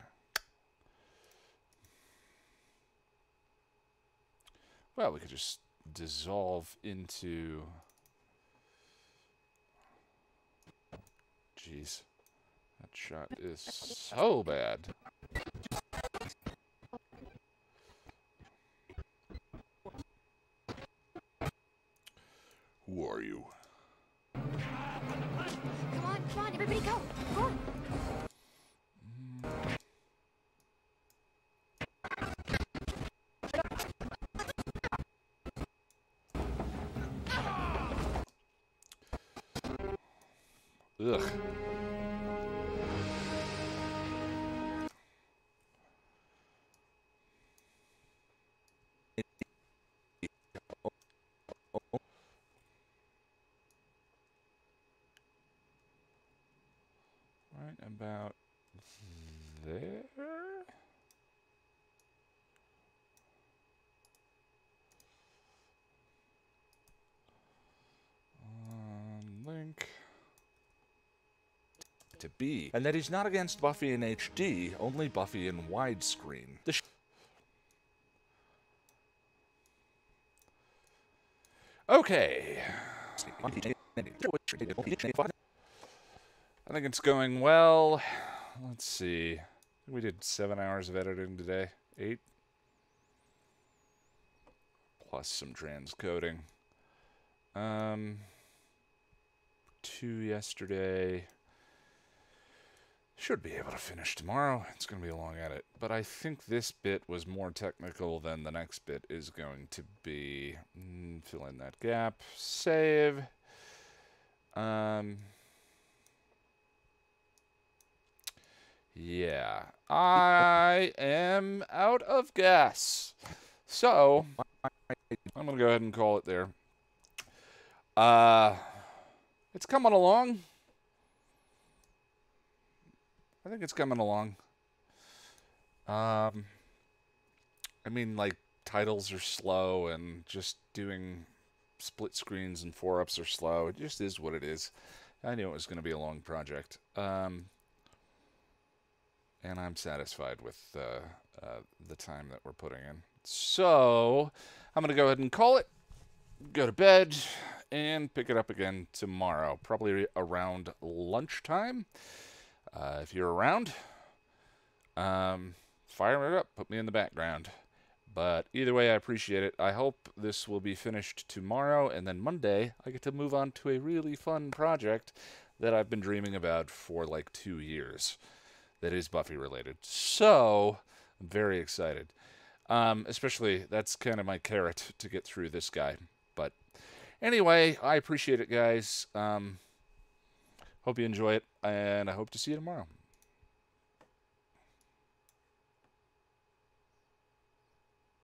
Well, we could just dissolve into... Jeez. That shot is so bad. Who are you? Come on, everybody go! Go on! Ugh. Right about there. Link to B, and that he's not against Buffy in HD, only Buffy in widescreen. Okay. I think it's going well. Let's see. We did 7 hours of editing today. 8. Plus some transcoding. 2 yesterday. Should be able to finish tomorrow. It's going to be a long edit. But I think this bit was more technical than the next bit is going to be. Fill in that gap. Save. Yeah. I am out of gas. So, I'm going to go ahead and call it there. It's coming along. I think it's coming along. I mean, like, titles are slow, and just doing split screens and 4-ups are slow. It just is what it is. I knew it was going to be a long project. And I'm satisfied with the time that we're putting in. So, I'm going to go ahead and call it, go to bed, and pick it up again tomorrow, probably around lunchtime. If you're around, fire it up, put me in the background. But either way, I appreciate it. I hope this will be finished tomorrow, and then Monday, I get to move on to a really fun project that I've been dreaming about for like 2 years that is Buffy related. So, I'm very excited. Especially, that's kind of my carrot to get through this guy. But anyway, I appreciate it, guys. Hope you enjoy it, and I hope to see you tomorrow.